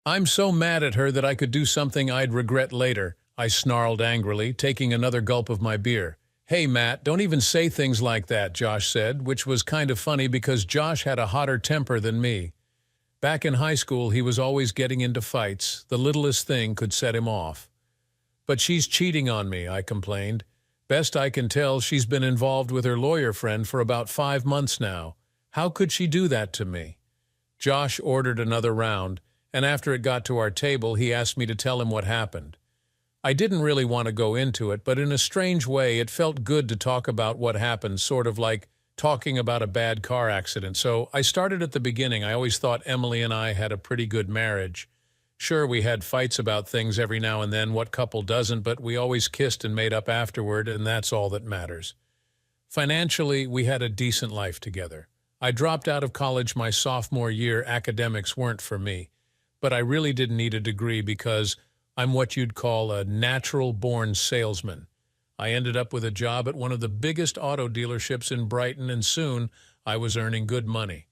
I'm so mad at her that I could do something I'd regret later, I snarled angrily, taking another gulp of my beer. Hey, Matt, don't even say things like that, Josh said, which was kind of funny because Josh had a hotter temper than me. Back in high school, he was always getting into fights. The littlest thing could set him off. But she's cheating on me, I complained. Best I can tell, she's been involved with her lawyer friend for about 5 months now. How could she do that to me? Josh ordered another round, and after it got to our table, he asked me to tell him what happened. I didn't really want to go into it, but in a strange way, it felt good to talk about what happened, sort of like talking about a bad car accident. So I started at the beginning. I always thought Emily and I had a pretty good marriage. Sure, we had fights about things every now and then, what couple doesn't, but we always kissed and made up afterward, and that's all that matters. Financially, we had a decent life together. I dropped out of college my sophomore year. Academics weren't for me, but I really didn't need a degree because I'm what you'd call a natural-born salesman. I ended up with a job at one of the biggest auto dealerships in Brighton, and soon I was earning good money.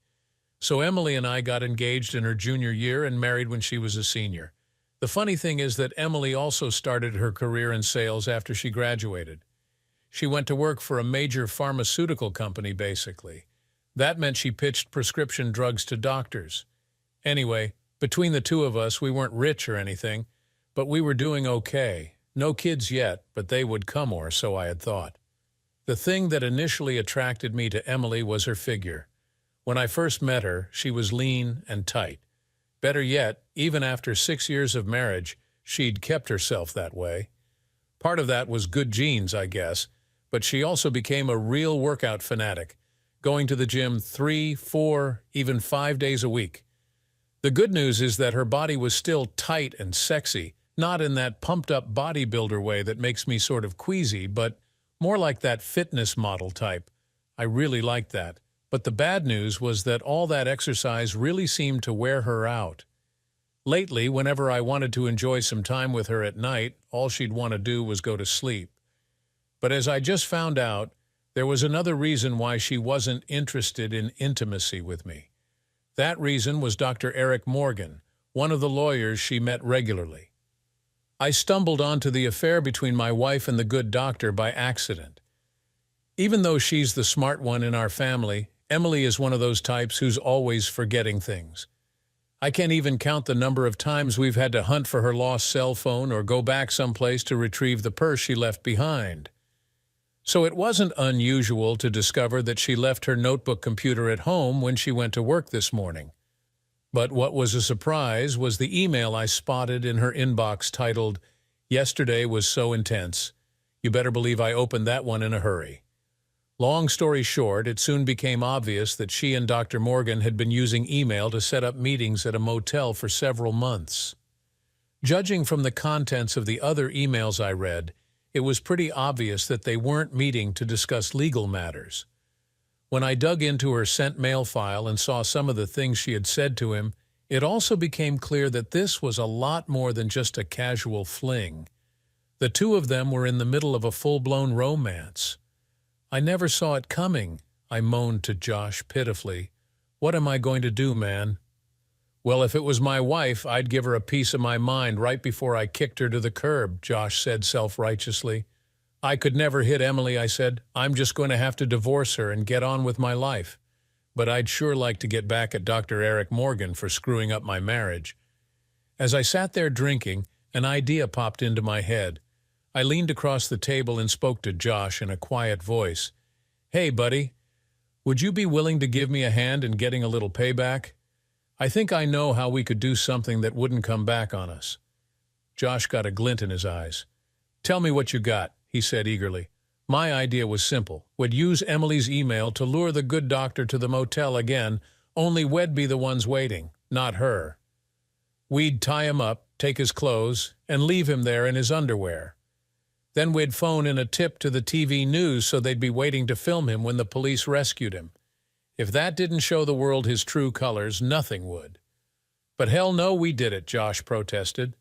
So Emily and I got engaged in her junior year and married when she was a senior. The funny thing is that Emily also started her career in sales after she graduated. She went to work for a major pharmaceutical company, basically. That meant she pitched prescription drugs to doctors. Anyway, between the two of us, we weren't rich or anything, but we were doing okay. No kids yet, but they would come, or so I had thought. The thing that initially attracted me to Emily was her figure. When I first met her, she was lean and tight. Better yet, even after 6 years of marriage, she'd kept herself that way. Part of that was good genes, I guess, but she also became a real workout fanatic, going to the gym 3, 4, even 5 days a week. The good news is that her body was still tight and sexy, not in that pumped-up bodybuilder way that makes me sort of queasy, but more like that fitness model type. I really liked that. But the bad news was that all that exercise really seemed to wear her out. Lately, whenever I wanted to enjoy some time with her at night, all she'd want to do was go to sleep. But as I just found out, there was another reason why she wasn't interested in intimacy with me. That reason was Dr. Eric Morgan, one of the lawyers she met regularly. I stumbled onto the affair between my wife and the good doctor by accident. Even though she's the smart one in our family, Emily is one of those types who's always forgetting things. I can't even count the number of times we've had to hunt for her lost cell phone or go back someplace to retrieve the purse she left behind. So it wasn't unusual to discover that she left her notebook computer at home when she went to work this morning. But what was a surprise was the email I spotted in her inbox titled, "Yesterday was so intense. You better believe I opened that one in a hurry." Long story short, it soon became obvious that she and Dr. Morgan had been using email to set up meetings at a motel for several months. Judging from the contents of the other emails I read, it was pretty obvious that they weren't meeting to discuss legal matters. When I dug into her sent mail file and saw some of the things she had said to him, it also became clear that this was a lot more than just a casual fling. The two of them were in the middle of a full-blown romance. "I never saw it coming," I moaned to Josh pitifully. "What am I going to do, man?" "Well, if it was my wife, I'd give her a piece of my mind right before I kicked her to the curb," Josh said self-righteously. "I could never hit Emily," I said. "I'm just going to have to divorce her and get on with my life. But I'd sure like to get back at Dr. Eric Morgan for screwing up my marriage." As I sat there drinking, an idea popped into my head. I leaned across the table and spoke to Josh in a quiet voice. "Hey, buddy, would you be willing to give me a hand in getting a little payback? I think I know how we could do something that wouldn't come back on us." Josh got a glint in his eyes. "Tell me what you got," he said eagerly. "My idea was simple. We'd use Emily's email to lure the good doctor to the motel again, only we'd be the ones waiting, not her. We'd tie him up, take his clothes, and leave him there in his underwear. Then we'd phone in a tip to the TV news so they'd be waiting to film him when the police rescued him. If that didn't show the world his true colors, nothing would." "But hell no, we did it," Josh protested.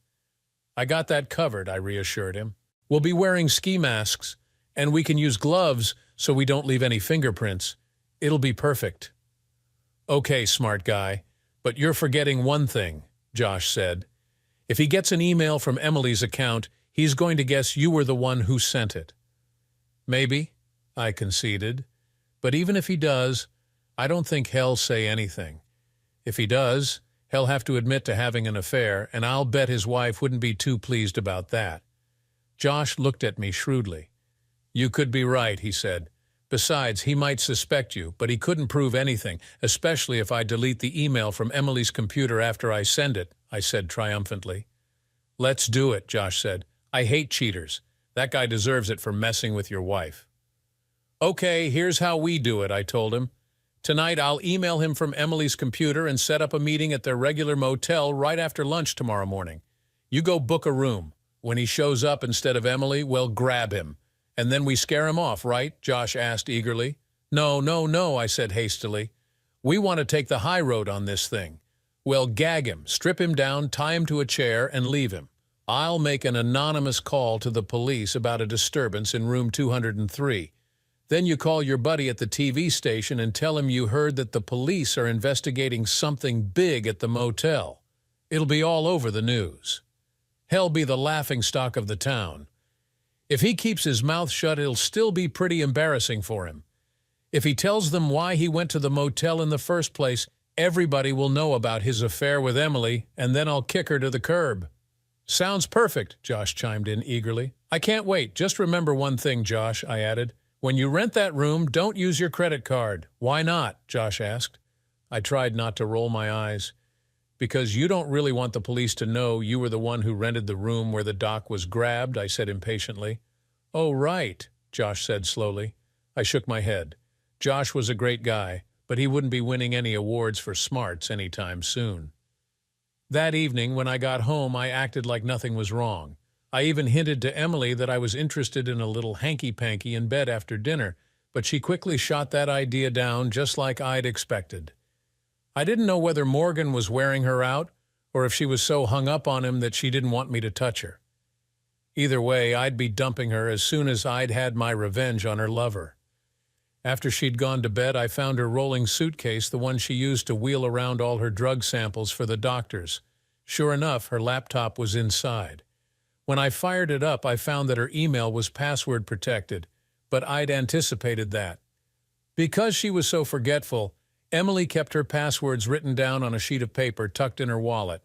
"I got that covered," I reassured him. "We'll be wearing ski masks, and we can use gloves so we don't leave any fingerprints. It'll be perfect." "Okay, smart guy, but you're forgetting one thing. Josh said. If he gets an email from Emily's account, he's going to guess you were the one who sent it. Maybe, I conceded. But even if he does, I don't think he'll say anything. If he does, he'll have to admit to having an affair, and I'll bet his wife wouldn't be too pleased about that. Josh looked at me shrewdly. You could be right, he said. Besides, he might suspect you, but he couldn't prove anything, especially if I delete the email from Emily's computer after I send it, I said triumphantly. Let's do it, Josh said. I hate cheaters. That guy deserves it for messing with your wife. Okay, here's how we do it, I told him. Tonight I'll email him from Emily's computer and set up a meeting at their regular motel right after lunch tomorrow morning. You go book a room. When he shows up instead of Emily, we'll grab him. And then we scare him off, right? Josh asked eagerly. No, I said hastily. We want to take the high road on this thing. We'll gag him, strip him down, tie him to a chair, and leave him. I'll make an anonymous call to the police about a disturbance in room 203. Then you call your buddy at the TV station and tell him you heard that the police are investigating something big at the motel. It'll be all over the news. He'll be the laughingstock of the town. If he keeps his mouth shut, it'll still be pretty embarrassing for him. If he tells them why he went to the motel in the first place, everybody will know about his affair with Emily, and then I'll kick her to the curb. Sounds perfect, Josh chimed in eagerly. I can't wait. Just remember one thing, Josh, I added. When you rent that room, don't use your credit card. Why not? Josh asked. I tried not to roll my eyes. Because you don't really want the police to know you were the one who rented the room where the doc was grabbed, I said impatiently. Oh, right, Josh said slowly. I shook my head. Josh was a great guy, but he wouldn't be winning any awards for smarts anytime soon. That evening, when I got home, I acted like nothing was wrong. I even hinted to Emily that I was interested in a little hanky-panky in bed after dinner, but she quickly shot that idea down just like I'd expected. I didn't know whether Morgan was wearing her out or if she was so hung up on him that she didn't want me to touch her. Either way, I'd be dumping her as soon as I'd had my revenge on her lover. After she'd gone to bed, I found her rolling suitcase, the one she used to wheel around all her drug samples for the doctors. Sure enough, her laptop was inside. When I fired it up, I found that her email was password protected, but I'd anticipated that. Because she was so forgetful, Emily kept her passwords written down on a sheet of paper tucked in her wallet.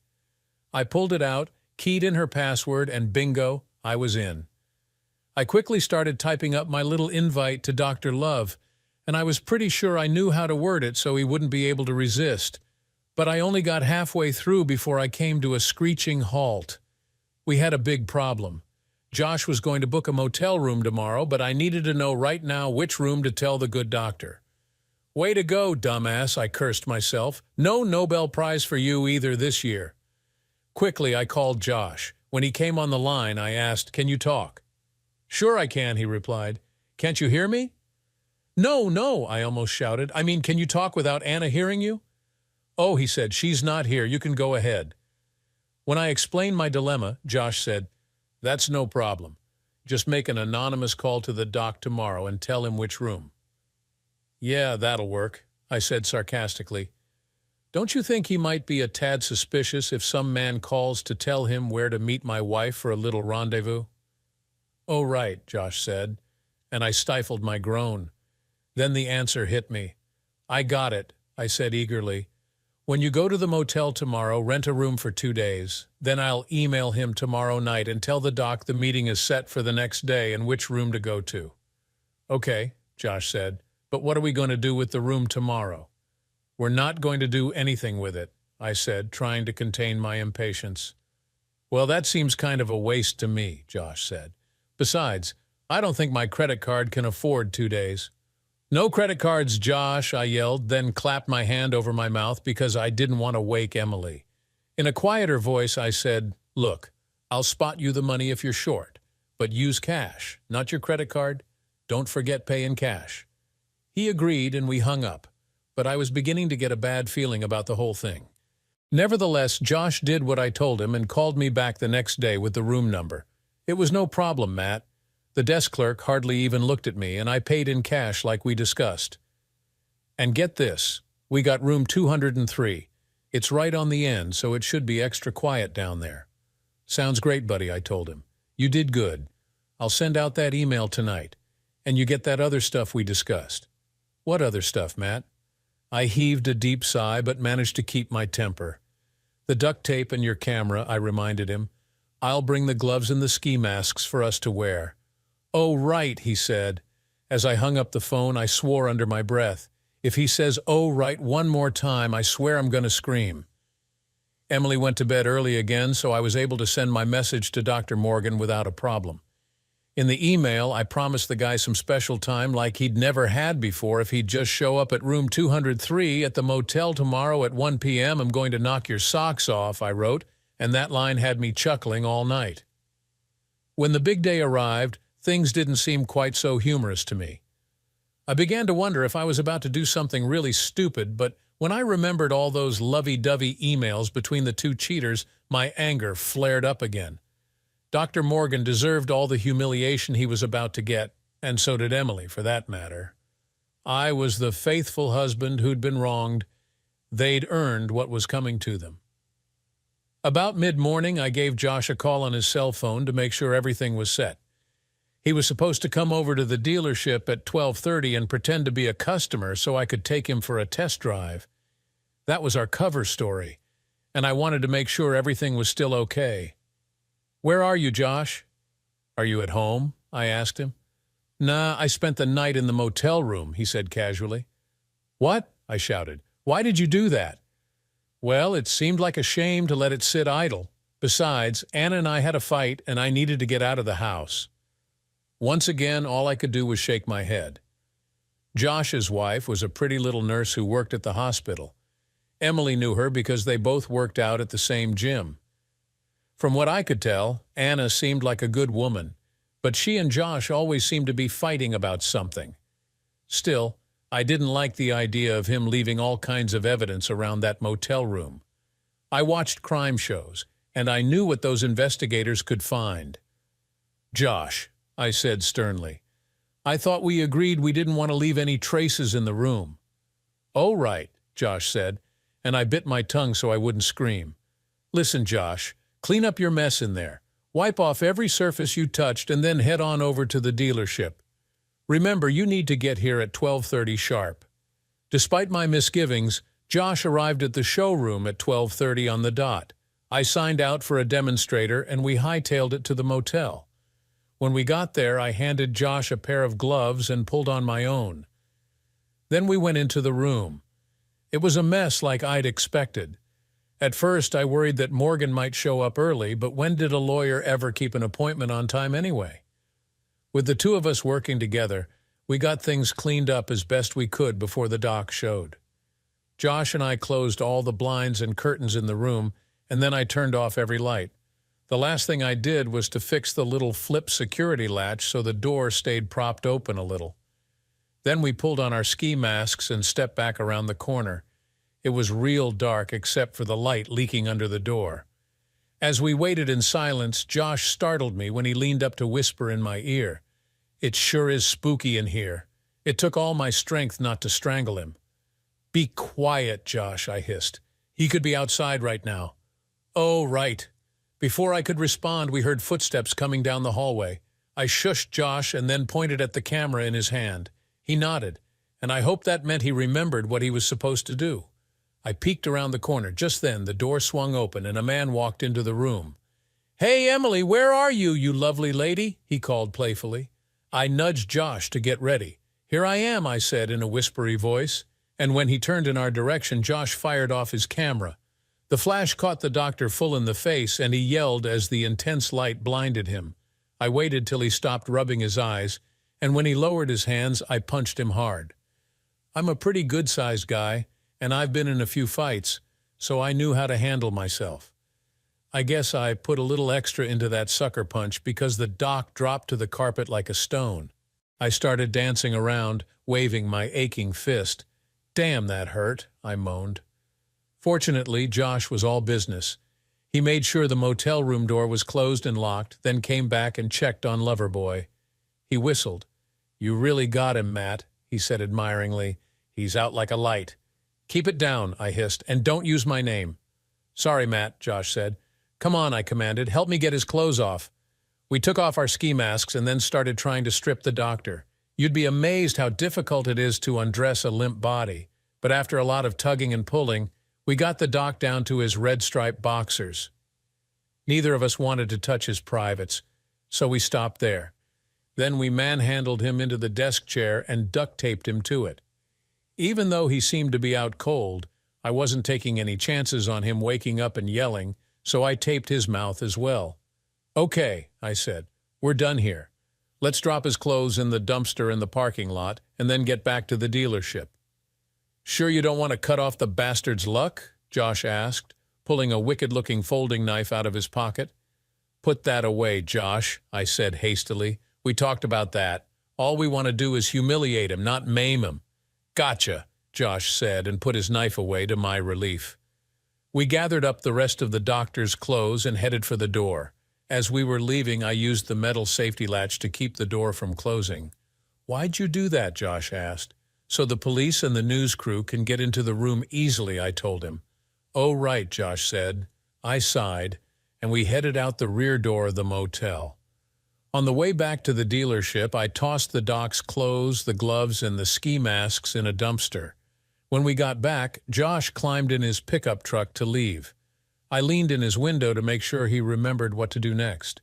I pulled it out, keyed in her password, and bingo, I was in. I quickly started typing up my little invite to Dr. Love, and I was pretty sure I knew how to word it so he wouldn't be able to resist. But I only got halfway through before I came to a screeching halt. We had a big problem. Josh was going to book a motel room tomorrow, but I needed to know right now which room to tell the good doctor. Way to go, dumbass, I cursed myself. No Nobel Prize for you either this year. Quickly, I called Josh. When he came on the line, I asked, "Can you talk?" "Sure I can," he replied. "Can't you hear me?" No, I almost shouted. "I mean, can you talk without Anna hearing you?" "Oh," he said, "she's not here. You can go ahead." When I explained my dilemma, Josh said, "That's no problem. Just make an anonymous call to the doc tomorrow and tell him which room." "Yeah, that'll work," I said sarcastically. "Don't you think he might be a tad suspicious if some man calls to tell him where to meet my wife for a little rendezvous?" "Oh, right," Josh said, and I stifled my groan. Then the answer hit me. "I got it," I said eagerly. "When you go to the motel tomorrow, rent a room for 2 days. Then I'll email him tomorrow night and tell the doc the meeting is set for the next day and which room to go to." "Okay," Josh said, "but what are we going to do with the room tomorrow?" "We're not going to do anything with it," I said, trying to contain my impatience. "Well, that seems kind of a waste to me," Josh said. "Besides, I don't think my credit card can afford 2 days." "No credit cards, Josh," I yelled, then clapped my hand over my mouth because I didn't want to wake Emily. In a quieter voice, I said, "Look, I'll spot you the money if you're short, but use cash, not your credit card. Don't forget pay in cash." He agreed and we hung up, but I was beginning to get a bad feeling about the whole thing. Nevertheless, Josh did what I told him and called me back the next day with the room number. "It was no problem, Matt. The desk clerk hardly even looked at me, and I paid in cash like we discussed. And get this, we got room 203. It's right on the end, so it should be extra quiet down there. Sounds great, buddy, I told him. You did good. I'll send out that email tonight. And you get that other stuff we discussed. What other stuff, Matt? I heaved a deep sigh, but managed to keep my temper. The duct tape and your camera, I reminded him. I'll bring the gloves and the ski masks for us to wear. Oh, right, he said. As I hung up the phone, I swore under my breath. If he says, oh, right, one more time, I swear I'm going to scream. Emily went to bed early again, so I was able to send my message to Dr. Morgan without a problem. In the email, I promised the guy some special time like he'd never had before if he'd just show up at room 203 at the motel tomorrow at 1 p.m. I'm going to knock your socks off, I wrote, and that line had me chuckling all night. When the big day arrived, things didn't seem quite so humorous to me. I began to wonder if I was about to do something really stupid, but when I remembered all those lovey-dovey emails between the two cheaters, my anger flared up again. Dr. Morgan deserved all the humiliation he was about to get, and so did Emily, for that matter. I was the faithful husband who'd been wronged. They'd earned what was coming to them. About mid-morning, I gave Josh a call on his cell phone to make sure everything was set. He was supposed to come over to the dealership at 12:30 and pretend to be a customer so I could take him for a test drive. That was our cover story, and I wanted to make sure everything was still okay. Where are you, Josh? Are you at home? I asked him. Nah, I spent the night in the motel room, he said casually. What? I shouted. Why did you do that? Well, it seemed like a shame to let it sit idle. Besides, Anna and I had a fight, and I needed to get out of the house. Once again, all I could do was shake my head. Josh's wife was a pretty little nurse who worked at the hospital. Emily knew her because they both worked out at the same gym. From what I could tell, Anna seemed like a good woman, but she and Josh always seemed to be fighting about something. Still, I didn't like the idea of him leaving all kinds of evidence around that motel room. I watched crime shows, and I knew what those investigators could find. Josh, I said sternly, I thought we agreed we didn't want to leave any traces in the room. Oh, right, Josh said, and I bit my tongue so I wouldn't scream. Listen, Josh, clean up your mess in there. Wipe off every surface you touched and then head on over to the dealership. Remember, you need to get here at 12:30 sharp. Despite my misgivings, Josh arrived at the showroom at 12:30 on the dot. I signed out for a demonstrator and we hightailed it to the motel. When we got there, I handed Josh a pair of gloves and pulled on my own. Then we went into the room. It was a mess like I'd expected. At first, I worried that Morgan might show up early, but when did a lawyer ever keep an appointment on time anyway? With the two of us working together, we got things cleaned up as best we could before the doc showed. Josh and I closed all the blinds and curtains in the room, and then I turned off every light. The last thing I did was to fix the little flip security latch so the door stayed propped open a little. Then we pulled on our ski masks and stepped back around the corner. It was real dark except for the light leaking under the door. As we waited in silence, Josh startled me when he leaned up to whisper in my ear. It sure is spooky in here. It took all my strength not to strangle him. Be quiet, Josh, I hissed. He could be outside right now. Oh, right. Before I could respond, we heard footsteps coming down the hallway. I shushed Josh and then pointed at the camera in his hand. He nodded, and I hoped that meant he remembered what he was supposed to do. I peeked around the corner. Just then, the door swung open and a man walked into the room. Hey, Emily, where are you, you lovely lady? He called playfully. I nudged Josh to get ready. Here I am, I said in a whispery voice. And when he turned in our direction, Josh fired off his camera. The flash caught the doctor full in the face, and he yelled as the intense light blinded him. I waited till he stopped rubbing his eyes, and when he lowered his hands, I punched him hard. I'm a pretty good-sized guy, and I've been in a few fights, so I knew how to handle myself. I guess I put a little extra into that sucker punch because the doc dropped to the carpet like a stone. I started dancing around, waving my aching fist. Damn, that hurt, I moaned. Fortunately, Josh was all business. He made sure the motel room door was closed and locked, then came back and checked on Loverboy. He whistled. You really got him, Matt, he said admiringly. He's out like a light. Keep it down, I hissed, and don't use my name. Sorry, Matt, Josh said. Come on, I commanded. Help me get his clothes off. We took off our ski masks and then started trying to strip the doctor. You'd be amazed how difficult it is to undress a limp body, but after a lot of tugging and pulling, we got the doc down to his red-striped boxers. Neither of us wanted to touch his privates, so we stopped there. Then we manhandled him into the desk chair and duct-taped him to it. Even though he seemed to be out cold, I wasn't taking any chances on him waking up and yelling, so I taped his mouth as well. Okay, I said, we're done here. Let's drop his clothes in the dumpster in the parking lot and then get back to the dealership. Sure you don't want to cut off the bastard's luck? Josh asked, pulling a wicked-looking folding knife out of his pocket. Put that away, Josh, I said hastily. We talked about that. All we want to do is humiliate him, not maim him. Gotcha, Josh said and put his knife away to my relief. We gathered up the rest of the doctor's clothes and headed for the door. As we were leaving, I used the metal safety latch to keep the door from closing. Why'd you do that, Josh asked. So the police and the news crew can get into the room easily, I told him. Oh, right, Josh said. I sighed, and we headed out the rear door of the motel. On the way back to the dealership, I tossed the doc's clothes, the gloves, and the ski masks in a dumpster. When we got back, Josh climbed in his pickup truck to leave. I leaned in his window to make sure he remembered what to do next.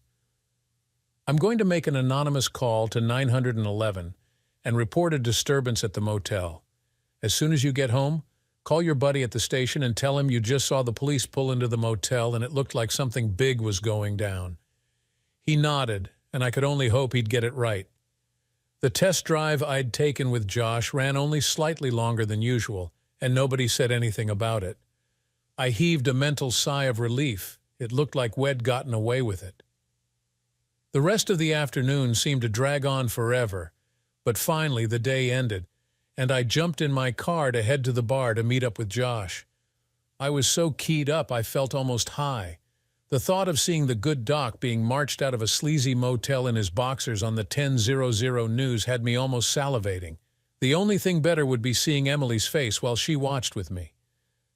I'm going to make an anonymous call to 911 and report a disturbance at the motel. As soon as you get home, call your buddy at the station and tell him you just saw the police pull into the motel and it looked like something big was going down. He nodded, and I could only hope he'd get it right. The test drive I'd taken with Josh ran only slightly longer than usual, and nobody said anything about it. I heaved a mental sigh of relief. It looked like we'd gotten away with it. The rest of the afternoon seemed to drag on forever, but finally the day ended, and I jumped in my car to head to the bar to meet up with Josh. I was so keyed up I felt almost high. The thought of seeing the good doc being marched out of a sleazy motel in his boxers on the 10:00 news had me almost salivating. The only thing better would be seeing Emily's face while she watched with me.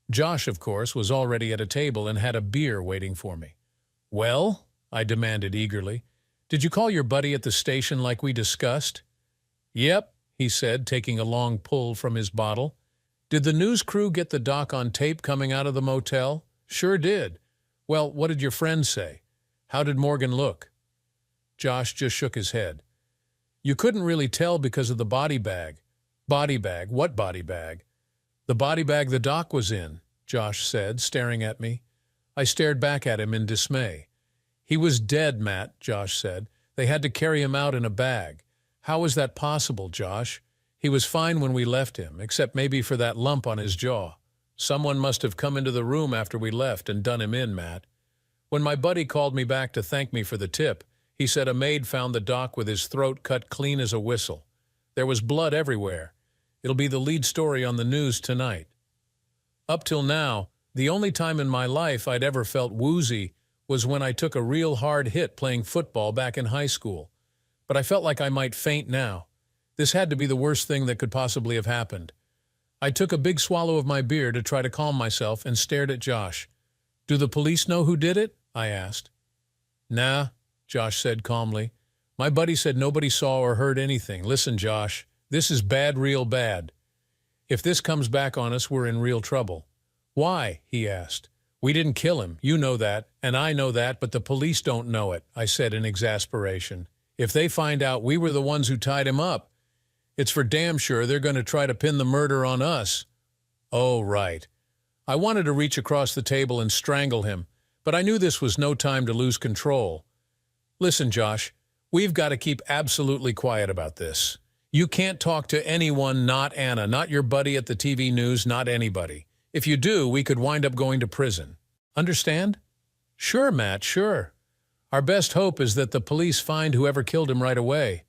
Josh, of course, was already at a table and had a beer waiting for me. Well, I demanded eagerly, did you call your buddy at the station like we discussed? Yep, he said, taking a long pull from his bottle. Did the news crew get the doc on tape coming out of the motel? Sure did. Well, what did your friend say? How did Morgan look? Josh just shook his head. You couldn't really tell because of the body bag. Body bag? What body bag? The body bag the doc was in, Josh said, staring at me. I stared back at him in dismay. He was dead, Matt, Josh said. They had to carry him out in a bag. How was that possible, Josh? He was fine when we left him, except maybe for that lump on his jaw. Someone must have come into the room after we left and done him in, Matt. When my buddy called me back to thank me for the tip, he said a maid found the doc with his throat cut clean as a whistle. There was blood everywhere. It'll be the lead story on the news tonight. Up till now, the only time in my life I'd ever felt woozy was when I took a real hard hit playing football back in high school. But I felt like I might faint now. This had to be the worst thing that could possibly have happened. I took a big swallow of my beer to try to calm myself and stared at Josh. Do the police know who did it? I asked. Nah, Josh said calmly. My buddy said nobody saw or heard anything. Listen, Josh, this is bad, real bad. If this comes back on us, we're in real trouble. Why? He asked. We didn't kill him, you know that, and I know that, but the police don't know it, I said in exasperation. If they find out we were the ones who tied him up, it's for damn sure they're going to try to pin the murder on us. Oh, right. I wanted to reach across the table and strangle him, but I knew this was no time to lose control. Listen, Josh, we've got to keep absolutely quiet about this. You can't talk to anyone, not Anna, not your buddy at the TV news, not anybody. If you do, we could wind up going to prison. Understand? Sure, Matt, sure. Our best hope is that the police find whoever killed him right away.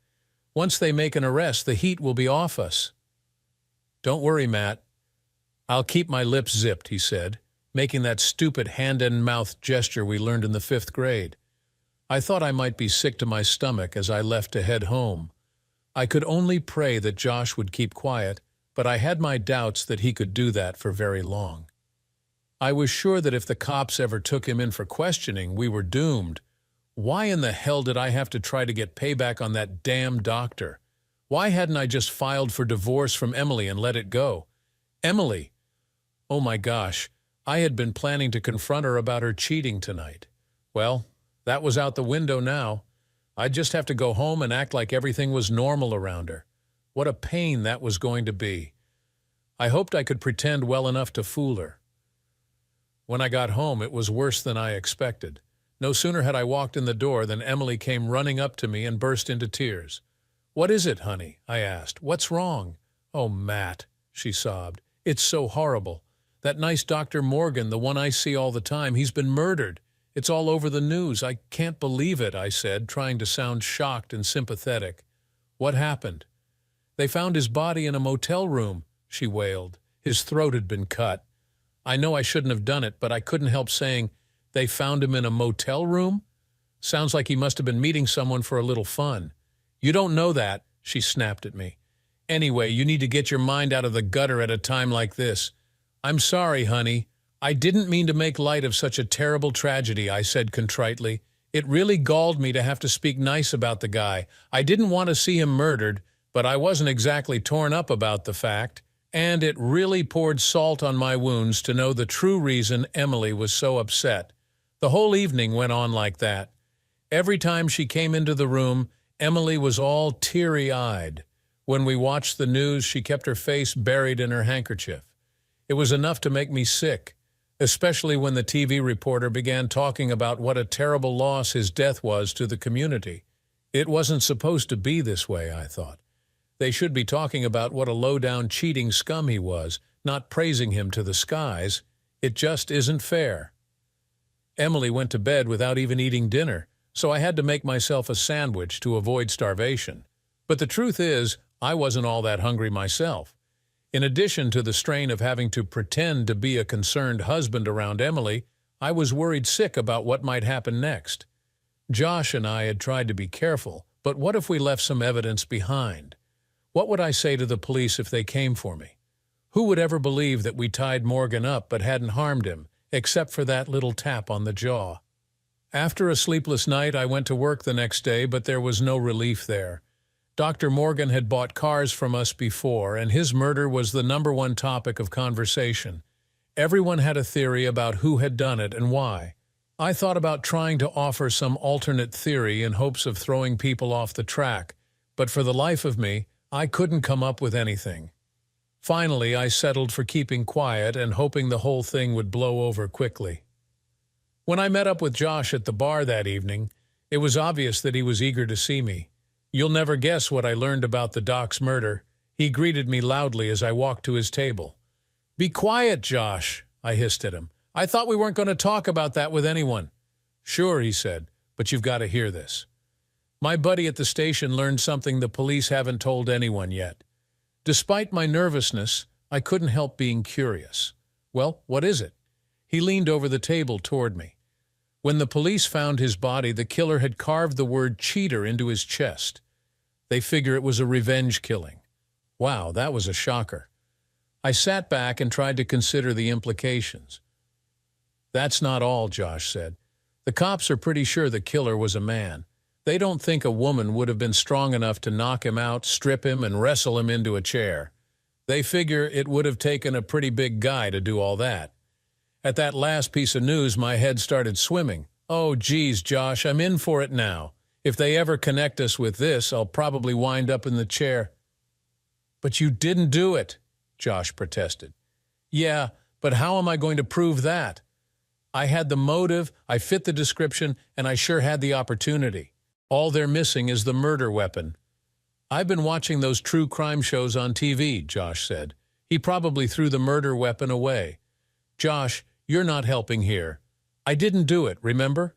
Once they make an arrest, the heat will be off us. Don't worry, Matt. I'll keep my lips zipped, he said, making that stupid hand-and-mouth gesture we learned in the 5th grade. I thought I might be sick to my stomach as I left to head home. I could only pray that Josh would keep quiet, but I had my doubts that he could do that for very long. I was sure that if the cops ever took him in for questioning, we were doomed. Why in the hell did I have to try to get payback on that damn doctor? Why hadn't I just filed for divorce from Emily and let it go? Emily! Oh my gosh, I had been planning to confront her about her cheating tonight. Well, that was out the window now. I'd just have to go home and act like everything was normal around her. What a pain that was going to be. I hoped I could pretend well enough to fool her. When I got home, it was worse than I expected. No sooner had I walked in the door than Emily came running up to me and burst into tears. "What is it, honey?" I asked. "What's wrong?" "Oh, Matt," she sobbed. "It's so horrible. That nice Dr. Morgan, the one I see all the time, he's been murdered. It's all over the news. I can't believe it," I said, trying to sound shocked and sympathetic. "What happened?" "They found his body in a motel room," she wailed. "His throat had been cut. I know I shouldn't have done it, but I couldn't help saying, 'They found him in a motel room?' Sounds like he must have been meeting someone for a little fun." "You don't know that," she snapped at me. "Anyway, you need to get your mind out of the gutter at a time like this." "I'm sorry, honey. I didn't mean to make light of such a terrible tragedy," I said contritely. "It really galled me to have to speak nice about the guy. I didn't want to see him murdered, but I wasn't exactly torn up about the fact. And it really poured salt on my wounds to know the true reason Emily was so upset. The whole evening went on like that. Every time she came into the room, Emily was all teary-eyed. When we watched the news, she kept her face buried in her handkerchief. It was enough to make me sick, especially when the TV reporter began talking about what a terrible loss his death was to the community. It wasn't supposed to be this way, I thought. They should be talking about what a low-down cheating scum he was, not praising him to the skies. It just isn't fair. Emily went to bed without even eating dinner, so I had to make myself a sandwich to avoid starvation. But the truth is, I wasn't all that hungry myself. In addition to the strain of having to pretend to be a concerned husband around Emily, I was worried sick about what might happen next. Josh and I had tried to be careful, but what if we left some evidence behind? What would I say to the police if they came for me? Who would ever believe that we tied Morgan up but hadn't harmed him, except for that little tap on the jaw? After a sleepless night, I went to work the next day, but there was no relief there. Dr. Morgan had bought cars from us before, and his murder was the #1 topic of conversation. Everyone had a theory about who had done it and why. I thought about trying to offer some alternate theory in hopes of throwing people off the track, but for the life of me, I couldn't come up with anything. Finally, I settled for keeping quiet and hoping the whole thing would blow over quickly. When I met up with Josh at the bar that evening, it was obvious that he was eager to see me. You'll never guess what I learned about the doc's murder. He greeted me loudly as I walked to his table. "Be quiet, Josh," I hissed at him. "I thought we weren't going to talk about that with anyone." "Sure," he said, "but you've got to hear this. My buddy at the station learned something the police haven't told anyone yet. Despite my nervousness, I couldn't help being curious." "Well, what is it?" He leaned over the table toward me. When the police found his body, the killer had carved the word cheater into his chest. They figure it was a revenge killing. Wow, that was a shocker. I sat back and tried to consider the implications. "That's not all," Josh said. "The cops are pretty sure the killer was a man. They don't think a woman would have been strong enough to knock him out, strip him, and wrestle him into a chair. They figure it would have taken a pretty big guy to do all that." At that last piece of news, my head started swimming. "Oh, geez, Josh, I'm in for it now. If they ever connect us with this, I'll probably wind up in the chair." "But you didn't do it," Josh protested. "Yeah, but how am I going to prove that? I had the motive, I fit the description, and I sure had the opportunity. All they're missing is the murder weapon." "I've been watching those true crime shows on TV," Josh said. "He probably threw the murder weapon away." "Josh, you're not helping here. I didn't do it, remember?"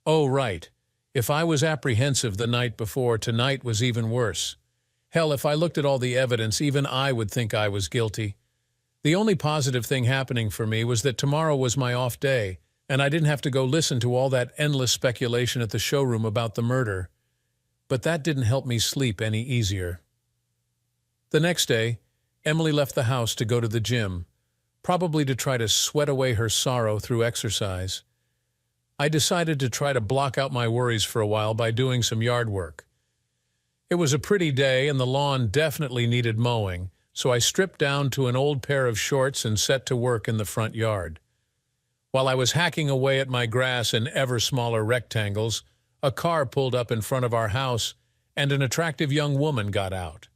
"Oh, right. If I was apprehensive the night before, tonight was even worse. Hell, if I looked at all the evidence, even I would think I was guilty. The only positive thing happening for me was that tomorrow was my off day, and I didn't have to go listen to all that endless speculation at the showroom about the murder. But that didn't help me sleep any easier. The next day, Emily left the house to go to the gym, probably to try to sweat away her sorrow through exercise. I decided to try to block out my worries for a while by doing some yard work. It was a pretty day and the lawn definitely needed mowing, so I stripped down to an old pair of shorts and set to work in the front yard. While I was hacking away at my grass in ever smaller rectangles, a car pulled up in front of our house and an attractive young woman got out.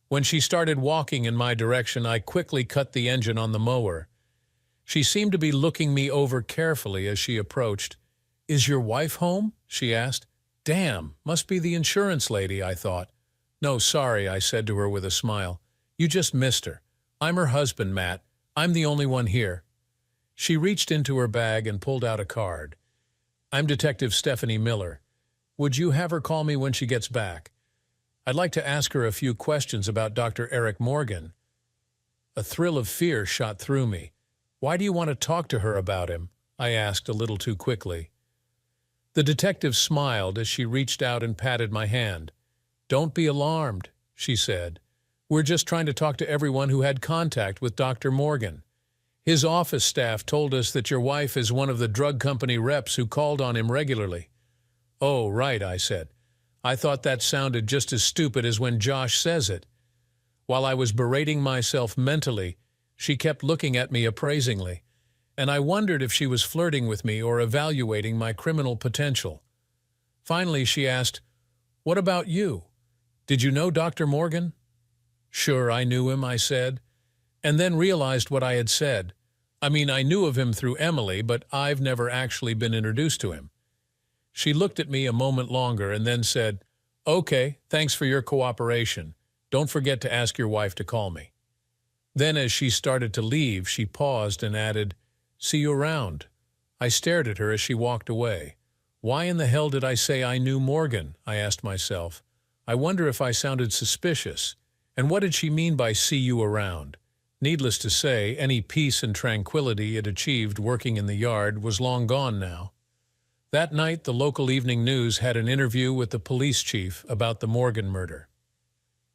When she started walking in my direction, I quickly cut the engine on the mower. She seemed to be looking me over carefully as she approached. "Is your wife home?" she asked. "Damn, must be the insurance lady," I thought. "No, sorry," I said to her with a smile. "You just missed her. I'm her husband, Matt. I'm the only one here." She reached into her bag and pulled out a card. "I'm Detective Stephanie Miller. Would you have her call me when she gets back? I'd like to ask her a few questions about Dr. Eric Morgan." A thrill of fear shot through me. "Why do you want to talk to her about him?" I asked a little too quickly. The detective smiled as she reached out and patted my hand. "Don't be alarmed," she said. "We're just trying to talk to everyone who had contact with Dr. Morgan. His office staff told us that your wife is one of the drug company reps who called on him regularly." "Oh, right," I said. "I thought that sounded just as stupid as when Josh says it." While I was berating myself mentally, she kept looking at me appraisingly, and I wondered if she was flirting with me or evaluating my criminal potential. Finally, she asked, "What about you? Did you know Dr. Morgan?" "Sure, I knew him," I said, and then realized what I had said. I mean, I knew of him through Emily, but I've never actually been introduced to him. She looked at me a moment longer and then said, "Okay, thanks for your cooperation. Don't forget to ask your wife to call me." Then as she started to leave, she paused and added, "See you around." I stared at her as she walked away. Why in the hell did I say I knew Morgan? I asked myself. I wonder if I sounded suspicious. And what did she mean by "see you around"? Needless to say, any peace and tranquility it achieved working in the yard was long gone now. That night, the local evening news had an interview with the police chief about the Morgan murder.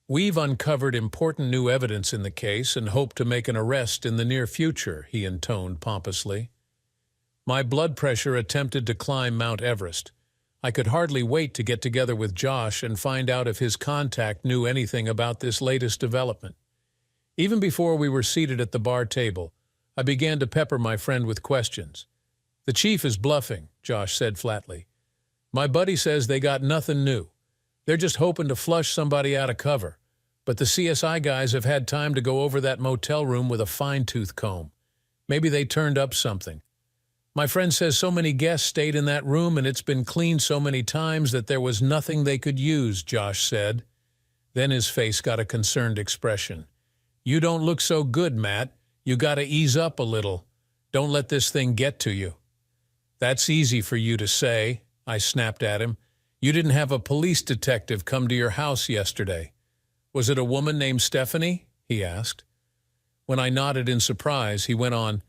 "We've uncovered important new evidence in the case and hope to make an arrest in the near future," he intoned pompously. My blood pressure attempted to climb Mount Everest. I could hardly wait to get together with Josh and find out if his contact knew anything about this latest development. Even before we were seated at the bar table, I began to pepper my friend with questions. "The chief is bluffing," Josh said flatly. "My buddy says they got nothing new. They're just hoping to flush somebody out of cover. But the CSI guys have had time to go over that motel room with a fine-tooth comb. Maybe they turned up something. My friend says so many guests stayed in that room and it's been cleaned so many times that there was nothing they could use," Josh said. Then his face got a concerned expression. "You don't look so good, Matt. You gotta ease up a little. Don't let this thing get to you." "That's easy for you to say," I snapped at him. "You didn't have a police detective come to your house yesterday." "Was it a woman named Stephanie?" he asked. When I nodded in surprise, he went on,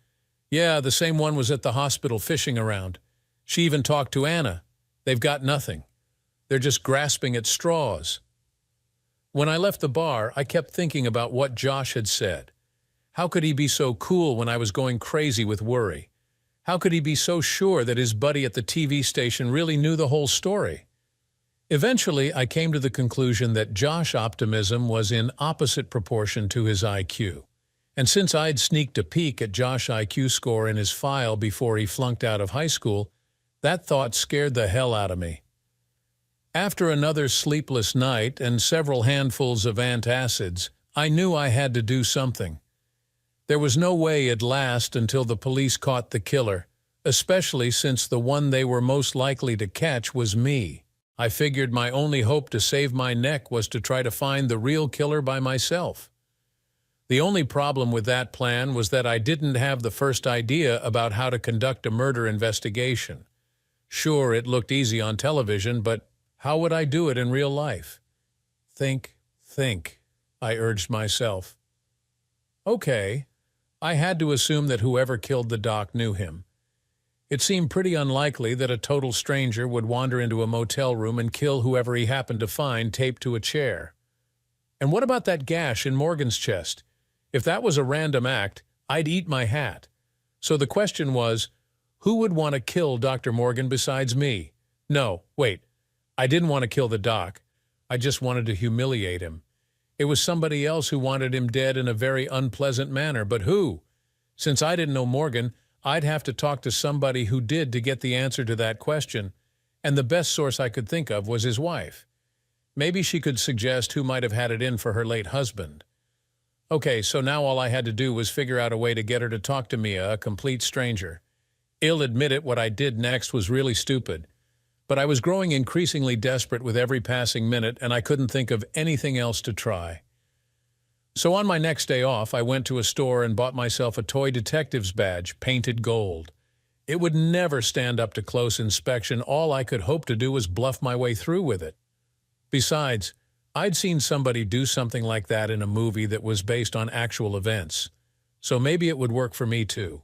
"Yeah, the same one was at the hospital fishing around. She even talked to Anna. They've got nothing. They're just grasping at straws." When I left the bar, I kept thinking about what Josh had said. How could he be so cool when I was going crazy with worry? How could he be so sure that his buddy at the TV station really knew the whole story? Eventually, I came to the conclusion that Josh's optimism was in opposite proportion to his IQ. And since I'd sneaked a peek at Josh's IQ score in his file before he flunked out of high school, that thought scared the hell out of me. After another sleepless night and several handfuls of antacids, I knew I had to do something. There was no way it'd last until the police caught the killer, especially since the one they were most likely to catch was me. I figured my only hope to save my neck was to try to find the real killer by myself. The only problem with that plan was that I didn't have the first idea about how to conduct a murder investigation. Sure, it looked easy on television, but how would I do it in real life? Think, I urged myself. Okay, I had to assume that whoever killed the doc knew him. It seemed pretty unlikely that a total stranger would wander into a motel room and kill whoever he happened to find taped to a chair. And what about that gash in Morgan's chest? If that was a random act, I'd eat my hat. So the question was, who would want to kill Dr. Morgan besides me? No, wait. I didn't want to kill the doc. I just wanted to humiliate him. It was somebody else who wanted him dead in a very unpleasant manner, but who? Since I didn't know Morgan, I'd have to talk to somebody who did to get the answer to that question, and the best source I could think of was his wife. Maybe she could suggest who might have had it in for her late husband. Okay, so now all I had to do was figure out a way to get her to talk to Mia, a complete stranger. I'll admit it, what I did next was really stupid. But I was growing increasingly desperate with every passing minute, and I couldn't think of anything else to try. So on my next day off, I went to a store and bought myself a toy detective's badge, painted gold. It would never stand up to close inspection. All I could hope to do was bluff my way through with it. Besides, I'd seen somebody do something like that in a movie that was based on actual events. So maybe it would work for me too.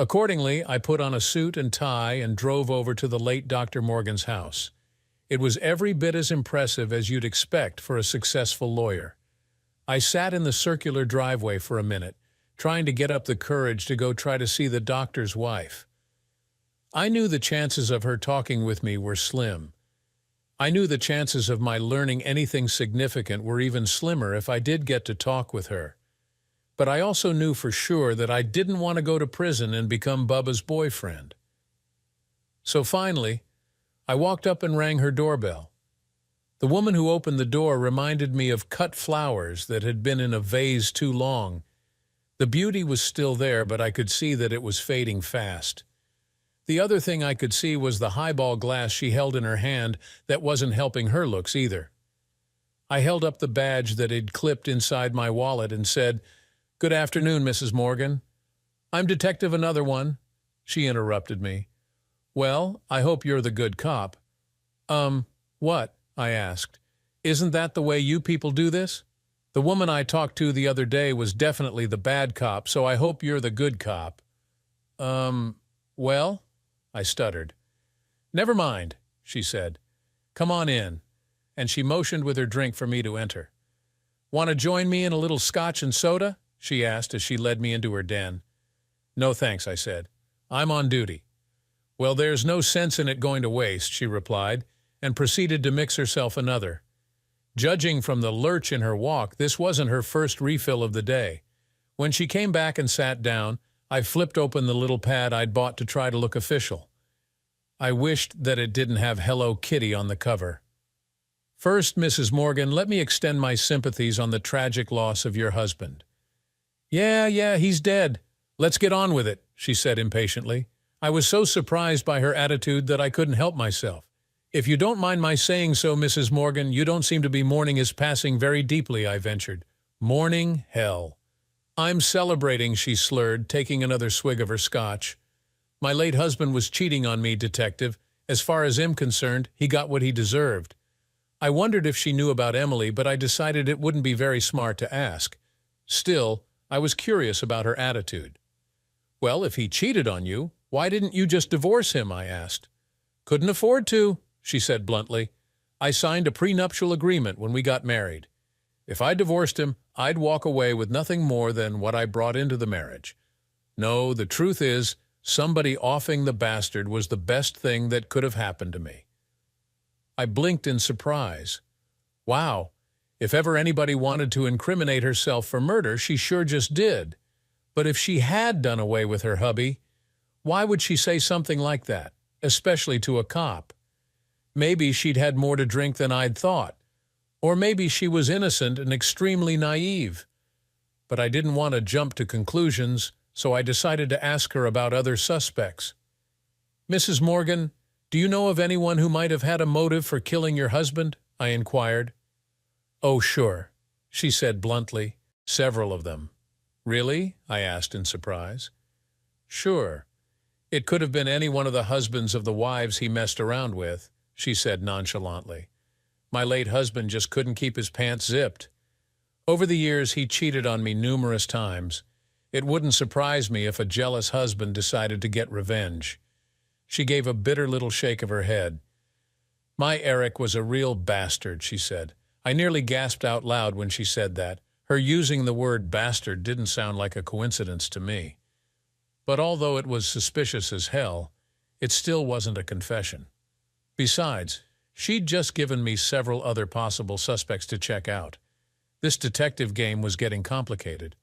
Accordingly, I put on a suit and tie and drove over to the late Dr. Morgan's house. It was every bit as impressive as you'd expect for a successful lawyer. I sat in the circular driveway for a minute, trying to get up the courage to go try to see the doctor's wife. I knew the chances of her talking with me were slim. I knew the chances of my learning anything significant were even slimmer if I did get to talk with her. But I also knew for sure that I didn't want to go to prison and become Bubba's boyfriend. So finally, I walked up and rang her doorbell. The woman who opened the door reminded me of cut flowers that had been in a vase too long. The beauty was still there, but I could see that it was fading fast. The other thing I could see was the highball glass she held in her hand that wasn't helping her looks either. I held up the badge that had clipped inside my wallet and said, "Good afternoon, Mrs. Morgan." "I'm Detective Another One," she interrupted me. "Well, I hope you're the good cop." What?" I asked. "Isn't that the way you people do this? The woman I talked to the other day was definitely the bad cop, so I hope you're the good cop." Well?" I stuttered. "Never mind," she said. "Come on in." And she motioned with her drink for me to enter. "Want to join me in a little scotch and soda?" she asked as she led me into her den. "No thanks," I said. "I'm on duty." "Well, there's no sense in it going to waste," she replied, and proceeded to mix herself another. Judging from the lurch in her walk, this wasn't her first refill of the day. When she came back and sat down, I flipped open the little pad I'd bought to try to look official. I wished that it didn't have Hello Kitty on the cover. "First, Mrs. Morgan, let me extend my sympathies on the tragic loss of your husband." Yeah, he's dead. Let's get on with it," she said impatiently. I was so surprised by her attitude that I couldn't help myself. "If you don't mind my saying so, Mrs. Morgan, you don't seem to be mourning his passing very deeply," I ventured. "Mourning? Hell." "I'm celebrating," she slurred, taking another swig of her scotch. "My late husband was cheating on me, Detective. As far as I'm concerned, he got what he deserved." I wondered if she knew about Emily, but I decided it wouldn't be very smart to ask. Still, I was curious about her attitude. "Well, if he cheated on you, why didn't you just divorce him?" I asked. "Couldn't afford to," she said bluntly. "I signed a prenuptial agreement when we got married. If I divorced him, I'd walk away with nothing more than what I brought into the marriage. No, the truth is, somebody offing the bastard was the best thing that could have happened to me." I blinked in surprise. Wow, if ever anybody wanted to incriminate herself for murder, she sure just did. But if she had done away with her hubby, why would she say something like that, especially to a cop? Maybe she'd had more to drink than I'd thought. Or maybe she was innocent and extremely naive. But I didn't want to jump to conclusions, so I decided to ask her about other suspects. "Mrs. Morgan, do you know of anyone who might have had a motive for killing your husband?" I inquired. "Oh, sure," she said bluntly. "Several of them." "Really?" I asked in surprise. "Sure. It could have been any one of the husbands of the wives he messed around with," she said nonchalantly. "My late husband just couldn't keep his pants zipped. Over the years, he cheated on me numerous times. It wouldn't surprise me if a jealous husband decided to get revenge." She gave a bitter little shake of her head. "My Eric was a real bastard," she said. I nearly gasped out loud when she said that. Her using the word bastard didn't sound like a coincidence to me. But although it was suspicious as hell, it still wasn't a confession. Besides, she'd just given me several other possible suspects to check out. This detective game was getting complicated.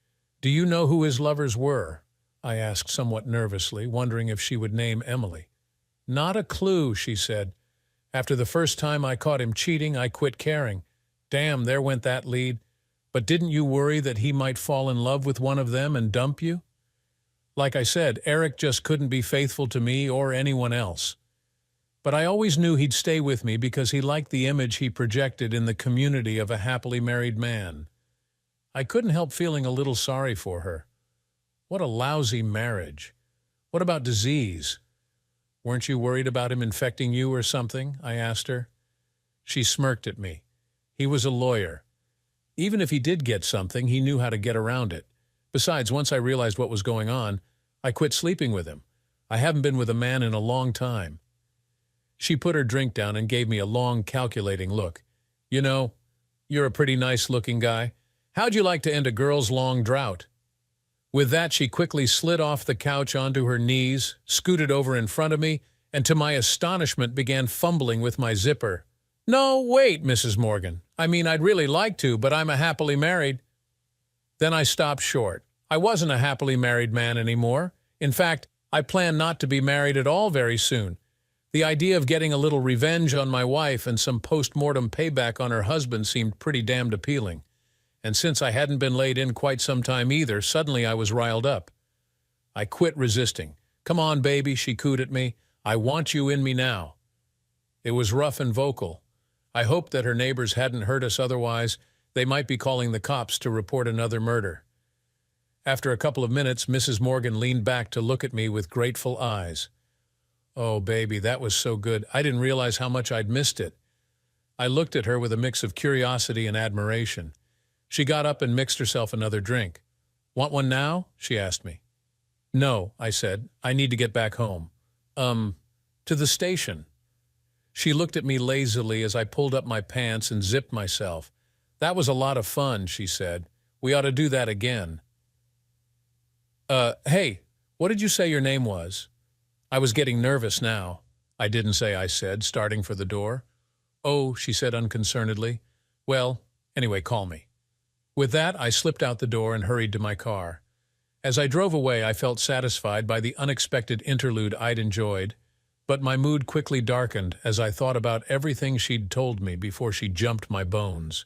"Do you know who his lovers were?" I asked somewhat nervously, wondering if she would name Emily. "Not a clue," she said. "After the first time I caught him cheating, I quit caring. Damn, there went that lead. But didn't you worry that he might fall in love with one of them and dump you?" Like I said, Eric just couldn't be faithful to me or anyone else. But I always knew he'd stay with me because he liked the image he projected in the community of a happily married man. I couldn't help feeling a little sorry for her. What a lousy marriage. What about disease? "Weren't you worried about him infecting you or something?" I asked her. She smirked at me. He was a lawyer. Even if he did get something, he knew how to get around it. Besides, once I realized what was going on, I quit sleeping with him. I haven't been with a man in a long time. She put her drink down and gave me a long, calculating look. "You know, you're a pretty nice-looking guy. How'd you like to end a girl's long drought?" With that, she quickly slid off the couch onto her knees, scooted over in front of me, and to my astonishment began fumbling with my zipper. "No, wait, Mrs. Morgan. I mean, I'd really like to, but I'm a happily married." Then I stopped short. I wasn't a happily married man anymore. In fact, I plan not to be married at all very soon. The idea of getting a little revenge on my wife and some post-mortem payback on her husband seemed pretty damned appealing. And since I hadn't been laid in quite some time either, suddenly I was riled up. I quit resisting. "Come on, baby," she cooed at me. "I want you in me now." It was rough and vocal. I hoped that her neighbors hadn't heard us, otherwise they might be calling the cops to report another murder. After a couple of minutes, Mrs. Morgan leaned back to look at me with grateful eyes. "Oh, baby, that was so good. I didn't realize how much I'd missed it." I looked at her with a mix of curiosity and admiration. She got up and mixed herself another drink. "Want one now?" she asked me. "No," I said. "I need to get back home." To the station." She looked at me lazily as I pulled up my pants and zipped myself. "That was a lot of fun," she said. "We ought to do that again." Hey, what did you say your name was?" I was getting nervous now. "I didn't say," I said, starting for the door. "Oh," she said unconcernedly. "Well, anyway, call me." With that, I slipped out the door and hurried to my car. As I drove away, I felt satisfied by the unexpected interlude I'd enjoyed, but my mood quickly darkened as I thought about everything she'd told me before she jumped my bones.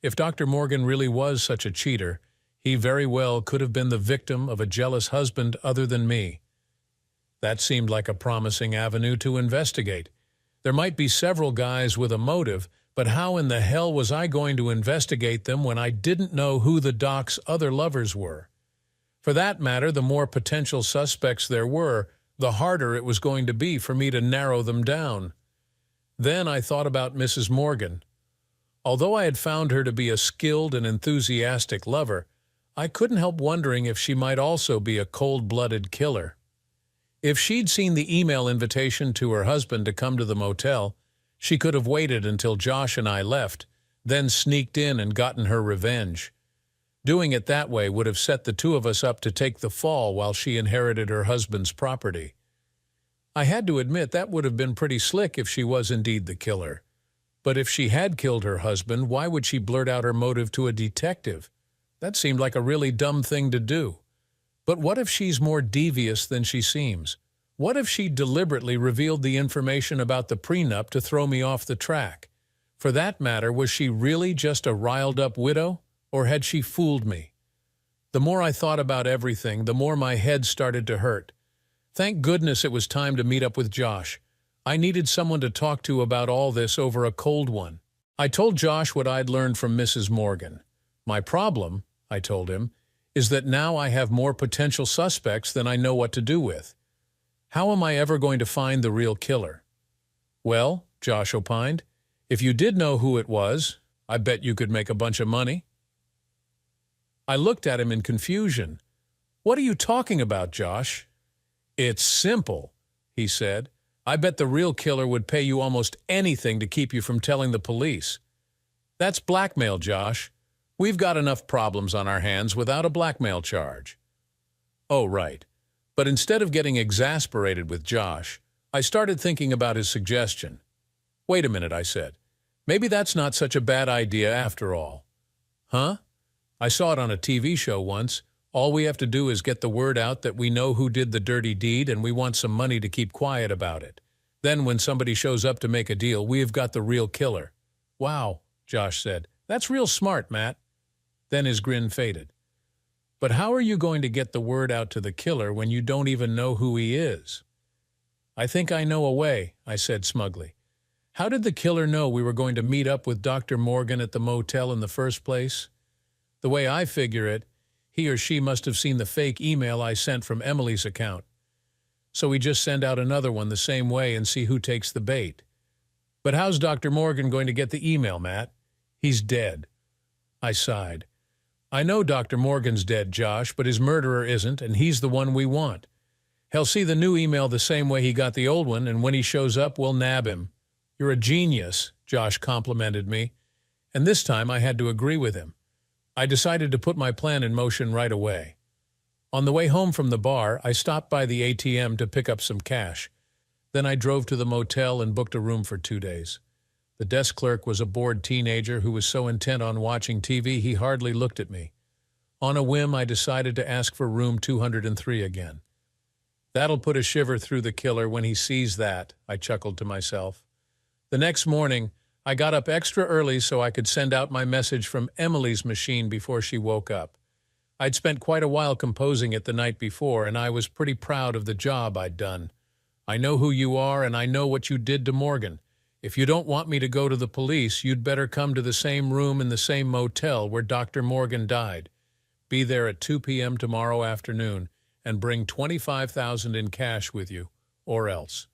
If Dr. Morgan really was such a cheater, he very well could have been the victim of a jealous husband other than me. That seemed like a promising avenue to investigate. There might be several guys with a motive, but how in the hell was I going to investigate them when I didn't know who the doc's other lovers were? For that matter, the more potential suspects there were, the harder it was going to be for me to narrow them down. Then I thought about Mrs. Morgan. Although I had found her to be a skilled and enthusiastic lover, I couldn't help wondering if she might also be a cold-blooded killer. If she'd seen the email invitation to her husband to come to the motel, she could have waited until Josh and I left, then sneaked in and gotten her revenge. Doing it that way would have set the two of us up to take the fall while she inherited her husband's property. I had to admit that would have been pretty slick if she was indeed the killer. But if she had killed her husband, why would she blurt out her motive to a detective? That seemed like a really dumb thing to do. But what if she's more devious than she seems? What if she deliberately revealed the information about the prenup to throw me off the track? For that matter, was she really just a riled-up widow, or had she fooled me? The more I thought about everything, the more my head started to hurt. Thank goodness it was time to meet up with Josh. I needed someone to talk to about all this over a cold one. I told Josh what I'd learned from Mrs. Morgan. My problem, I told him, is that now I have more potential suspects than I know what to do with. How am I ever going to find the real killer? "Well," Josh opined, "if you did know who it was, I bet you could make a bunch of money." I looked at him in confusion. "What are you talking about, Josh?" "It's simple," he said. "I bet the real killer would pay you almost anything to keep you from telling the police." "That's blackmail, Josh. We've got enough problems on our hands without a blackmail charge. Oh, right. But instead of getting exasperated with Josh, I started thinking about his suggestion. Wait a minute, I said. Maybe that's not such a bad idea after all. Huh? I saw it on a TV show once. All we have to do is get the word out that we know who did the dirty deed and we want some money to keep quiet about it. Then when somebody shows up to make a deal, we have got the real killer. Wow, Josh said. That's real smart, Matt. Then his grin faded. But how are you going to get the word out to the killer when you don't even know who he is? I think I know a way, I said smugly. How did the killer know we were going to meet up with Dr. Morgan at the motel in the first place? The way I figure it, he or she must have seen the fake email I sent from Emily's account. So we just send out another one the same way and see who takes the bait. But how's Dr. Morgan going to get the email, Matt? He's dead. I sighed. I know Dr. Morgan's dead, Josh, but his murderer isn't, and he's the one we want. He'll see the new email the same way he got the old one, and when he shows up, we'll nab him. You're a genius, Josh complimented me, and this time I had to agree with him. I decided to put my plan in motion right away. On the way home from the bar, I stopped by the ATM to pick up some cash. Then I drove to the motel and booked a room for 2 days. The desk clerk was a bored teenager who was so intent on watching TV he hardly looked at me. On a whim, I decided to ask for room 203 again. That'll put a shiver through the killer when he sees that, I chuckled to myself. The next morning, I got up extra early so I could send out my message from Emily's machine before she woke up. I'd spent quite a while composing it the night before, and I was pretty proud of the job I'd done. I know who you are, and I know what you did to Morgan. If you don't want me to go to the police, you'd better come to the same room in the same motel where Dr. Morgan died. Be there at 2 p.m. tomorrow afternoon, and bring $25,000 in cash with you, or else.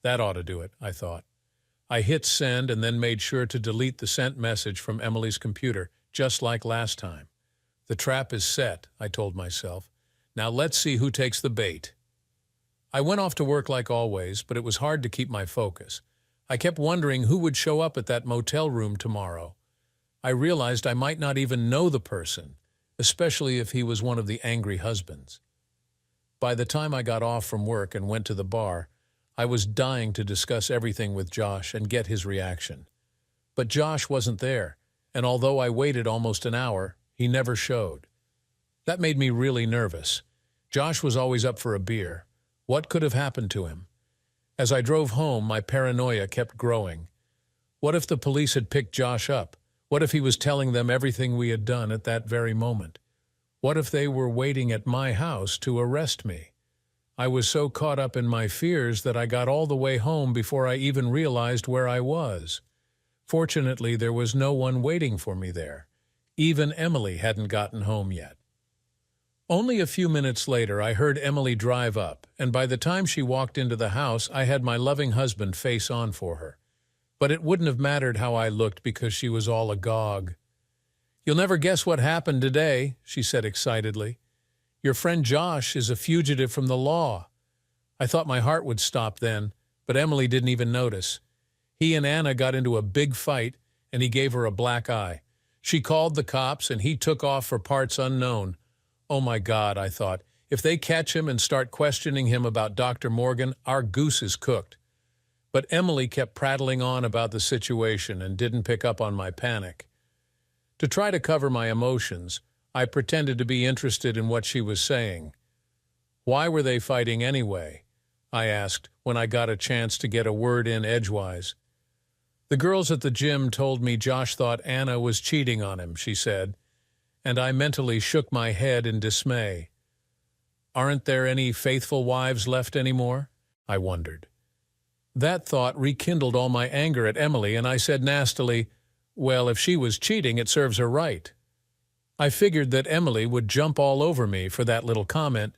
That ought to do it, I thought. I hit send and then made sure to delete the sent message from Emily's computer, just like last time. The trap is set, I told myself. Now let's see who takes the bait. I went off to work like always, but it was hard to keep my focus. I kept wondering who would show up at that motel room tomorrow. I realized I might not even know the person, especially if he was one of the angry husbands. By the time I got off from work and went to the bar, I was dying to discuss everything with Josh and get his reaction. But Josh wasn't there, and although I waited almost an hour, he never showed. That made me really nervous. Josh was always up for a beer. What could have happened to him? As I drove home, my paranoia kept growing. What if the police had picked Josh up? What if he was telling them everything we had done at that very moment? What if they were waiting at my house to arrest me? I was so caught up in my fears that I got all the way home before I even realized where I was. Fortunately, there was no one waiting for me there. Even Emily hadn't gotten home yet. Only a few minutes later, I heard Emily drive up, and by the time she walked into the house, I had my loving husband face on for her. But it wouldn't have mattered how I looked because she was all agog. "You'll never guess what happened today," she said excitedly. "Your friend Josh is a fugitive from the law." I thought my heart would stop then, but Emily didn't even notice. He and Anna got into a big fight, and he gave her a black eye. She called the cops, and he took off for parts unknown. Oh my God, I thought, if they catch him and start questioning him about Dr. Morgan, our goose is cooked. But Emily kept prattling on about the situation and didn't pick up on my panic. To try to cover my emotions, I pretended to be interested in what she was saying. "Why were they fighting anyway?" I asked when I got a chance to get a word in edgewise. "The girls at the gym told me Josh thought Anna was cheating on him," she said, and I mentally shook my head in dismay. "Aren't there any faithful wives left anymore?" I wondered. That thought rekindled all my anger at Emily, and I said nastily, "Well, if she was cheating, it serves her right." I figured that Emily would jump all over me for that little comment,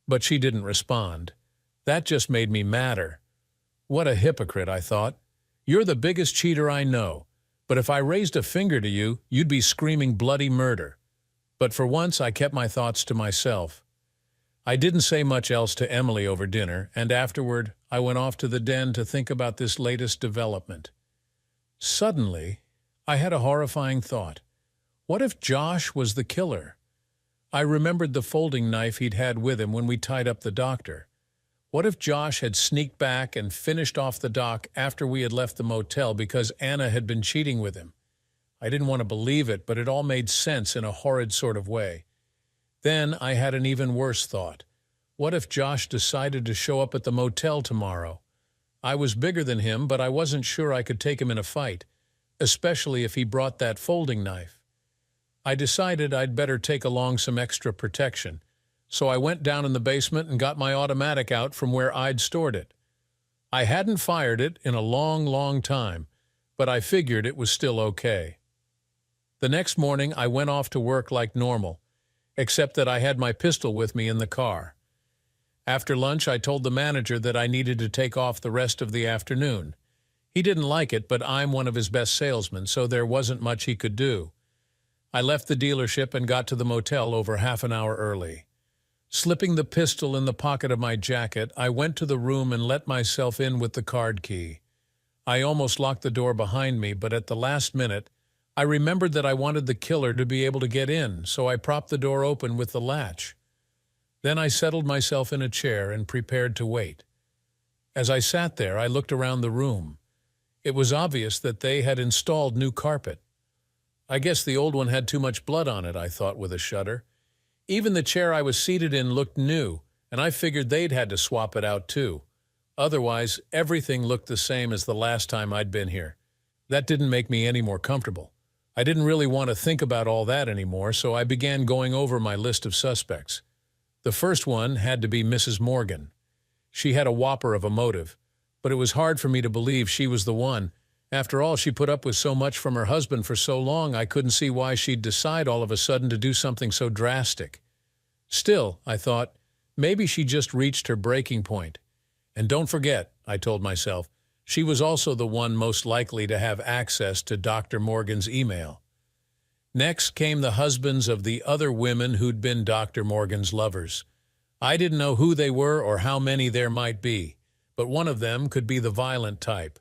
but she didn't respond. That just made me madder. What a hypocrite, I thought. You're the biggest cheater I know, but if I raised a finger to you, you'd be screaming bloody murder. But for once, I kept my thoughts to myself. I didn't say much else to Emily over dinner, and afterward, I went off to the den to think about this latest development. Suddenly, I had a horrifying thought. What if Josh was the killer? I remembered the folding knife he'd had with him when we tied up the doctor. What if Josh had sneaked back and finished off the dock after we had left the motel because Anna had been cheating with him? I didn't want to believe it, but it all made sense in a horrid sort of way. Then I had an even worse thought. What if Josh decided to show up at the motel tomorrow? I was bigger than him, but I wasn't sure I could take him in a fight, especially if he brought that folding knife. I decided I'd better take along some extra protection, so I went down in the basement and got my automatic out from where I'd stored it. I hadn't fired it in a long, long time, but I figured it was still okay. The next morning I went off to work like normal, except that I had my pistol with me in the car. After lunch I told the manager that I needed to take off the rest of the afternoon. He didn't like it, but I'm one of his best salesmen, so there wasn't much he could do. I left the dealership and got to the motel over half an hour early. Slipping the pistol in the pocket of my jacket, I went to the room and let myself in with the card key. I almost locked the door behind me, but at the last minute, I remembered that I wanted the killer to be able to get in, so I propped the door open with the latch. Then I settled myself in a chair and prepared to wait. As I sat there, I looked around the room. It was obvious that they had installed new carpet. I guess the old one had too much blood on it, I thought with a shudder. Even the chair I was seated in looked new, and I figured they'd had to swap it out too. Otherwise, everything looked the same as the last time I'd been here. That didn't make me any more comfortable. I didn't really want to think about all that anymore, so I began going over my list of suspects. The first one had to be Mrs. Morgan. She had a whopper of a motive, but it was hard for me to believe she was the one. After all, she put up with so much from her husband for so long, I couldn't see why she'd decide all of a sudden to do something so drastic. Still, I thought, maybe she just reached her breaking point. And don't forget, I told myself, she was also the one most likely to have access to Dr. Morgan's email. Next came the husbands of the other women who'd been Dr. Morgan's lovers. I didn't know who they were or how many there might be, but one of them could be the violent type.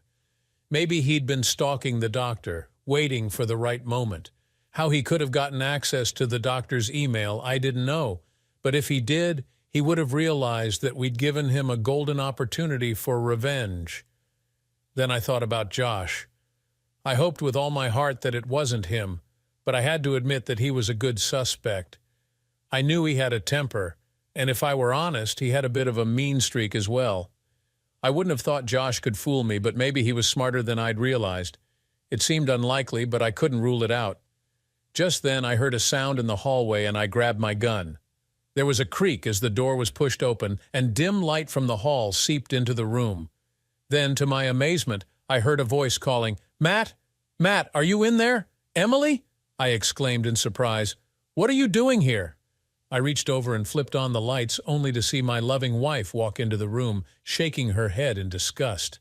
Maybe he'd been stalking the doctor, waiting for the right moment. How he could have gotten access to the doctor's email, I didn't know. But if he did, he would have realized that we'd given him a golden opportunity for revenge. Then I thought about Josh. I hoped with all my heart that it wasn't him, but I had to admit that he was a good suspect. I knew he had a temper, and if I were honest, he had a bit of a mean streak as well. I wouldn't have thought Josh could fool me, but maybe he was smarter than I'd realized. It seemed unlikely, but I couldn't rule it out. Just then I heard a sound in the hallway and I grabbed my gun. There was a creak as the door was pushed open, and dim light from the hall seeped into the room. Then, to my amazement, I heard a voice calling, "Matt? Matt, are you in there? Emily?" I exclaimed in surprise. "What are you doing here?" I reached over and flipped on the lights, only to see my loving wife walk into the room, shaking her head in disgust.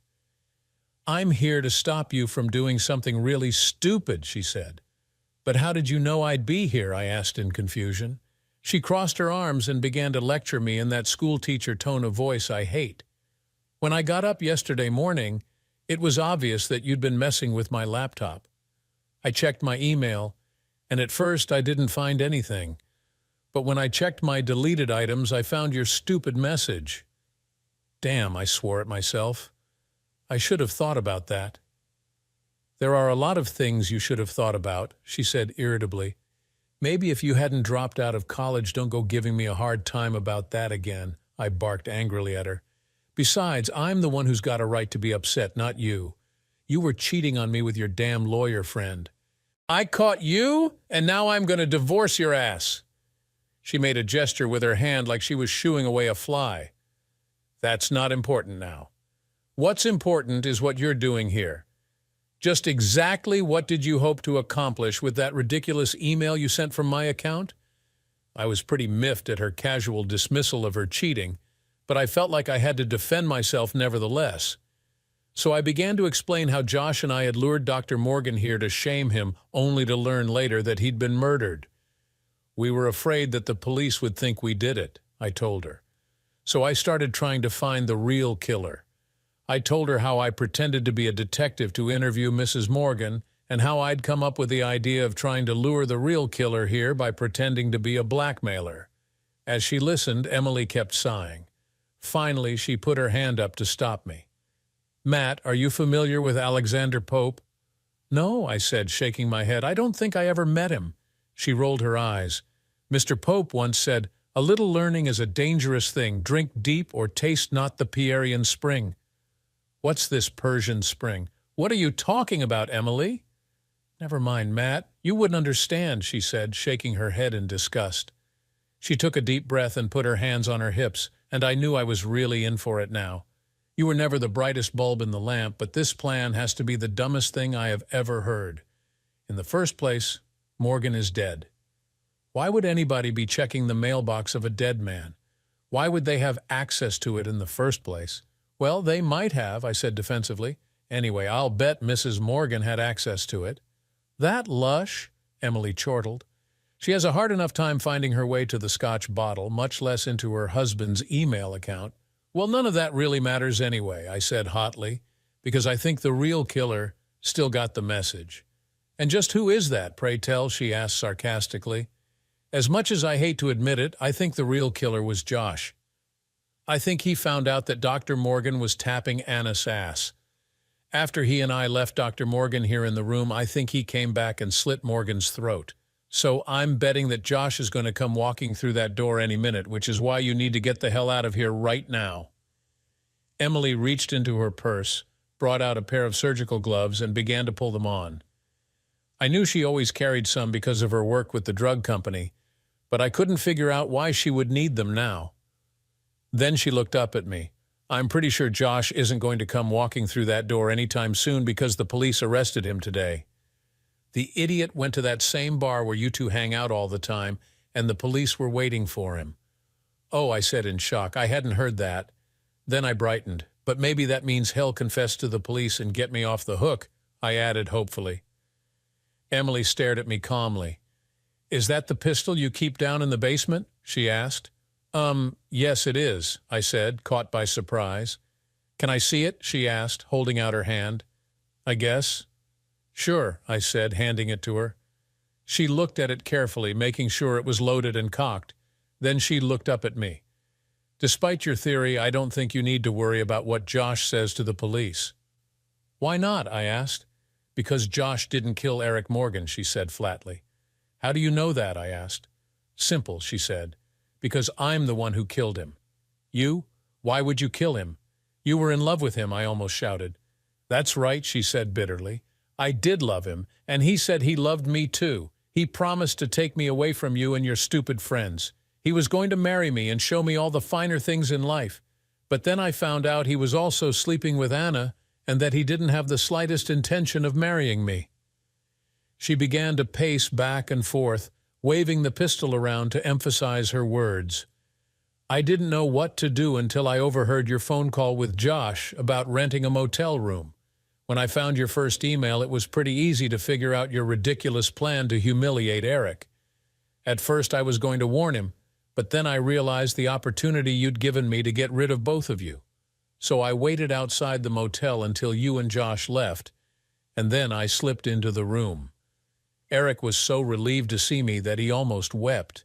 "I'm here to stop you from doing something really stupid," she said. "But how did you know I'd be here?" I asked in confusion. She crossed her arms and began to lecture me in that schoolteacher tone of voice I hate. "When I got up yesterday morning, it was obvious that you'd been messing with my laptop. I checked my email, and at first I didn't find anything. But when I checked my deleted items, I found your stupid message." Damn, I swore at myself. I should have thought about that. "There are a lot of things you should have thought about," she said irritably. "Maybe if you hadn't dropped out of college, don't go giving me a hard time about that again," I barked angrily at her. "Besides, I'm the one who's got a right to be upset, not you. You were cheating on me with your damn lawyer friend." "I caught you, and now I'm going to divorce your ass." She made a gesture with her hand like she was shooing away a fly. "That's not important now. What's important is what you're doing here. Just exactly what did you hope to accomplish with that ridiculous email you sent from my account?" I was pretty miffed at her casual dismissal of her cheating, but I felt like I had to defend myself nevertheless. So I began to explain how Josh and I had lured Dr. Morgan here to shame him, only to learn later that he'd been murdered. "We were afraid that the police would think we did it," I told her. So I started trying to find the real killer. I told her how I pretended to be a detective to interview Mrs. Morgan, and how I'd come up with the idea of trying to lure the real killer here by pretending to be a blackmailer. As she listened, Emily kept sighing. Finally, she put her hand up to stop me. "Matt, are you familiar with Alexander Pope?" "No," I said, shaking my head. "I don't think I ever met him." She rolled her eyes. "Mr. Pope once said, 'A little learning is a dangerous thing. Drink deep or taste not the Pierian spring.'" "What's this Persian spring? What are you talking about, Emily?" "Never mind, Matt. You wouldn't understand," she said, shaking her head in disgust. She took a deep breath and put her hands on her hips, and I knew I was really in for it now. "You were never the brightest bulb in the lamp, but this plan has to be the dumbest thing I have ever heard. In the first place, Morgan is dead. Why would anybody be checking the mailbox of a dead man? Why would they have access to it in the first place?" "Well, they might have," I said defensively. "Anyway, I'll bet Mrs. Morgan had access to it." "That lush?" Emily chortled. "She has a hard enough time finding her way to the Scotch bottle, much less into her husband's email account." "Well, none of that really matters anyway," I said hotly, "because I think the real killer still got the message." "And just who is that, pray tell?" she asked sarcastically. "As much as I hate to admit it, I think the real killer was Josh. I think he found out that Dr. Morgan was tapping Anna's ass. After he and I left Dr. Morgan here in the room, I think he came back and slit Morgan's throat. So I'm betting that Josh is going to come walking through that door any minute, which is why you need to get the hell out of here right now." Emily reached into her purse, brought out a pair of surgical gloves, and began to pull them on. I knew she always carried some because of her work with the drug company, but I couldn't figure out why she would need them now. Then she looked up at me. "I'm pretty sure Josh isn't going to come walking through that door anytime soon because the police arrested him today. The idiot went to that same bar where you two hang out all the time, and the police were waiting for him." "Oh," I said in shock. "I hadn't heard that." Then I brightened. "But maybe that means he'll confess to the police and get me off the hook," I added hopefully. Emily stared at me calmly. "Is that the pistol you keep down in the basement?" she asked. Yes it is," I said, caught by surprise. "Can I see it?" she asked, holding out her hand. "I guess." "Sure," I said, handing it to her. She looked at it carefully, making sure it was loaded and cocked. Then she looked up at me. "Despite your theory, I don't think you need to worry about what Josh says to the police." "Why not?" I asked. "Because Josh didn't kill Eric Morgan," she said flatly. "How do you know that?" I asked. "Simple," she said. "Because I'm the one who killed him." "You? Why would you kill him?" "You were in love with him," I almost shouted. "That's right," she said bitterly. "I did love him, and he said he loved me too. He promised to take me away from you and your stupid friends. He was going to marry me and show me all the finer things in life. But then I found out he was also sleeping with Anna and that he didn't have the slightest intention of marrying me." She began to pace back and forth, waving the pistol around to emphasize her words. "I didn't know what to do until I overheard your phone call with Josh about renting a motel room. When I found your first email, it was pretty easy to figure out your ridiculous plan to humiliate Eric. At first I was going to warn him, but then I realized the opportunity you'd given me to get rid of both of you. So I waited outside the motel until you and Josh left, and then I slipped into the room. Eric was so relieved to see me that he almost wept.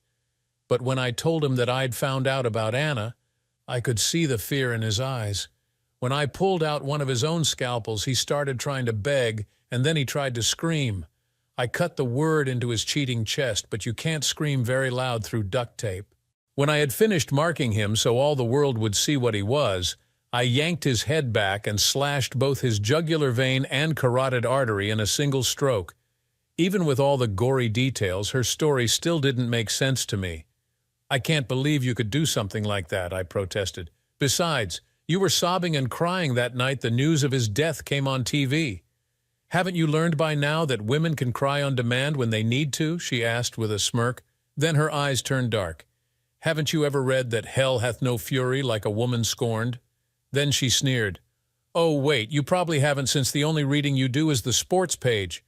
But when I told him that I'd found out about Anna, I could see the fear in his eyes. When I pulled out one of his own scalpels, he started trying to beg, and then he tried to scream. I cut the word into his cheating chest, but you can't scream very loud through duct tape. When I had finished marking him so all the world would see what he was, I yanked his head back and slashed both his jugular vein and carotid artery in a single stroke. Even with all the gory details, her story still didn't make sense to me. "I can't believe you could do something like that," I protested. "Besides, you were sobbing and crying that night the news of his death came on TV. Haven't you learned by now that women can cry on demand when they need to?" she asked with a smirk. Then her eyes turned dark. "Haven't you ever read that hell hath no fury like a woman scorned?" Then she sneered. "Oh, wait, you probably haven't, since the only reading you do is the sports page."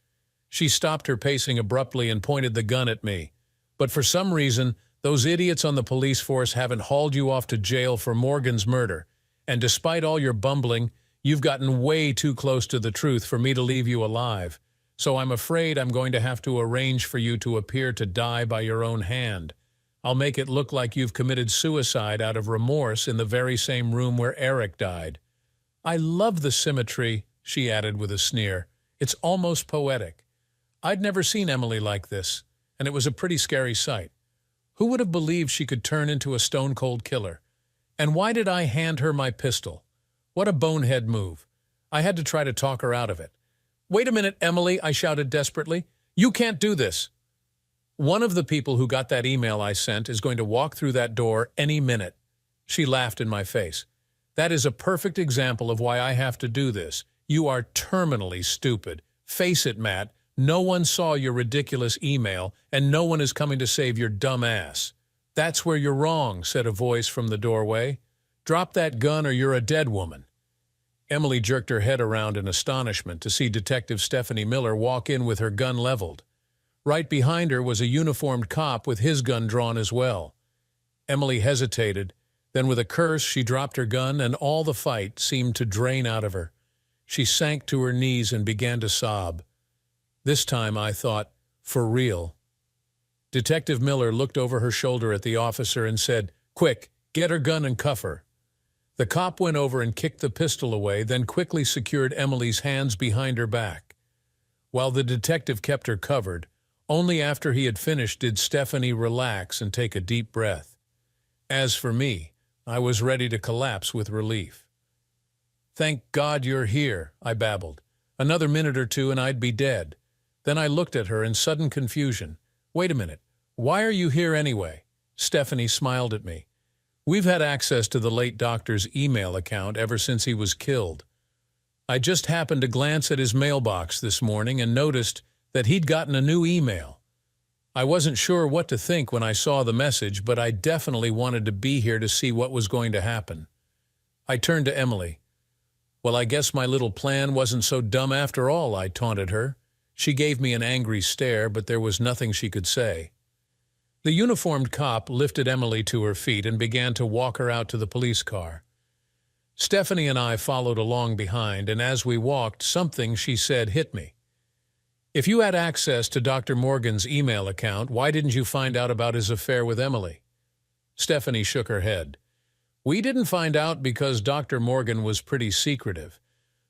She stopped her pacing abruptly and pointed the gun at me. "But for some reason, those idiots on the police force haven't hauled you off to jail for Morgan's murder. And despite all your bumbling, you've gotten way too close to the truth for me to leave you alive. so I'm afraid I'm going to have to arrange for you to appear to die by your own hand. I'll make it look like you've committed suicide out of remorse in the very same room where Eric died." "I love the symmetry," she added with a sneer. "It's almost poetic." I'd never seen Emily like this, and it was a pretty scary sight. Who would have believed she could turn into a stone-cold killer? And why did I hand her my pistol? What a bonehead move. I had to try to talk her out of it. "Wait a minute, Emily," I shouted desperately. "You can't do this." "One of the people who got that email I sent is going to walk through that door any minute." She laughed in my face. "That is a perfect example of why I have to do this. You are terminally stupid. Face it, Matt. No one saw your ridiculous email, and no one is coming to save your dumb ass." "That's where you're wrong," said a voice from the doorway. "Drop that gun or you're a dead woman." Emily jerked her head around in astonishment to see Detective Stephanie Miller walk in with her gun leveled. Right behind her was a uniformed cop with his gun drawn as well. Emily hesitated. Then with a curse, she dropped her gun, and all the fight seemed to drain out of her. She sank to her knees and began to sob. This time I thought, for real. Detective Miller looked over her shoulder at the officer and said, "Quick, get her gun and cuff her." The cop went over and kicked the pistol away, then quickly secured Emily's hands behind her back. While the detective kept her covered, only after he had finished did Stephanie relax and take a deep breath. As for me, I was ready to collapse with relief. "Thank God you're here," I babbled. "Another minute or two and I'd be dead." Then I looked at her in sudden confusion. "Wait a minute. Why are you here anyway?" Stephanie smiled at me. "We've had access to the late doctor's email account ever since he was killed. I just happened to glance at his mailbox this morning and noticed that he'd gotten a new email. I wasn't sure what to think when I saw the message, but I definitely wanted to be here to see what was going to happen." I turned to Emily. "Well, I guess my little plan wasn't so dumb after all," I taunted her. She gave me an angry stare, but there was nothing she could say. The uniformed cop lifted Emily to her feet and began to walk her out to the police car. Stephanie and I followed along behind, and as we walked, something she said hit me. "If you had access to Dr. Morgan's email account, why didn't you find out about his affair with Emily?" Stephanie shook her head. "We didn't find out because Dr. Morgan was pretty secretive.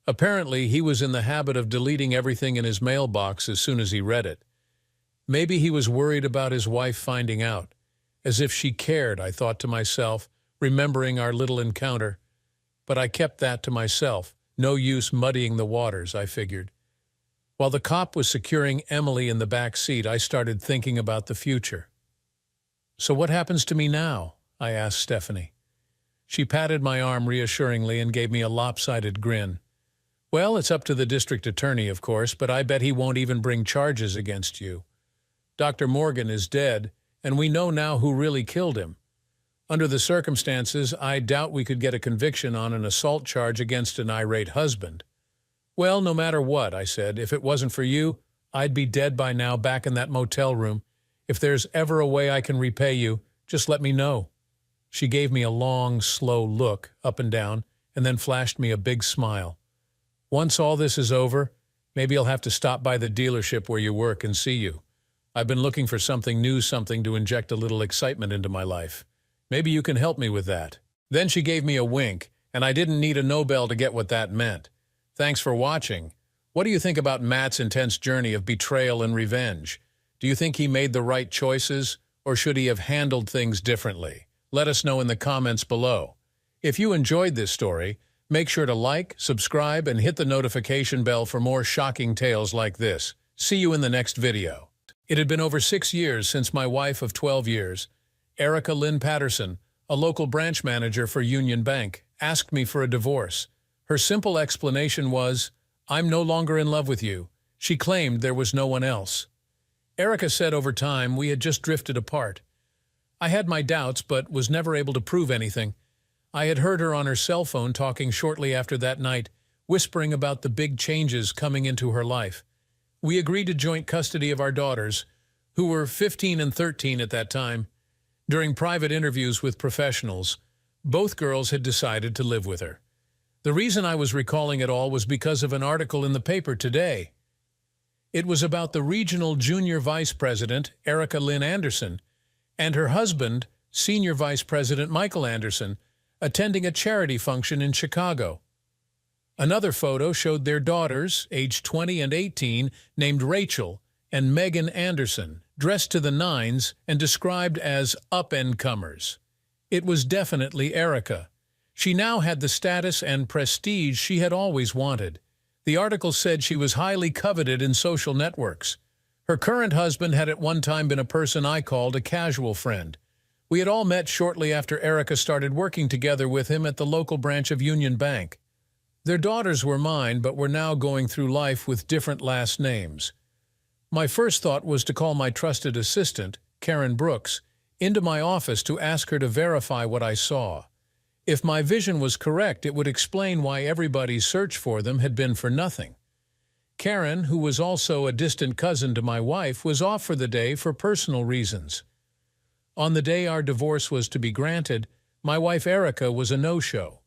Apparently, he was in the habit of deleting everything in his mailbox as soon as he read it. Maybe he was worried about his wife finding out. As if she cared, I thought to myself, remembering our little encounter. But I kept that to myself. No use muddying the waters, I figured. While the cop was securing Emily in the back seat, I started thinking about the future. "So what happens to me now?" I asked Stephanie. She patted my arm reassuringly and gave me a lopsided grin. "Well, it's up to the district attorney, of course, but I bet he won't even bring charges against you. Dr. Morgan is dead, and we know now who really killed him. Under the circumstances, I doubt we could get a conviction on an assault charge against an irate husband." "Well, no matter what," I said, "if it wasn't for you, I'd be dead by now back in that motel room. If there's ever a way I can repay you, just let me know." She gave me a long, slow look up and down, and then flashed me a big smile. "Once all this is over, maybe I'll have to stop by the dealership where you work and see you. I've been looking for something new, something to inject a little excitement into my life. Maybe you can help me with that." Then she gave me a wink, and I didn't need a Nobel to get what that meant. Thanks for watching. What do you think about Matt's intense journey of betrayal and revenge? Do you think he made the right choices, or should he have handled things differently? Let us know in the comments below. If you enjoyed this story, make sure to like, subscribe, and hit the notification bell for more shocking tales like this. See you in the next video. It had been over 6 years since my wife of 12 years, Erica Lynn Patterson, a local branch manager for Union Bank, asked me for a divorce. Her simple explanation was, "I'm no longer in love with you." She claimed there was no one else. Erica said over time we had just drifted apart. I had my doubts, but was never able to prove anything. I had heard her on her cell phone talking shortly after that night, whispering about the big changes coming into her life. We agreed to joint custody of our daughters, who were 15 and 13 at that time. During private interviews with professionals, both girls had decided to live with her. The reason I was recalling it all was because of an article in the paper today. It was about the regional junior vice president, Erica Lynn Anderson, and her husband, senior vice president Michael Anderson, attending a charity function in Chicago. Another photo showed their daughters, aged 20 and 18, named Rachel and Megan Anderson, dressed to the nines and described as up-and-comers. It was definitely Erica. She now had the status and prestige she had always wanted. The article said she was highly coveted in social networks. Her current husband had at one time been a person I called a casual friend. We had all met shortly after Erica started working together with him at the local branch of Union Bank. Their daughters were mine, but were now going through life with different last names. My first thought was to call my trusted assistant, Karen Brooks, into my office to ask her to verify what I saw. If my vision was correct, it would explain why everybody's search for them had been for nothing. Karen, who was also a distant cousin to my wife, was off for the day for personal reasons. On the day our divorce was to be granted, my wife Erica was a no-show.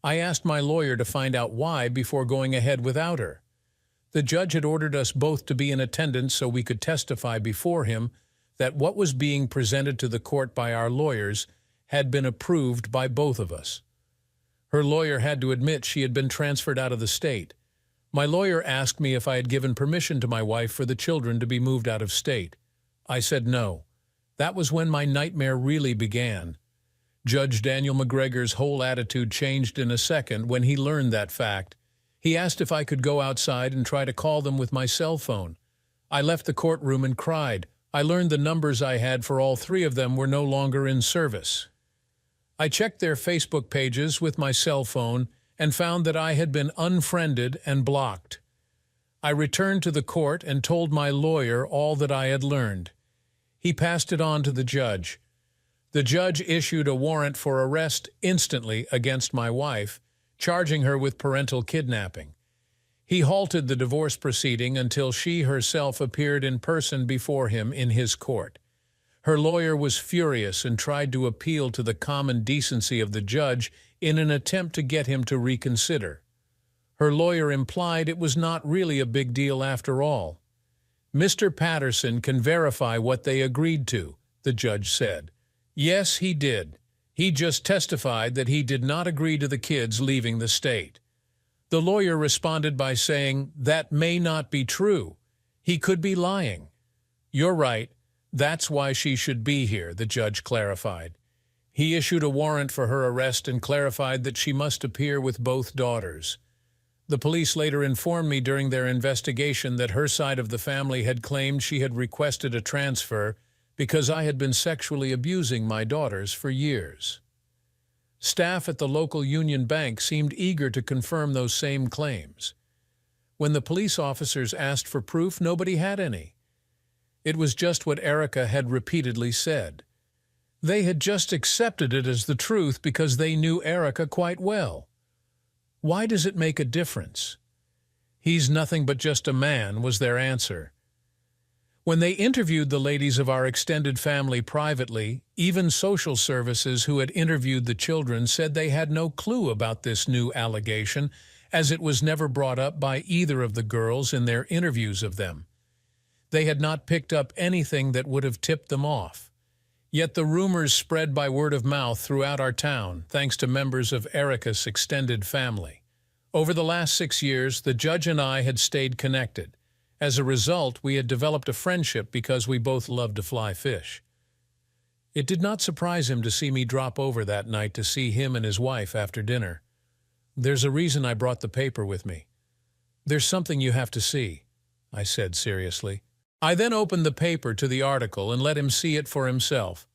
I asked my lawyer to find out why before going ahead without her. The judge had ordered us both to be in attendance so we could testify before him that what was being presented to the court by our lawyers had been approved by both of us. Her lawyer had to admit she had been transferred out of the state. My lawyer asked me if I had given permission to my wife for the children to be moved out of state. I said no. That was when my nightmare really began. Judge Daniel McGregor's whole attitude changed in a second when he learned that fact. He asked if I could go outside and try to call them with my cell phone. I left the courtroom and cried. I learned the numbers I had for all three of them were no longer in service. I checked their Facebook pages with my cell phone and found that I had been unfriended and blocked. I returned to the court and told my lawyer all that I had learned. He passed it on to the judge. The judge issued a warrant for arrest instantly against my wife, charging her with parental kidnapping. He halted the divorce proceeding until she herself appeared in person before him in his court. Her lawyer was furious and tried to appeal to the common decency of the judge in an attempt to get him to reconsider. Her lawyer implied it was not really a big deal after all. Mr. Patterson can verify what they agreed to, the judge said. Yes, he did. He just testified that he did not agree to the kids leaving the state. The lawyer responded by saying, that may not be true. He could be lying. You're right. That's why she should be here, the judge clarified. He issued a warrant for her arrest and clarified that she must appear with both daughters. The police later informed me during their investigation that her side of the family had claimed she had requested a transfer because I had been sexually abusing my daughters for years. Staff at the local Union Bank seemed eager to confirm those same claims. When the police officers asked for proof, nobody had any. It was just what Erica had repeatedly said. They had just accepted it as the truth because they knew Erica quite well. Why does it make a difference? He's nothing but just a man, was their answer. When they interviewed the ladies of our extended family privately, even social services who had interviewed the children said they had no clue about this new allegation, as it was never brought up by either of the girls in their interviews of them. They had not picked up anything that would have tipped them off. Yet the rumors spread by word of mouth throughout our town, thanks to members of Erica's extended family. Over the last 6 years, the judge and I had stayed connected. As a result, we had developed a friendship because we both loved to fly fish. It did not surprise him to see me drop over that night to see him and his wife after dinner. There's a reason I brought the paper with me. There's something you have to see, I said seriously. I then opened the paper to the article and let him see it for himself.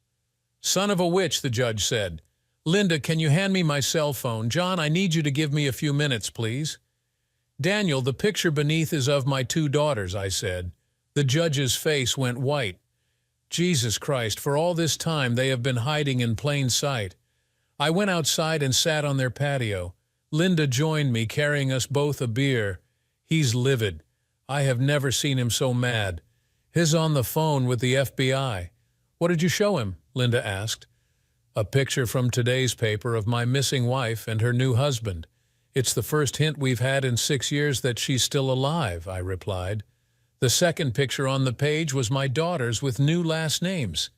Son of a witch, the judge said. Linda, can you hand me my cell phone? John, I need you to give me a few minutes, please. Daniel, the picture beneath is of my 2 daughters, I said. The judge's face went white. Jesus Christ, for all this time they have been hiding in plain sight. I went outside and sat on their patio. Linda joined me, carrying us both a beer. He's livid. I have never seen him so mad. He's on the phone with the FBI. What did you show him? Linda asked. A picture from today's paper of my missing wife and her new husband. It's the first hint we've had in 6 years that she's still alive, I replied. The second picture on the page was my daughters with new last names.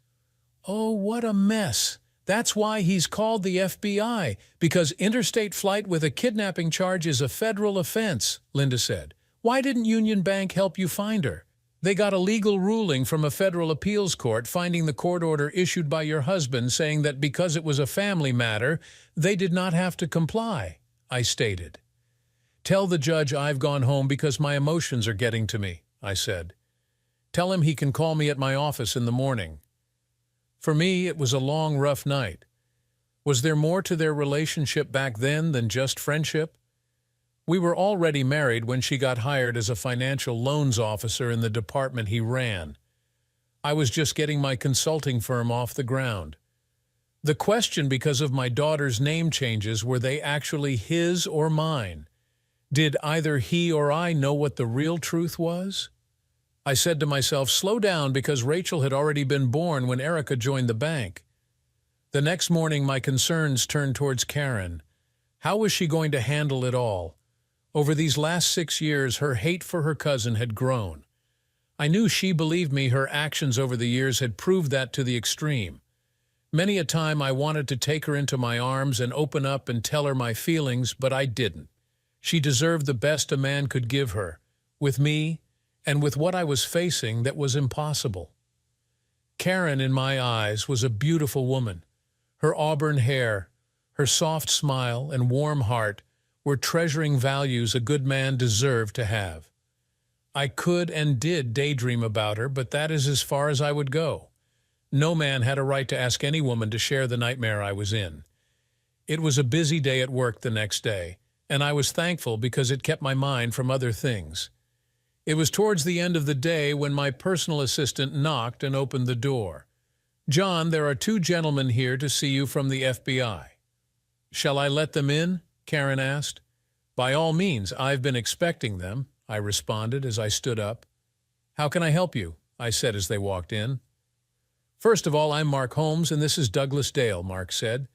Oh, what a mess. That's why he's called the FBI, because interstate flight with a kidnapping charge is a federal offense, Linda said. Why didn't Union Bank help you find her? They got a legal ruling from a federal appeals court finding the court order issued by your husband saying that because it was a family matter, they did not have to comply, I stated. Tell the judge I've gone home because my emotions are getting to me, I said. Tell him he can call me at my office in the morning. For me, it was a long, rough night. Was there more to their relationship back then than just friendship? We were already married when she got hired as a financial loans officer in the department he ran. I was just getting my consulting firm off the ground. The question, because of my daughter's name changes, were they actually his or mine? Did either he or I know what the real truth was? I said to myself, slow down, because Rachel had already been born when Erica joined the bank. The next morning, my concerns turned towards Karen. How was she going to handle it all? Over these last 6 years, her hate for her cousin had grown. I knew she believed me. Her actions over the years had proved that to the extreme. Many a time I wanted to take her into my arms and open up and tell her my feelings, but I didn't. She deserved the best a man could give her. With me, and with what I was facing, that was impossible. Karen, in my eyes, was a beautiful woman. Her auburn hair, her soft smile, and warm heart were treasuring values a good man deserved to have. I could and did daydream about her, but that is as far as I would go. No man had a right to ask any woman to share the nightmare I was in. It was a busy day at work the next day, and I was thankful because it kept my mind from other things. It was towards the end of the day when my personal assistant knocked and opened the door. "John, there are 2 gentlemen here to see you from the FBI." "Shall I let them in?" Karen asked. "By all means, I've been expecting them," I responded as I stood up. "How can I help you?" I said as they walked in. "First of all, I'm Mark Holmes, and this is Douglas Dale," Mark said.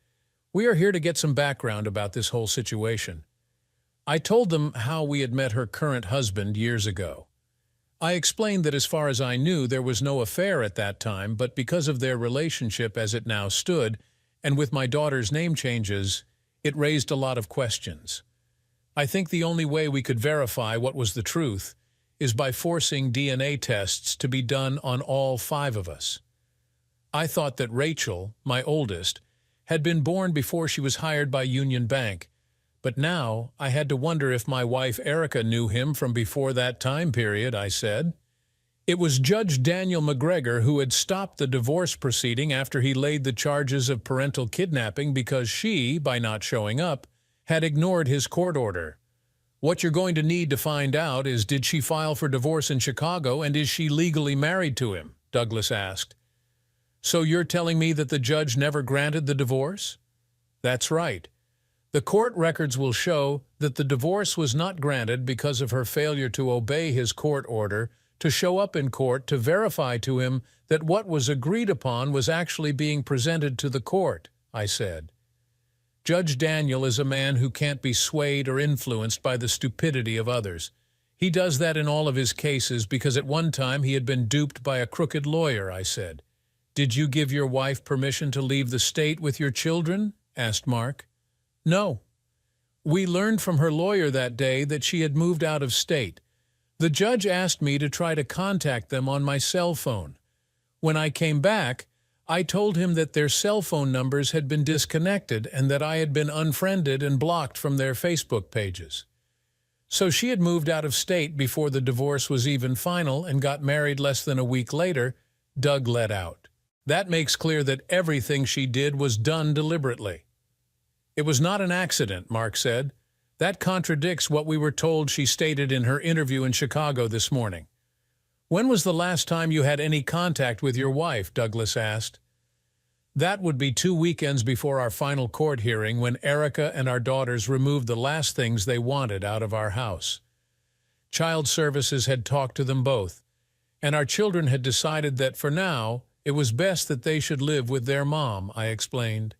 "We are here to get some background about this whole situation." I told them how we had met her current husband years ago. I explained that as far as I knew, there was no affair at that time, but because of their relationship as it now stood, and with my daughter's name changes, it raised a lot of questions. I think the only way we could verify what was the truth is by forcing DNA tests to be done on all 5 of us. I thought that Rachel, my oldest, had been born before she was hired by Union Bank, but now I had to wonder if my wife Erica knew him from before that time period, I said. It was Judge Daniel McGregor who had stopped the divorce proceeding after he laid the charges of parental kidnapping because she, by not showing up, had ignored his court order. What you're going to need to find out is, did she file for divorce in Chicago, and is she legally married to him? Douglas asked. So you're telling me that the judge never granted the divorce? That's right. The court records will show that the divorce was not granted because of her failure to obey his court order to show up in court to verify to him that what was agreed upon was actually being presented to the court, I said. Judge Daniel is a man who can't be swayed or influenced by the stupidity of others. He does that in all of his cases because at one time he had been duped by a crooked lawyer, I said. Did you give your wife permission to leave the state with your children? Asked Mark. No. We learned from her lawyer that day that she had moved out of state. The judge asked me to try to contact them on my cell phone. When I came back, I told him that their cell phone numbers had been disconnected and that I had been unfriended and blocked from their Facebook pages. So she had moved out of state before the divorce was even final and got married less than a week later, Doug let out. That makes clear that everything she did was done deliberately. It was not an accident, Mark said. That contradicts what we were told she stated in her interview in Chicago this morning. When was the last time you had any contact with your wife? Douglas asked. That would be 2 weekends before our final court hearing when Erica and our daughters removed the last things they wanted out of our house. Child Services had talked to them both, and our children had decided that for now it was best that they should live with their mom, I explained.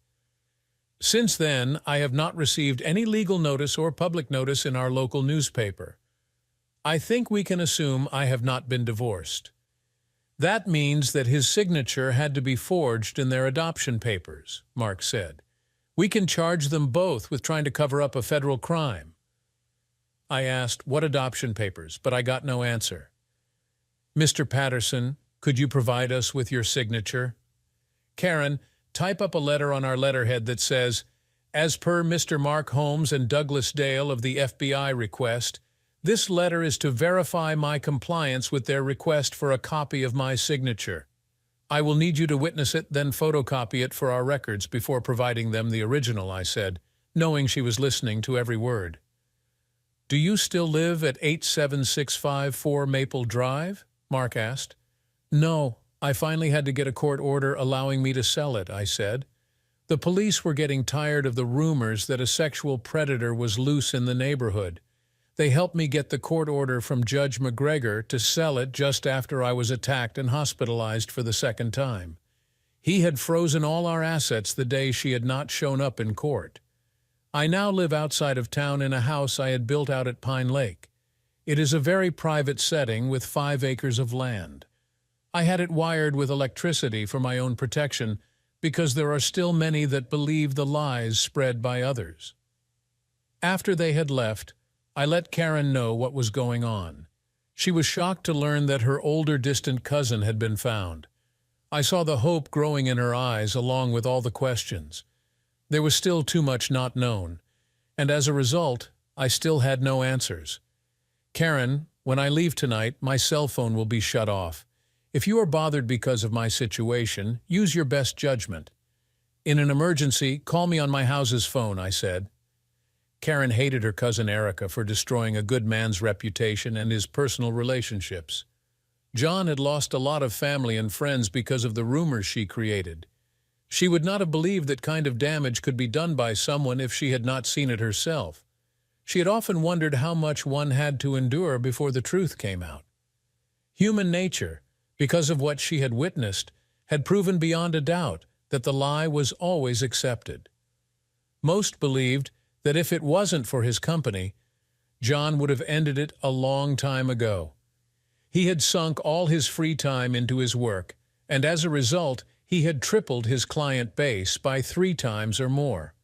Since then, I have not received any legal notice or public notice in our local newspaper. I think we can assume I have not been divorced. That means that his signature had to be forged in their adoption papers, Mark said. We can charge them both with trying to cover up a federal crime. I asked, what adoption papers? But I got no answer. Mr. Patterson, could you provide us with your signature? Karen, type up a letter on our letterhead that says, as per Mr. Mark Holmes and Douglas Dale of the FBI request, this letter is to verify my compliance with their request for a copy of my signature. I will need you to witness it, then photocopy it for our records before providing them the original, I said, knowing she was listening to every word. Do you still live at 87654 Maple Drive? Mark asked. No, I finally had to get a court order allowing me to sell it, I said. The police were getting tired of the rumors that a sexual predator was loose in the neighborhood. They helped me get the court order from Judge McGregor to sell it just after I was attacked and hospitalized for the second time. He had frozen all our assets the day she had not shown up in court. I now live outside of town in a house I had built out at Pine Lake. It is a very private setting with 5 acres of land. I had it wired with electricity for my own protection because there are still many that believe the lies spread by others. After they had left, I let Karen know what was going on. She was shocked to learn that her older distant cousin had been found. I saw the hope growing in her eyes along with all the questions. There was still too much not known, and as a result, I still had no answers. Karen, when I leave tonight, my cell phone will be shut off. If you are bothered because of my situation, use your best judgment. In an emergency, call me on my house's phone, I said. Karen hated her cousin Erica for destroying a good man's reputation and his personal relationships. John had lost a lot of family and friends because of the rumors she created. She would not have believed that kind of damage could be done by someone if she had not seen it herself. She had often wondered how much one had to endure before the truth came out. Human nature, because of what she had witnessed, had proven beyond a doubt that the lie was always accepted. Most believed that if it wasn't for his company, John would have ended it a long time ago. He had sunk all his free time into his work, and as a result, he had tripled his client base by 3 times or more.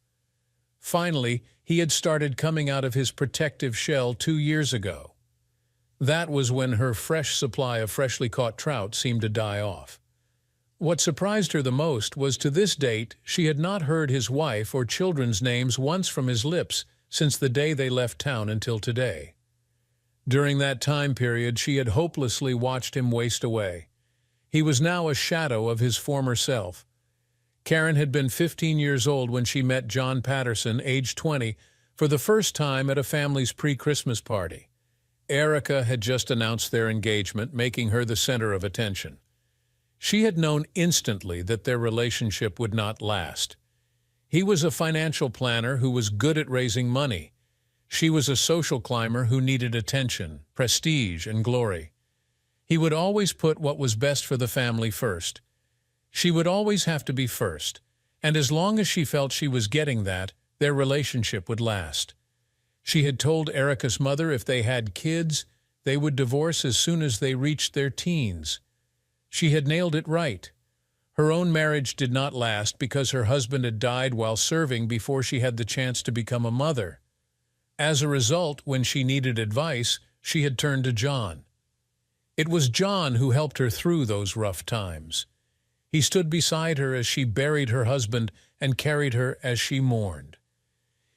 Finally, he had started coming out of his protective shell 2 years ago. That was when her fresh supply of freshly caught trout seemed to die off. What surprised her the most was to this date she had not heard his wife or children's names once from his lips since the day they left town until today. During that time period, she had hopelessly watched him waste away. He was now a shadow of his former self. Karen had been 15 years old when she met John Patterson, age 20, for the first time at a family's pre-Christmas party. Erica had just announced their engagement, making her the center of attention. She had known instantly that their relationship would not last. He was a financial planner who was good at raising money. She was a social climber who needed attention, prestige, and glory. He would always put what was best for the family first. She would always have to be first, and as long as she felt she was getting that, their relationship would last. She had told Erica's mother if they had kids, they would divorce as soon as they reached their teens. She had nailed it right. Her own marriage did not last because her husband had died while serving before she had the chance to become a mother. As a result, when she needed advice, she had turned to John. It was John who helped her through those rough times. He stood beside her as she buried her husband and carried her as she mourned.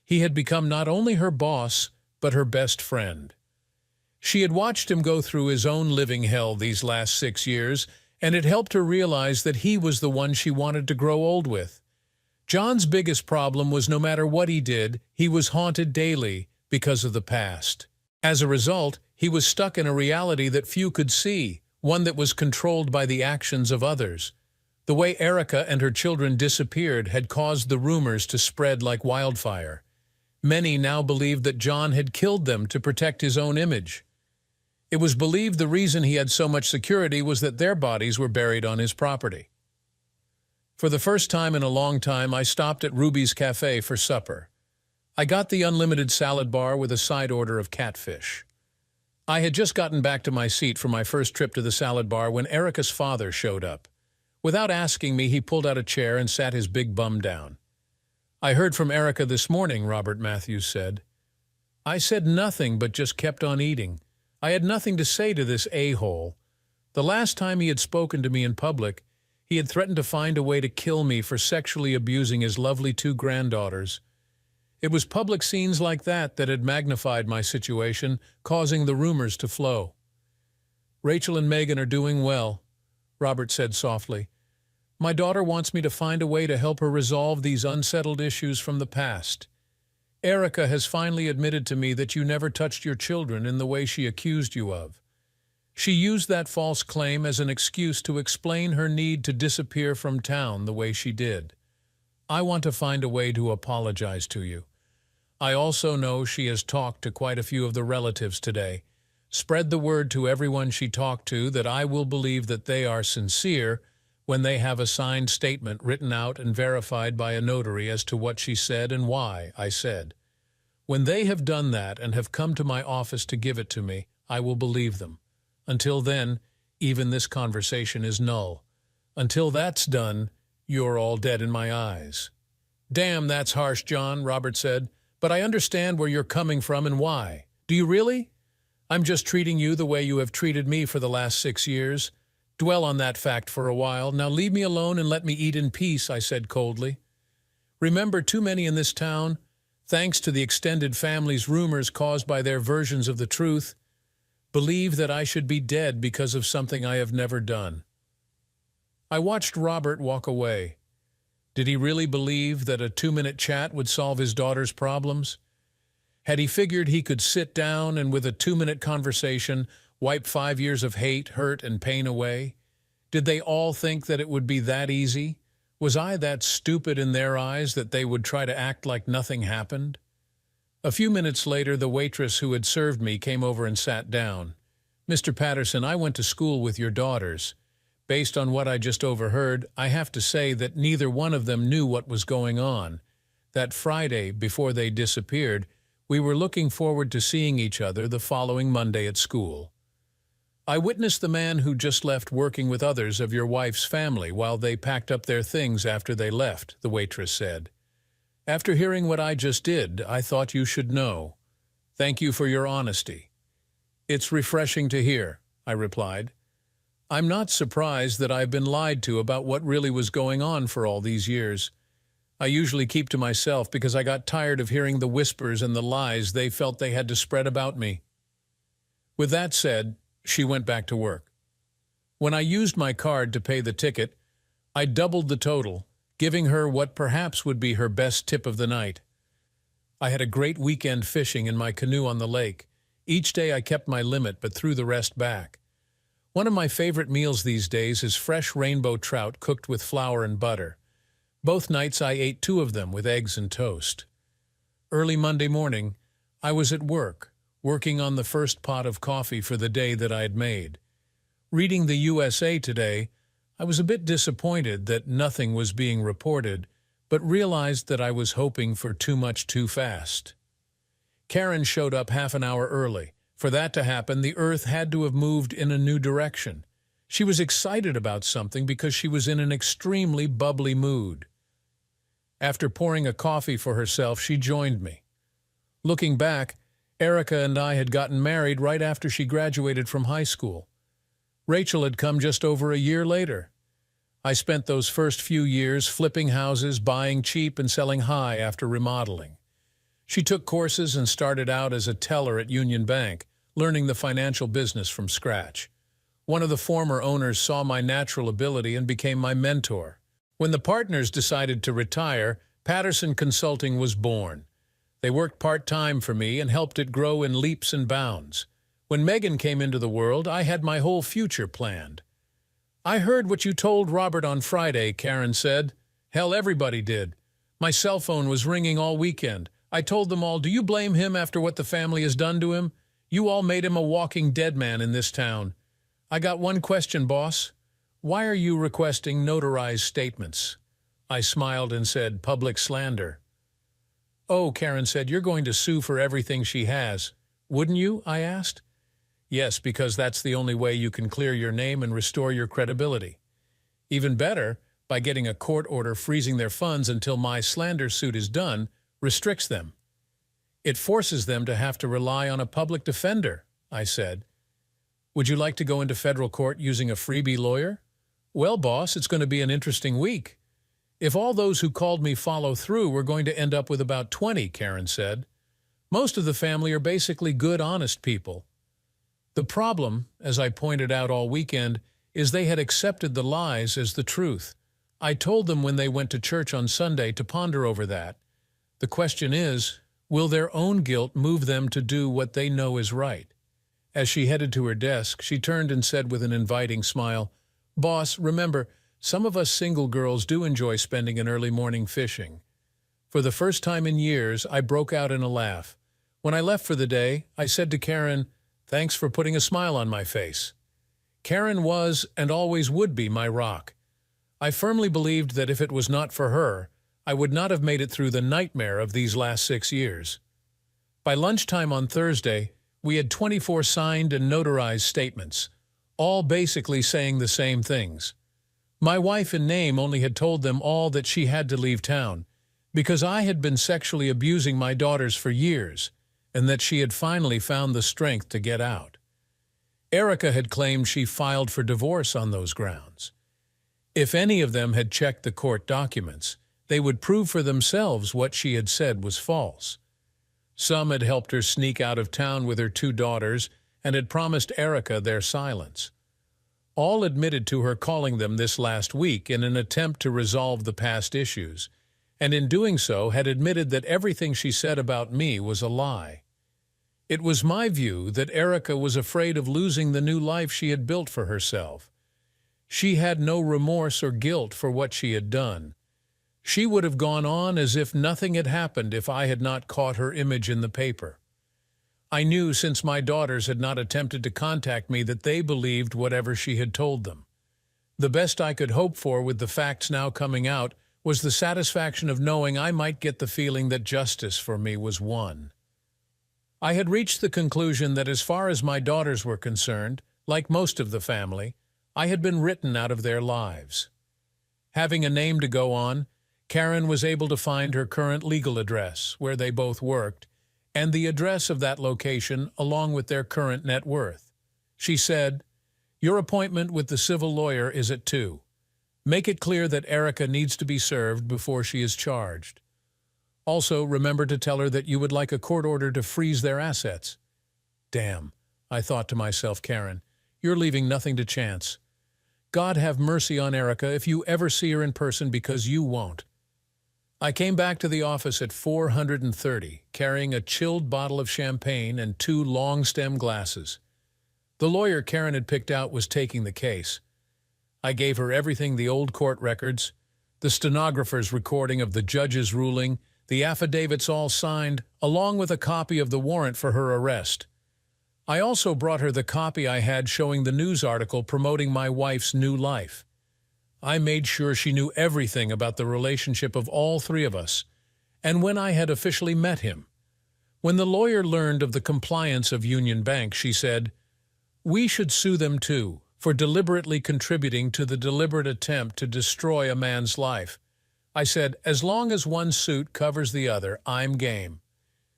He had become not only her boss, but her best friend. She had watched him go through his own living hell these last 6 years, and it helped her realize that he was the one she wanted to grow old with. John's biggest problem was no matter what he did, he was haunted daily because of the past. As a result, he was stuck in a reality that few could see, one that was controlled by the actions of others. The way Erica and her children disappeared had caused the rumors to spread like wildfire. Many now believed that John had killed them to protect his own image. It was believed the reason he had so much security was that their bodies were buried on his property. For the first time in a long time, I stopped at Ruby's Cafe for supper. I got the unlimited salad bar with a side order of catfish. I had just gotten back to my seat for my first trip to the salad bar when Erica's father showed up. Without asking me, he pulled out a chair and sat his big bum down. "I heard from Erica this morning," Robert Matthews said. I said nothing but just kept on eating. I had nothing to say to this a-hole. The last time he had spoken to me in public, he had threatened to find a way to kill me for sexually abusing his lovely 2 granddaughters. It was public scenes like that that had magnified my situation, causing the rumors to flow. "Rachel and Megan are doing well," Robert said softly. "My daughter wants me to find a way to help her resolve these unsettled issues from the past. Erica has finally admitted to me that you never touched your children in the way she accused you of. She used that false claim as an excuse to explain her need to disappear from town the way she did. I want to find a way to apologize to you. I also know she has talked to quite a few of the relatives today. Spread the word to everyone she talked to that I will believe that they are sincere when they have a signed statement written out and verified by a notary as to what she said and why I said. When they have done that and have come to my office to give it to me, I will believe them. Until then, even this conversation is null. Until that's done, you're all dead in my eyes." "Damn, that's harsh, John," Robert said. "But I understand where you're coming from and why. Do you really? I'm just treating you the way you have treated me for the last 6 years. Dwell on that fact for a while. Now leave me alone and let me eat in peace," I said coldly. "Remember, too many in this town, thanks to the extended family's rumors caused by their versions of the truth, believe that I should be dead because of something I have never done." I watched Robert walk away. Did he really believe that a 2-minute chat would solve his daughter's problems? Had he figured he could sit down and with a 2-minute conversation wipe 5 years of hate, hurt, and pain away? Did they all think that it would be that easy? Was I that stupid in their eyes that they would try to act like nothing happened? A few minutes later, the waitress who had served me came over and sat down. "Mr. Patterson, I went to school with your daughters. Based on what I just overheard, I have to say that neither one of them knew what was going on. That Friday, before they disappeared, we were looking forward to seeing each other the following Monday at school. I witnessed the man who just left working with others of your wife's family while they packed up their things after they left," the waitress said. "After hearing what I just did, I thought you should know. Thank you for your honesty." "It's refreshing to hear," I replied. "I'm not surprised that I've been lied to about what really was going on for all these years. I usually keep to myself because I got tired of hearing the whispers and the lies they felt they had to spread about me." With that said, she went back to work. When I used my card to pay the ticket, I doubled the total, giving her what perhaps would be her best tip of the night. I had a great weekend fishing in my canoe on the lake. Each day I kept my limit but threw the rest back. One of my favorite meals these days is fresh rainbow trout cooked with flour and butter. Both nights I ate 2 of them with eggs and toast. Early Monday morning, I was at work, working on the first pot of coffee for the day that I had made. Reading the USA Today, I was a bit disappointed that nothing was being reported, but realized that I was hoping for too much too fast. Karen showed up half an hour early. For that to happen, the earth had to have moved in a new direction. She was excited about something because she was in an extremely bubbly mood. After pouring a coffee for herself, she joined me. Looking back, Erica and I had gotten married right after she graduated from high school. Rachel had come just over a year later. I spent those first few years flipping houses, buying cheap and selling high after remodeling. She took courses and started out as a teller at Union Bank, learning the financial business from scratch. One of the former owners saw my natural ability and became my mentor. When the partners decided to retire, Patterson Consulting was born. They worked part-time for me and helped it grow in leaps and bounds. When Megan came into the world, I had my whole future planned. "I heard what you told Robert on Friday," Karen said. "Hell, everybody did. My cell phone was ringing all weekend. I told them all, do you blame him after what the family has done to him? You all made him a walking dead man in this town. I got one question, boss. Why are you requesting notarized statements?" I smiled and said, "Public slander." "Oh," Karen said, "you're going to sue for everything she has." "Wouldn't you?" I asked. Yes, because that's the only way you can clear your name and restore your credibility. Even better, by getting a court order freezing their funds until my slander suit is done, restricts them. It forces them to have to rely on a public defender, I said. Would you like to go into federal court using a freebie lawyer? Well, boss, it's going to be an interesting week. If all those who called me follow through, we're going to end up with about 20, Karen said. Most of the family are basically good, honest people. The problem, as I pointed out all weekend, is they had accepted the lies as the truth. I told them when they went to church on Sunday to ponder over that. The question is, will their own guilt move them to do what they know is right? As she headed to her desk, she turned and said with an inviting smile, "Boss, remember, some of us single girls do enjoy spending an early morning fishing." For the first time in years, I broke out in a laugh. When I left for the day, I said to Karen, "Thanks for putting a smile on my face." Karen was and always would be my rock. I firmly believed that if it was not for her, I would not have made it through the nightmare of these last 6 years. By lunchtime on Thursday, we had 24 signed and notarized statements, all basically saying the same things. My wife in name only had told them all that she had to leave town, because I had been sexually abusing my daughters for years, and that she had finally found the strength to get out. Erica had claimed she filed for divorce on those grounds. If any of them had checked the court documents, they would prove for themselves what she had said was false. Some had helped her sneak out of town with her 2 daughters and had promised Erica their silence. All admitted to her calling them this last week in an attempt to resolve the past issues, and in doing so had admitted that everything she said about me was a lie. It was my view that Erica was afraid of losing the new life she had built for herself. She had no remorse or guilt for what she had done. She would have gone on as if nothing had happened if I had not caught her image in the paper. I knew, since my daughters had not attempted to contact me, that they believed whatever she had told them. The best I could hope for with the facts now coming out was the satisfaction of knowing I might get the feeling that justice for me was won. I had reached the conclusion that as far as my daughters were concerned, like most of the family, I had been written out of their lives. Having a name to go on, Karen was able to find her current legal address, where they both worked, and the address of that location along with their current net worth. She said, "Your appointment with the civil lawyer is at 2. Make it clear that Erica needs to be served before she is charged. Also, remember to tell her that you would like a court order to freeze their assets." Damn, I thought to myself, Karen, you're leaving nothing to chance. God have mercy on Erica if you ever see her in person, because you won't. I came back to the office at 430, carrying a chilled bottle of champagne and 2 long-stem glasses. The lawyer Karen had picked out was taking the case. I gave her everything: the old court records, the stenographer's recording of the judge's ruling, the affidavits all signed, along with a copy of the warrant for her arrest. I also brought her the copy I had showing the news article promoting my wife's new life. I made sure she knew everything about the relationship of all 3 of us, and when I had officially met him. When the lawyer learned of the compliance of Union Bank, she said, "We should sue them too, for deliberately contributing to the deliberate attempt to destroy a man's life." I said, "As long as one suit covers the other, I'm game."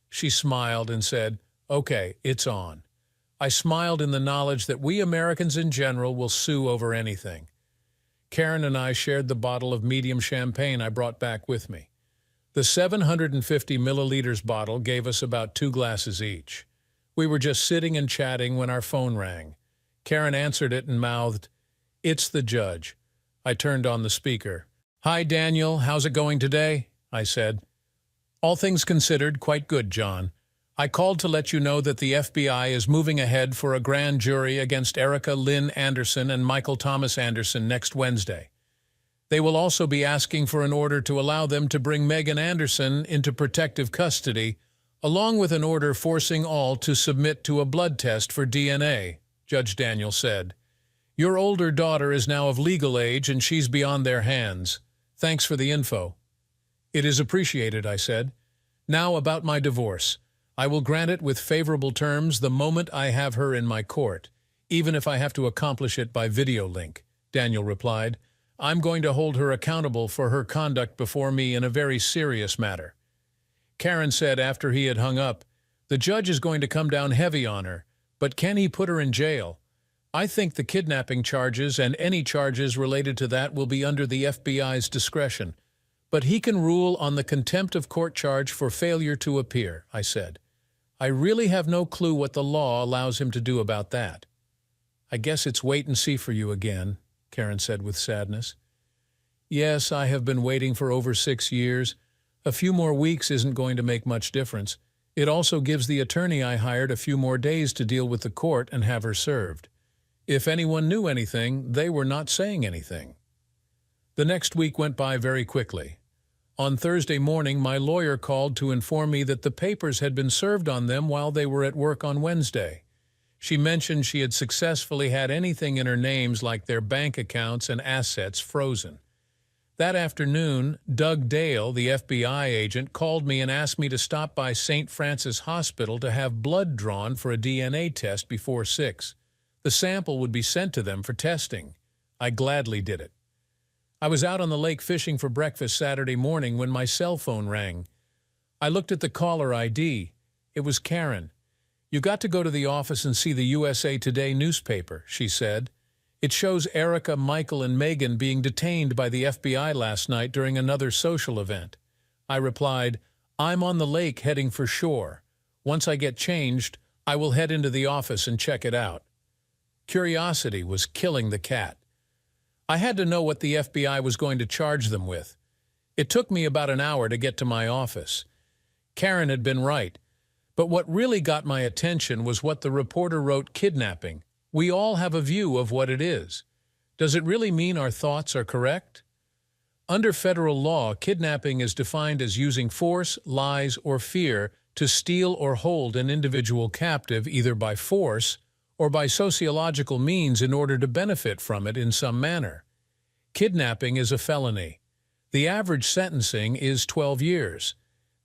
She smiled and said, "Okay, it's on." I smiled in the knowledge that we Americans in general will sue over anything. Karen and I shared the bottle of medium champagne I brought back with me. The 750 milliliters bottle gave us about 2 glasses each. We were just sitting and chatting when our phone rang. Karen answered it and mouthed, "It's the judge." I turned on the speaker. "Hi, Daniel. How's it going today?" I said. "All things considered, quite good, John. I called to let you know that the FBI is moving ahead for a grand jury against Erica Lynn Anderson and Michael Thomas Anderson next Wednesday. They will also be asking for an order to allow them to bring Megan Anderson into protective custody, along with an order forcing all to submit to a blood test for DNA," Judge Daniel said. "Your older daughter is now of legal age and she's beyond their hands. Thanks for the info." "It is appreciated," I said. "Now about my divorce. I will grant it with favorable terms the moment I have her in my court, even if I have to accomplish it by video link, Daniel replied. I'm going to hold her accountable for her conduct before me in a very serious matter. Karen said after he had hung up, the judge is going to come down heavy on her, but can he put her in jail? I think the kidnapping charges and any charges related to that will be under the FBI's discretion. But he can rule on the contempt of court charge for failure to appear, I said. I really have no clue what the law allows him to do about that. I guess it's wait and see for you again, Karen said with sadness. Yes, I have been waiting for over 6 years. A few more weeks isn't going to make much difference. It also gives the attorney I hired a few more days to deal with the court and have her served. If anyone knew anything, they were not saying anything. The next week went by very quickly. On Thursday morning, my lawyer called to inform me that the papers had been served on them while they were at work on Wednesday. She mentioned she had successfully had anything in her names like their bank accounts and assets frozen. That afternoon, Doug Dale, the FBI agent, called me and asked me to stop by St. Francis Hospital to have blood drawn for a DNA test before 6. The sample would be sent to them for testing. I gladly did it. I was out on the lake fishing for breakfast Saturday morning when my cell phone rang. I looked at the caller ID. It was Karen. You got to go to the office and see the USA Today newspaper, she said. It shows Erica, Michael, and Megan being detained by the FBI last night during another social event. I replied, I'm on the lake heading for shore. Once I get changed, I will head into the office and check it out. Curiosity was killing the cat. I had to know what the FBI was going to charge them with. It took me about an hour to get to my office. Karen had been right. But what really got my attention was what the reporter wrote, kidnapping. We all have a view of what it is. Does it really mean our thoughts are correct? Under federal law, kidnapping is defined as using force, lies, or fear to steal or hold an individual captive either by force or by sociological means in order to benefit from it in some manner. Kidnapping is a felony. The average sentencing is 12 years.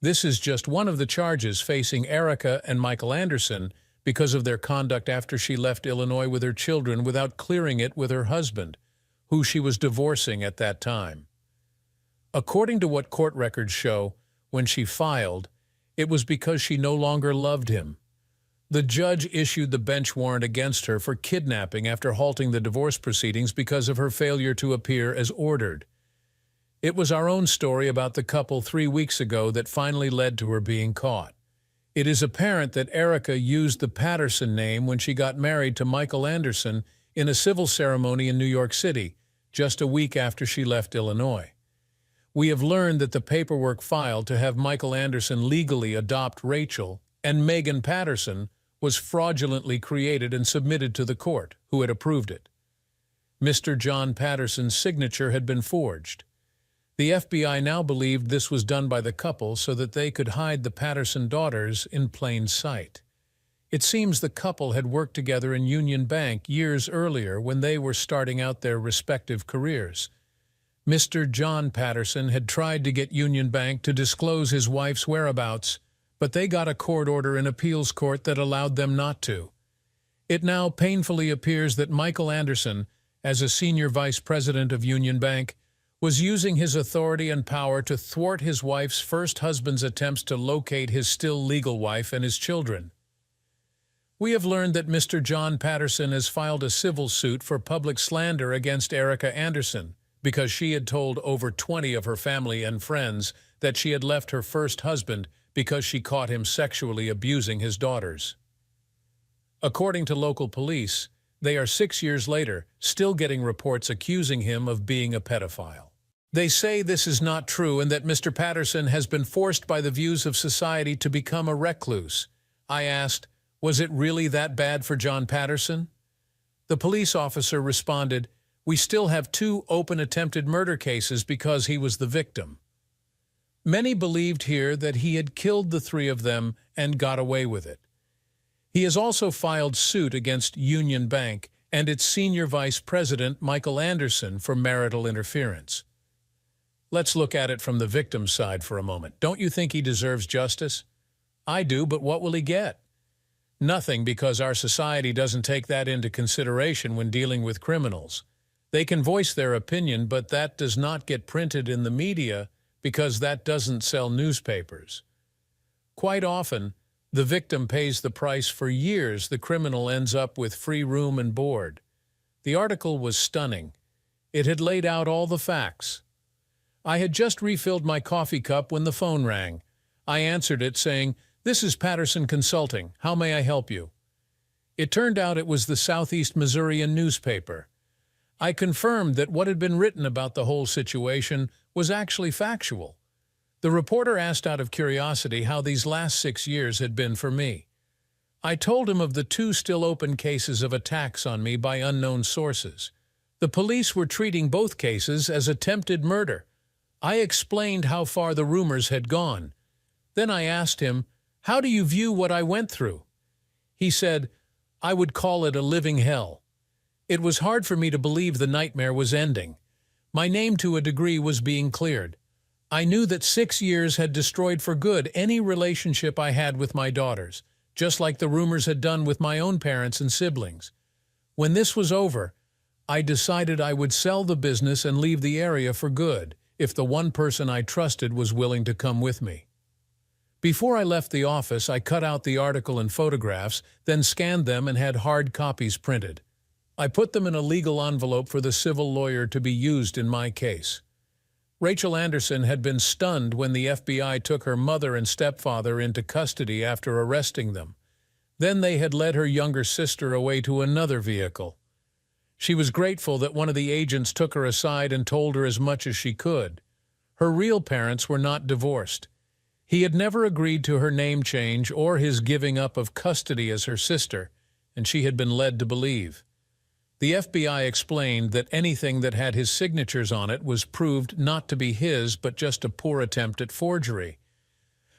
This is just one of the charges facing Erica and Michael Anderson because of their conduct after she left Illinois with her children without clearing it with her husband, who she was divorcing at that time. According to what court records show, when she filed, it was because she no longer loved him. The judge issued the bench warrant against her for kidnapping after halting the divorce proceedings because of her failure to appear as ordered. It was our own story about the couple 3 weeks ago that finally led to her being caught. It is apparent that Erica used the Patterson name when she got married to Michael Anderson in a civil ceremony in New York City, just a week after she left Illinois. We have learned that the paperwork filed to have Michael Anderson legally adopt Rachel and Megan Patterson was fraudulently created and submitted to the court, who had approved it. Mr. John Patterson's signature had been forged. The FBI now believed this was done by the couple so that they could hide the Patterson daughters in plain sight. It seems the couple had worked together in Union Bank years earlier when they were starting out their respective careers. Mr. John Patterson had tried to get Union Bank to disclose his wife's whereabouts, but they got a court order in appeals court that allowed them not to. It now painfully appears that Michael Anderson, as a senior vice president of Union Bank, was using his authority and power to thwart his wife's first husband's attempts to locate his still legal wife and his children. We have learned that Mr. John Patterson has filed a civil suit for public slander against Erica Anderson because she had told over 20 of her family and friends that she had left her first husband because she caught him sexually abusing his daughters. According to local police, they are 6 years later still getting reports accusing him of being a pedophile. They say this is not true and that Mr. Patterson has been forced by the views of society to become a recluse. I asked, was it really that bad for John Patterson? The police officer responded, we still have 2 open attempted murder cases because he was the victim. Many believed here that he had killed the 3 of them and got away with it. He has also filed suit against Union Bank and its senior vice president, Michael Anderson, for marital interference. Let's look at it from the victim's side for a moment. Don't you think he deserves justice? I do, but what will he get? Nothing, because our society doesn't take that into consideration when dealing with criminals. They can voice their opinion, but that does not get printed in the media because that doesn't sell newspapers. Quite often, the victim pays the price. For years, the criminal ends up with free room and board. The article was stunning. It had laid out all the facts. I had just refilled my coffee cup when the phone rang. I answered it saying, "This is Patterson Consulting. How may I help you?" It turned out it was the Southeast Missourian newspaper. I confirmed that what had been written about the whole situation was actually factual. The reporter asked out of curiosity how these last 6 years had been for me. I told him of the 2 still open cases of attacks on me by unknown sources. The police were treating both cases as attempted murder. I explained how far the rumors had gone. Then I asked him, "How do you view what I went through?" He said, "I would call it a living hell." It was hard for me to believe the nightmare was ending. My name, to a degree, was being cleared. I knew that 6 years had destroyed for good any relationship I had with my daughters, just like the rumors had done with my own parents and siblings. When this was over, I decided I would sell the business and leave the area for good, if the one person I trusted was willing to come with me. Before I left the office, I cut out the article and photographs, then scanned them and had hard copies printed. I put them in a legal envelope for the civil lawyer to be used in my case. Rachel Anderson had been stunned when the FBI took her mother and stepfather into custody after arresting them. Then they had led her younger sister away to another vehicle. She was grateful that one of the agents took her aside and told her as much as she could. Her real parents were not divorced. He had never agreed to her name change or his giving up of custody as her sister, and she had been led to believe. The FBI explained that anything that had his signatures on it was proved not to be his, but just a poor attempt at forgery.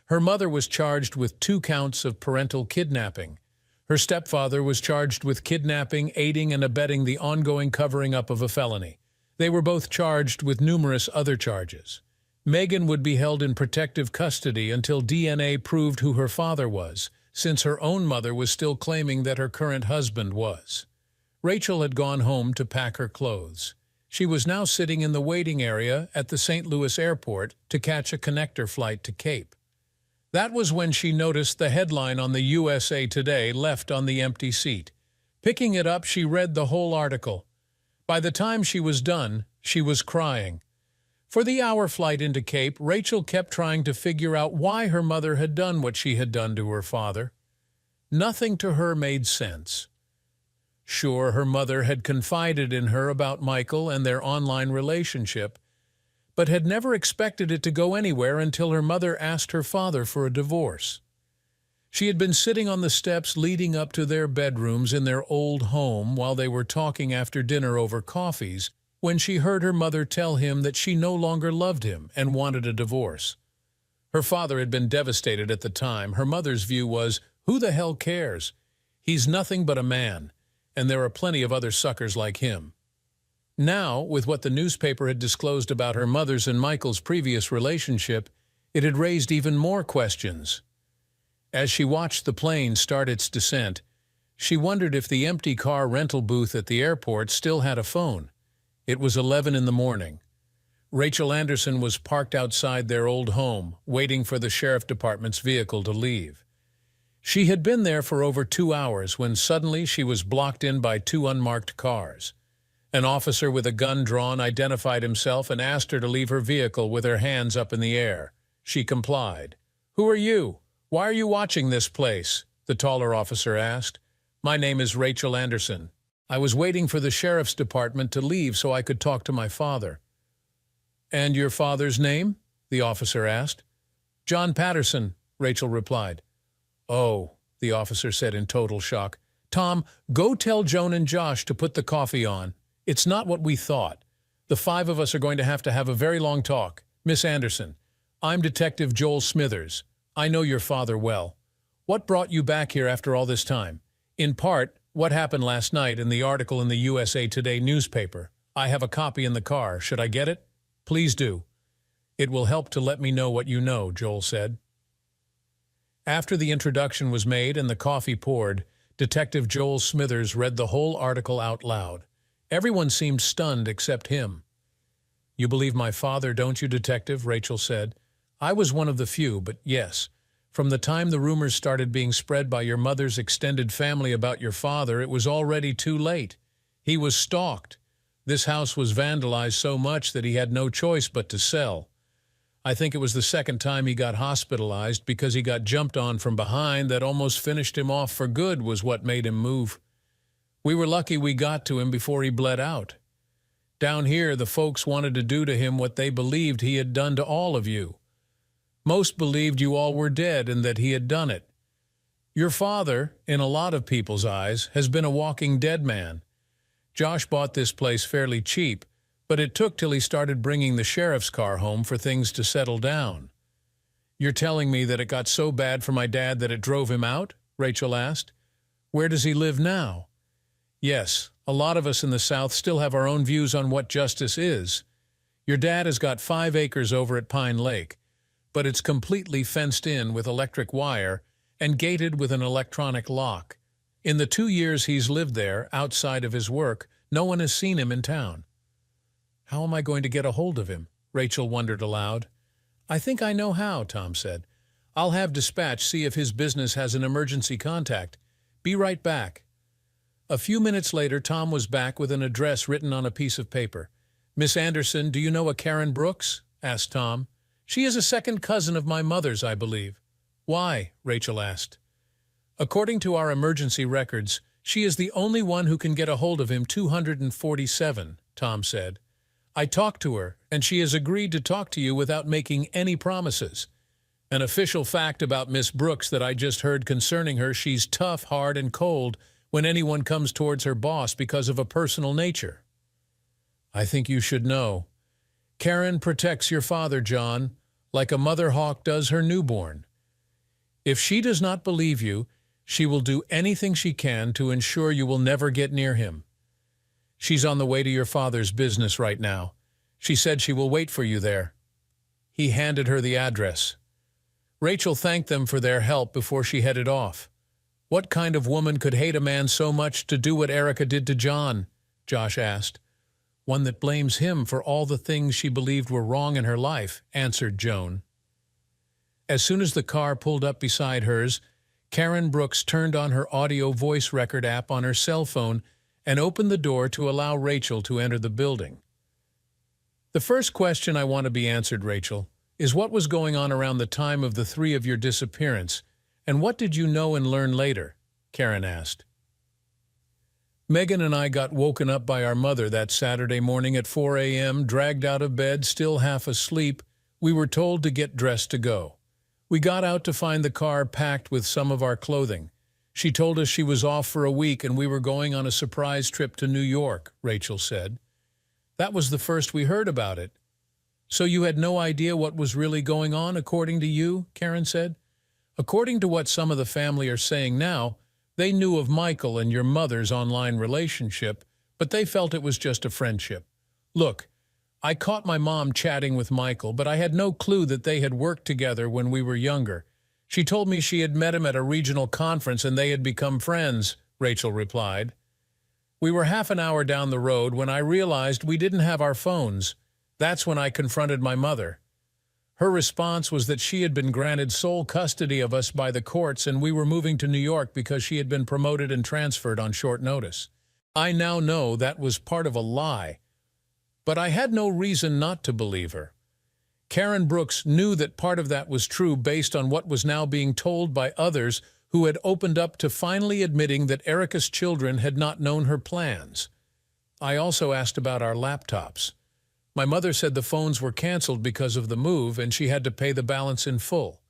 Her mother was charged with 2 counts of parental kidnapping. Her stepfather was charged with kidnapping, aiding and abetting the ongoing covering up of a felony. They were both charged with numerous other charges. Megan would be held in protective custody until DNA proved who her father was, since her own mother was still claiming that her current husband was. Rachel had gone home to pack her clothes. She was now sitting in the waiting area at the St. Louis airport to catch a connector flight to Cape. That was when she noticed the headline on the USA Today left on the empty seat. Picking it up, she read the whole article. By the time she was done, she was crying. For the hour flight into Cape, Rachel kept trying to figure out why her mother had done what she had done to her father. Nothing to her made sense. Sure, her mother had confided in her about Michael and their online relationship, but had never expected it to go anywhere until her mother asked her father for a divorce. She had been sitting on the steps leading up to their bedrooms in their old home while they were talking after dinner over coffees, when she heard her mother tell him that she no longer loved him and wanted a divorce. Her father had been devastated at the time. Her mother's view was, "Who the hell cares? He's nothing but a man, and there are plenty of other suckers like him." Now, with what the newspaper had disclosed about her mother's and Michael's previous relationship, it had raised even more questions. As she watched the plane start its descent, she wondered if the empty car rental booth at the airport still had a phone. It was 11 in the morning. Rachel Anderson was parked outside their old home, waiting for the sheriff department's vehicle to leave. She had been there for over 2 hours when suddenly she was blocked in by 2 unmarked cars. An officer with a gun drawn identified himself and asked her to leave her vehicle with her hands up in the air. She complied. "Who are you? Why are you watching this place?" the taller officer asked. "My name is Rachel Anderson. I was waiting for the sheriff's department to leave so I could talk to my father." "And your father's name?" the officer asked. "John Patterson," Rachel replied. "Oh," the officer said in total shock. "Tom, go tell Joan and Josh to put the coffee on. It's not what we thought. The 5 of us are going to have a very long talk. Miss Anderson, I'm Detective Joel Smithers. I know your father well. What brought you back here after all this time? In part, what happened last night in the article in the USA Today newspaper. I have a copy in the car. Should I get it?" "Please do. It will help to let me know what you know," Joel said. After the introduction was made and the coffee poured, Detective Joel Smithers read the whole article out loud. Everyone seemed stunned except him. "You believe my father, don't you, Detective?" Rachel said. "I was one of the few, but yes. From the time the rumors started being spread by your mother's extended family about your father, it was already too late. He was stalked. This house was vandalized so much that he had no choice but to sell. I think it was the second time he got hospitalized because he got jumped on from behind that almost finished him off for good was what made him move. We were lucky we got to him before he bled out. Down here, the folks wanted to do to him what they believed he had done to all of you. Most believed you all were dead and that he had done it. Your father, in a lot of people's eyes, has been a walking dead man. Josh bought this place fairly cheap, but it took till he started bringing the sheriff's car home for things to settle down." "You're telling me that it got so bad for my dad that it drove him out?" Rachel asked. "Where does he live now?" "Yes, a lot of us in the South still have our own views on what justice is. Your dad has got 5 acres over at Pine Lake, but it's completely fenced in with electric wire and gated with an electronic lock. In the 2 years he's lived there, outside of his work, no one has seen him in town." "How am I going to get a hold of him?" Rachel wondered aloud. "I think I know how," Tom said. "I'll have dispatch see if his business has an emergency contact. Be right back." A few minutes later, Tom was back with an address written on a piece of paper. "Miss Anderson, do you know a Karen Brooks?" asked Tom. "She is a second cousin of my mother's, I believe." "Why?" Rachel asked. "According to our emergency records, she is the only one who can get a hold of him 247, Tom said. "I talked to her, and she has agreed to talk to you without making any promises. An official fact about Miss Brooks that I just heard concerning her, she's tough, hard, and cold when anyone comes towards her boss because of a personal nature." "I think you should know. Karen protects your father, John, like a mother hawk does her newborn. If she does not believe you, she will do anything she can to ensure you will never get near him. She's on the way to your father's business right now. She said she will wait for you there." He handed her the address. Rachel thanked them for their help before she headed off. "What kind of woman could hate a man so much to do what Erica did to John?" Josh asked. "One that blames him for all the things she believed were wrong in her life," answered Joan. As soon as the car pulled up beside hers, Karen Brooks turned on her audio voice record app on her cell phone and opened the door to allow Rachel to enter the building. "The first question I want to be answered, Rachel, is what was going on around the time of the 3 of your disappearance, and what did you know and learn later?" Karen asked. "Megan and I got woken up by our mother that Saturday morning at 4 a.m., dragged out of bed, still half asleep. We were told to get dressed to go. We got out to find the car packed with some of our clothing. She told us she was off for a week and we were going on a surprise trip to New York," Rachel said. "That was the first we heard about it." "So you had no idea what was really going on, according to you?" Karen said. "According to what some of the family are saying now, they knew of Michael and your mother's online relationship, but they felt it was just a friendship. Look, I caught my mom chatting with Michael, but I had no clue that they had worked together when we were younger. She told me she had met him at a regional conference and they had become friends," Rachel replied. "We were half an hour down the road when I realized we didn't have our phones. That's when I confronted my mother. Her response was that she had been granted sole custody of us by the courts and we were moving to New York because she had been promoted and transferred on short notice. I now know that was part of a lie, but I had no reason not to believe her. Karen Brooks knew that part of that was true based on what was now being told by others who had opened up to finally admitting that Erica's children had not known her plans. I also asked about our laptops. My mother said the phones were canceled because of the move and she had to pay the balance in full.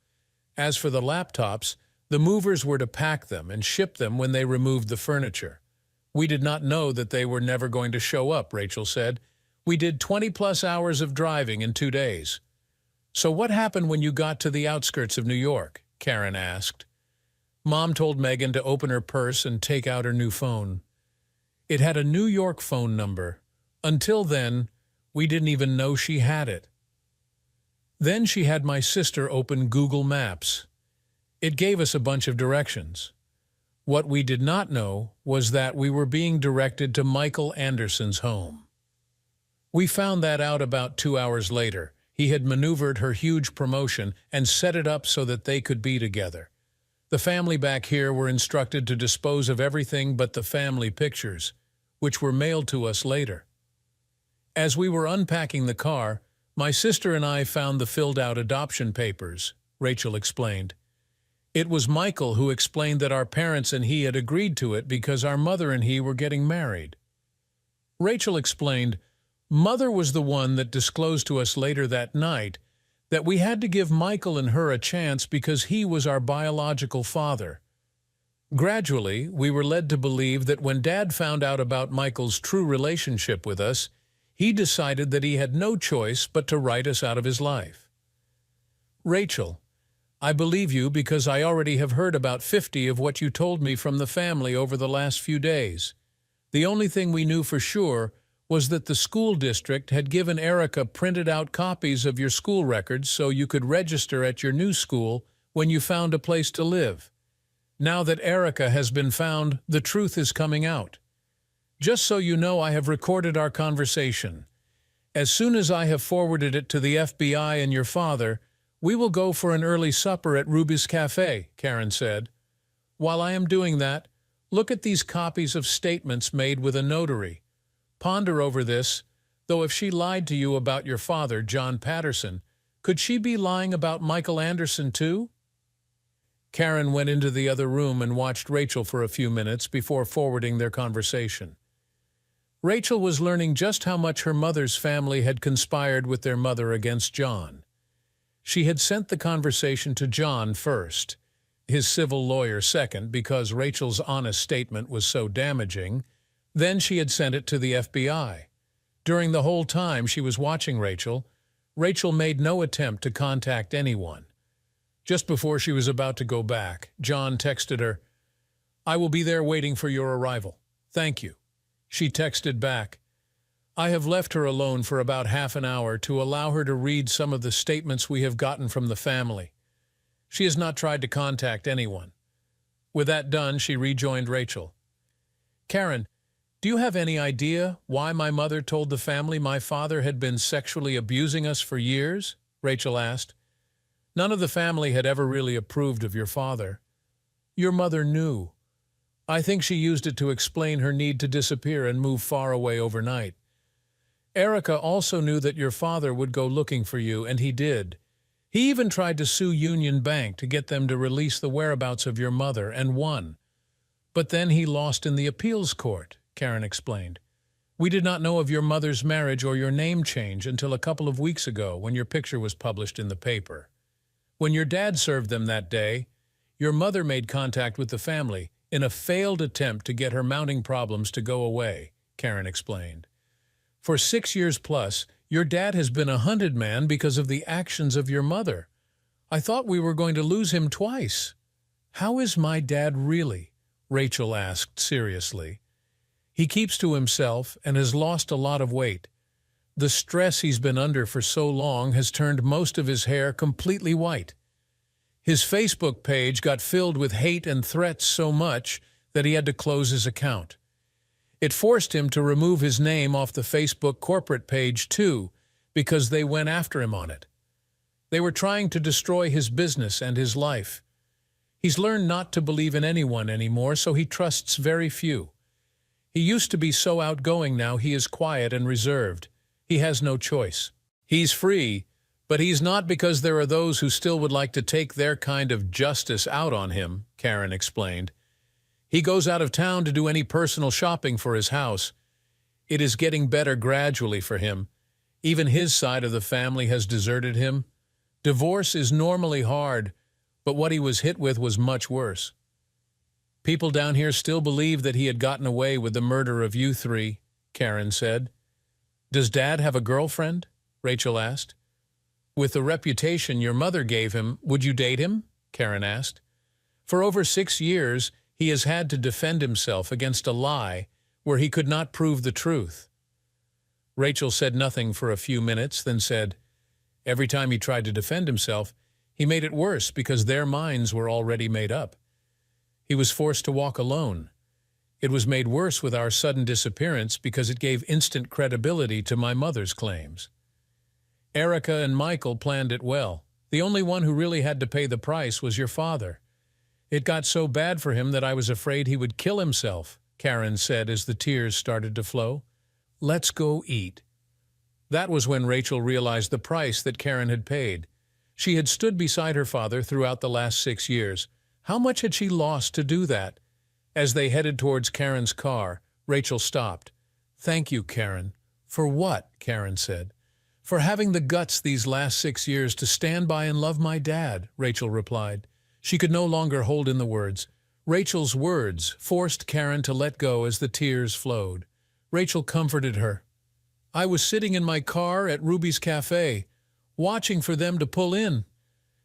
As for the laptops, the movers were to pack them and ship them when they removed the furniture. We did not know that they were never going to show up," Rachel said. "We did 20-plus hours of driving in 2 days." "So what happened when you got to the outskirts of New York?" Karen asked. Mom told Megan to open her purse and take out her new phone. It had a New York phone number. Until then, we didn't even know she had it. Then she had my sister open Google Maps. It gave us a bunch of directions. What we did not know was that we were being directed to Michael Anderson's home. We found that out about 2 hours later. He had maneuvered her huge promotion and set it up so that they could be together. The family back here were instructed to dispose of everything but the family pictures, which were mailed to us later. As we were unpacking the car, my sister and I found the filled-out adoption papers, Rachel explained. It was Michael who explained that our parents and he had agreed to it because our mother and he were getting married. Rachel explained, Mother was the one that disclosed to us later that night that we had to give Michael and her a chance because he was our biological father. Gradually, we were led to believe that when Dad found out about Michael's true relationship with us, he decided that he had no choice but to write us out of his life. Rachel, I believe you because I already have heard about 50 of what you told me from the family over the last few days. The only thing we knew for sure was that the school district had given Erica printed out copies of your school records so you could register at your new school when you found a place to live. Now that Erica has been found, the truth is coming out. Just so you know, I have recorded our conversation. As soon as I have forwarded it to the FBI and your father, we will go for an early supper at Ruby's Cafe, Karen said. While I am doing that, look at these copies of statements made with a notary. Ponder over this, though if she lied to you about your father, John Patterson, could she be lying about Michael Anderson too? Karen went into the other room and watched Rachel for a few minutes before forwarding their conversation. Rachel was learning just how much her mother's family had conspired with their mother against John. She had sent the conversation to John first, his civil lawyer second because Rachel's honest statement was so damaging. Then she had sent it to the FBI. During the whole time she was watching Rachel made no attempt to contact anyone. Just before she was about to go back, John texted her, I will be there waiting for your arrival. Thank you. She texted back, I have left her alone for about half an hour to allow her to read some of the statements we have gotten from the family. She has not tried to contact anyone. With that done, she rejoined Rachel. Karen, do you have any idea why my mother told the family my father had been sexually abusing us for years? Rachel asked. None of the family had ever really approved of your father. Your mother knew. I think she used it to explain her need to disappear and move far away overnight. Erica also knew that your father would go looking for you, and he did. He even tried to sue Union Bank to get them to release the whereabouts of your mother, and won. But then he lost in the appeals court, Karen explained. We did not know of your mother's marriage or your name change until a couple of weeks ago when your picture was published in the paper. When your dad served them that day, your mother made contact with the family in a failed attempt to get her mounting problems to go away, Karen explained. For 6 years plus, your dad has been a hunted man because of the actions of your mother. I thought we were going to lose him twice. How is my dad really? Rachel asked seriously. He keeps to himself and has lost a lot of weight. The stress he's been under for so long has turned most of his hair completely white. His Facebook page got filled with hate and threats so much that he had to close his account. It forced him to remove his name off the Facebook corporate page too, because they went after him on it. They were trying to destroy his business and his life. He's learned not to believe in anyone anymore, so he trusts very few. He used to be so outgoing, now he is quiet and reserved. He has no choice. He's free, but he's not because there are those who still would like to take their kind of justice out on him, Karen explained. He goes out of town to do any personal shopping for his house. It is getting better gradually for him. Even his side of the family has deserted him. Divorce is normally hard, but what he was hit with was much worse. People down here still believe that he had gotten away with the murder of you three, Karen said. Does Dad have a girlfriend? Rachel asked. With the reputation your mother gave him, would you date him? Karen asked. For over 6 years, he has had to defend himself against a lie where he could not prove the truth. Rachel said nothing for a few minutes, then said, every time he tried to defend himself, He made it worse because their minds were already made up. He was forced to walk alone. It was made worse with our sudden disappearance because it gave instant credibility to my mother's claims. Erica and Michael planned it well. The only one who really had to pay the price was your father. It got so bad for him that I was afraid he would kill himself, Karen said as the tears started to flow. Let's go eat. That was when Rachel realized the price that Karen had paid. She had stood beside her father throughout the last 6 years. How much had she lost to do that? As they headed towards Karen's car, Rachel stopped. Thank you, Karen. For what? Karen said. For having the guts these last 6 years to stand by and love my dad, Rachel replied. She could no longer hold in the words. Rachel's words forced Karen to let go as the tears flowed. Rachel comforted her. I was sitting in my car at Ruby's Cafe, watching for them to pull in,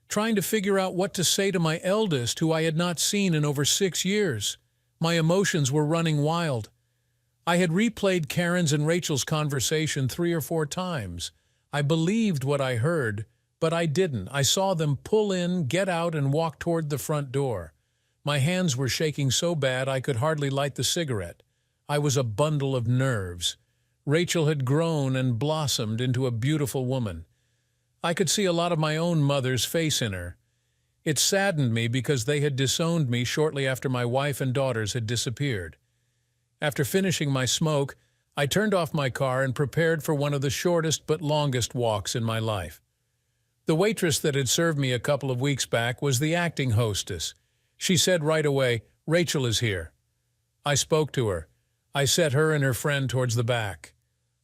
trying to figure out what to say to my eldest, who I had not seen in over 6 years. My emotions were running wild. I had replayed Karen's and Rachel's conversation 3 or 4 times. I believed what I heard, but I didn't. I saw them pull in, get out, and walk toward the front door. My hands were shaking so bad I could hardly light the cigarette. I was a bundle of nerves. Rachel had grown and blossomed into a beautiful woman. I could see a lot of my own mother's face in her. It saddened me because they had disowned me shortly after my wife and daughters had disappeared. After finishing my smoke, I turned off my car and prepared for one of the shortest but longest walks in my life. The waitress that had served me a couple of weeks back was the acting hostess. She said right away, Rachel is here. I spoke to her. I set her and her friend towards the back.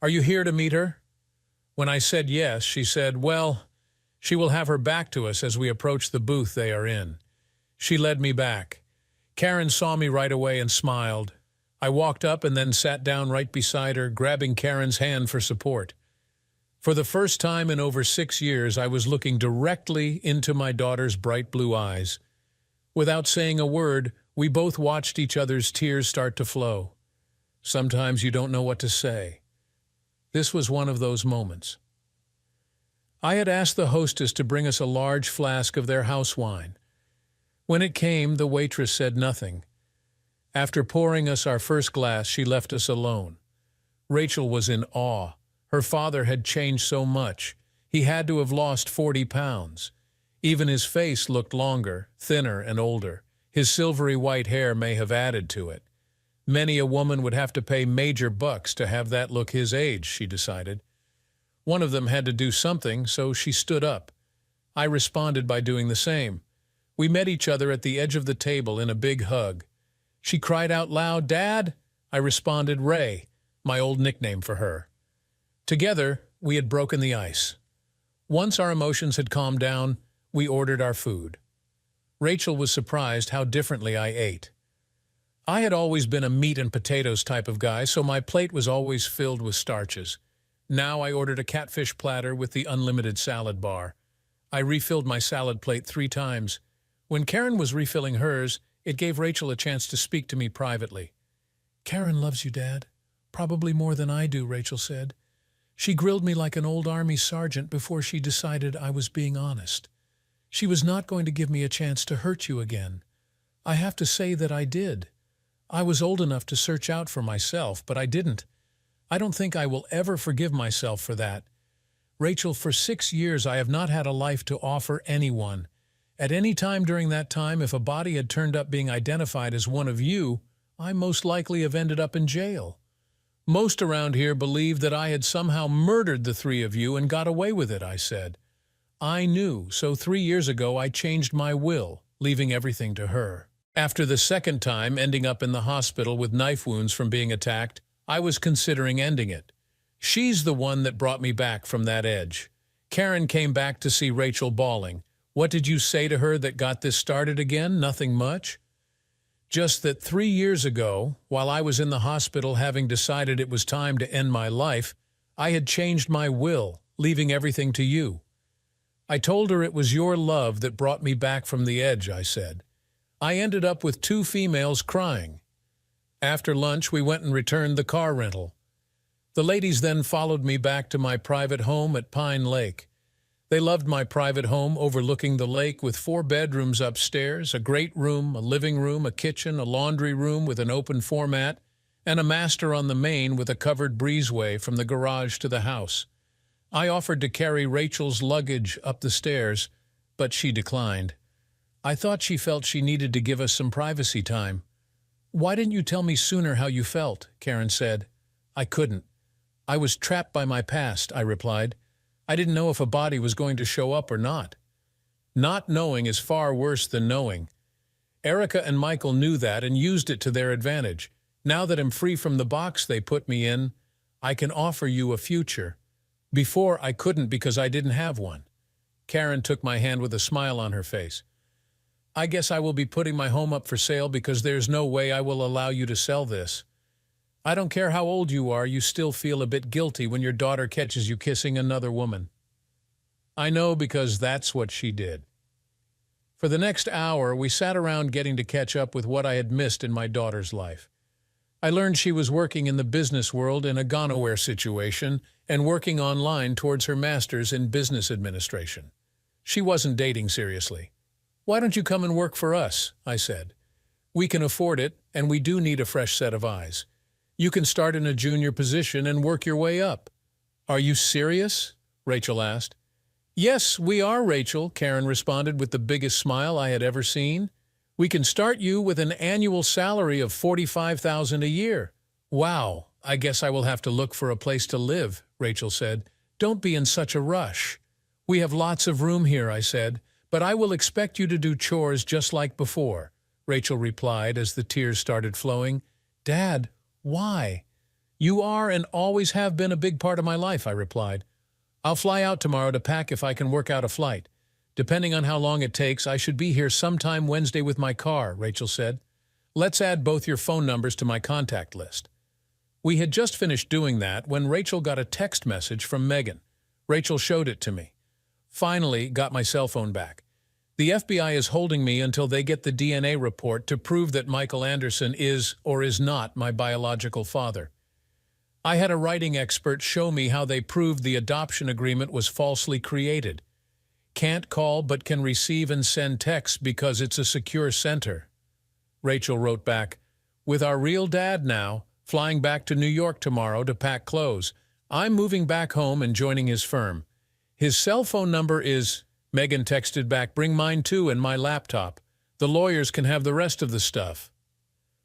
Are you here to meet her? When I said yes, she said, well, she will have her back to us as we approach the booth they are in. She led me back. Karen saw me right away and smiled. I walked up and then sat down right beside her, grabbing Karen's hand for support. For the first time in over 6 years, I was looking directly into my daughter's bright blue eyes. Without saying a word, we both watched each other's tears start to flow. Sometimes you don't know what to say. This was one of those moments. I had asked the hostess to bring us a large flask of their house wine. When it came, the waitress said nothing. After pouring us our first glass, she left us alone. Rachel was in awe. Her father had changed so much. He had to have lost 40 pounds. Even his face looked longer, thinner, and older. His silvery white hair may have added to it. Many a woman would have to pay major bucks to have that look his age, she decided. One of them had to do something, so she stood up. I responded by doing the same. We met each other at the edge of the table in a big hug. She cried out loud, Dad! I responded, Ray, my old nickname for her. Together, we had broken the ice. Once our emotions had calmed down, we ordered our food. Rachel was surprised how differently I ate. I had always been a meat and potatoes type of guy, so my plate was always filled with starches. Now I ordered a catfish platter with the unlimited salad bar. I refilled my salad plate 3 times. When Karen was refilling hers, it gave Rachel a chance to speak to me privately. Karen loves you, Dad. Probably more than I do, Rachel said. She grilled me like an old army sergeant before she decided I was being honest. She was not going to give me a chance to hurt you again. I have to say that I did. I was old enough to search out for myself, but I didn't. I don't think I will ever forgive myself for that. Rachel, for 6 years I have not had a life to offer anyone. At any time during that time, if a body had turned up being identified as one of you, I most likely have ended up in jail. Most around here believed that I had somehow murdered the 3 of you and got away with it, I said. I knew, so 3 years ago I changed my will, leaving everything to her. After the second time ending up in the hospital with knife wounds from being attacked, I was considering ending it. She's the one that brought me back from that edge. Karen came back to see Rachel bawling. What did you say to her that got this started again? Nothing much. Just that 3 years ago, while I was in the hospital having decided it was time to end my life, I had changed my will, leaving everything to you. I told her it was your love that brought me back from the edge, I said. I ended up with 2 females crying. After lunch, we went and returned the car rental. The ladies then followed me back to my private home at Pine Lake. They loved my private home overlooking the lake with 4 bedrooms upstairs, a great room, a living room, a kitchen, a laundry room with an open format, and a master on the main with a covered breezeway from the garage to the house. I offered to carry Rachel's luggage up the stairs, but she declined. I thought she felt she needed to give us some privacy time. "Why didn't you tell me sooner how you felt?" Karen said. "I couldn't. I was trapped by my past," I replied. "I didn't know if a body was going to show up or not." Not knowing is far worse than knowing. Erica and Michael knew that and used it to their advantage. Now that I'm free from the box they put me in, I can offer you a future. Before, I couldn't because I didn't have one. Karen took my hand with a smile on her face. "I guess I will be putting my home up for sale because there's no way I will allow you to sell this. I don't care how old you are, you still feel a bit guilty when your daughter catches you kissing another woman." I know because that's what she did. For the next hour, we sat around getting to catch up with what I had missed in my daughter's life. I learned she was working in the business world in a gone-nowhere situation and working online towards her master's in business administration. She wasn't dating seriously. "Why don't you come and work for us?" I said. "We can afford it, and we do need a fresh set of eyes. You can start in a junior position and work your way up." "Are you serious?" Rachel asked. "Yes, we are, Rachel," Karen responded with the biggest smile I had ever seen. "We can start you with an annual salary of $45,000 a year." "Wow, I guess I will have to look for a place to live," Rachel said. "Don't be in such a rush." "We have lots of room here," I said, "but I will expect you to do chores just like before," Rachel replied as the tears started flowing. "Dad, why?" "You are and always have been a big part of my life," I replied. "I'll fly out tomorrow to pack if I can work out a flight. Depending on how long it takes, I should be here sometime Wednesday with my car," Rachel said. "Let's add both your phone numbers to my contact list." We had just finished doing that when Rachel got a text message from Megan. Rachel showed it to me. "Finally got my cell phone back. The FBI is holding me until they get the DNA report to prove that Michael Anderson is or is not my biological father. I had a writing expert show me how they proved the adoption agreement was falsely created. Can't call but can receive and send texts because it's a secure center." Rachel wrote back, "With our real dad now, flying back to New York tomorrow to pack clothes. I'm moving back home and joining his firm. His cell phone number is—" Megan texted back, "Bring mine too and my laptop. The lawyers can have the rest of the stuff."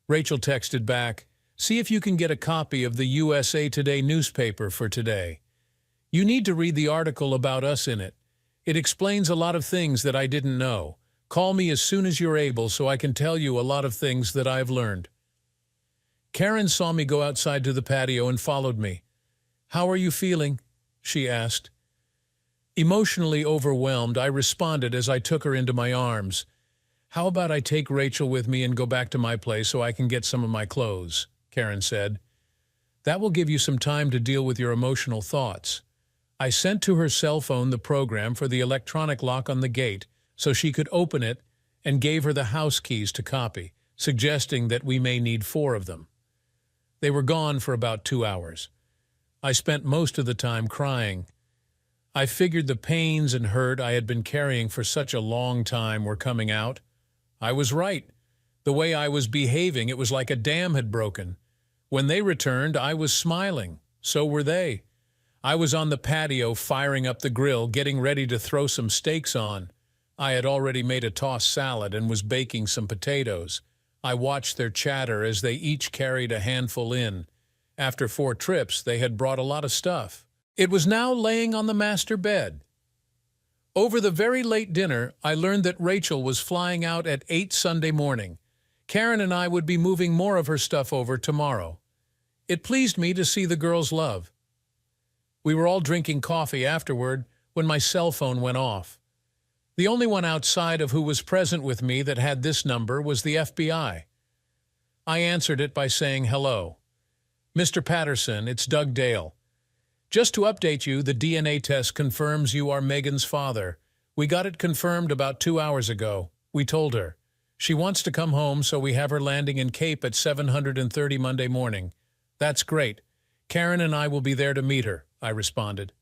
Rachel texted back, "See if you can get a copy of the USA Today newspaper for today. You need to read the article about us in it. It explains a lot of things that I didn't know. Call me as soon as you're able so I can tell you a lot of things that I've learned." Karen saw me go outside to the patio and followed me. "How are you feeling?" she asked. Emotionally overwhelmed, I responded as I took her into my arms. "How about I take Rachel with me and go back to my place so I can get some of my clothes?" Karen said. "That will give you some time to deal with your emotional thoughts." I sent to her cell phone the program for the electronic lock on the gate so she could open it and gave her the house keys to copy, suggesting that we may need 4 of them. They were gone for about 2 hours. I spent most of the time crying. I figured the pains and hurt I had been carrying for such a long time were coming out. I was right. The way I was behaving, it was like a dam had broken. When they returned, I was smiling. So were they. I was on the patio firing up the grill, getting ready to throw some steaks on. I had already made a tossed salad and was baking some potatoes. I watched their chatter as they each carried a handful in. After 4 trips, they had brought a lot of stuff. It was now laying on the master bed. Over the very late dinner, I learned that Rachel was flying out at 8 Sunday morning. Karen and I would be moving more of her stuff over tomorrow. It pleased me to see the girls' love. We were all drinking coffee afterward when my cell phone went off. The only one outside of who was present with me that had this number was the FBI. I answered it by saying hello. "Mr. Patterson, it's Doug Dale. Just to update you, the DNA test confirms you are Megan's father. We got it confirmed about 2 hours ago. We told her. She wants to come home, so we have her landing in Cape at 7:30 Monday morning. That's great. Karen and I will be there to meet her," I responded.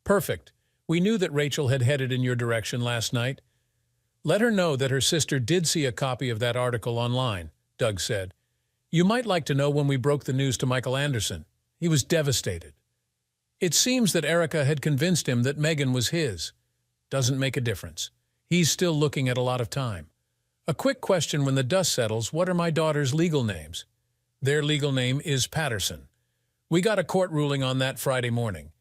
"Perfect. We knew that Rachel had headed in your direction last night. Let her know that her sister did see a copy of that article online, Doug said. You might like to know when we broke the news to Michael Anderson. He was devastated. It seems that Erica had convinced him that Megan was his. Doesn't make a difference. He's still looking at a lot of time. A quick question when the dust settles, what are my daughter's legal names? Their legal name is Patterson. We got a court ruling on that Friday morning.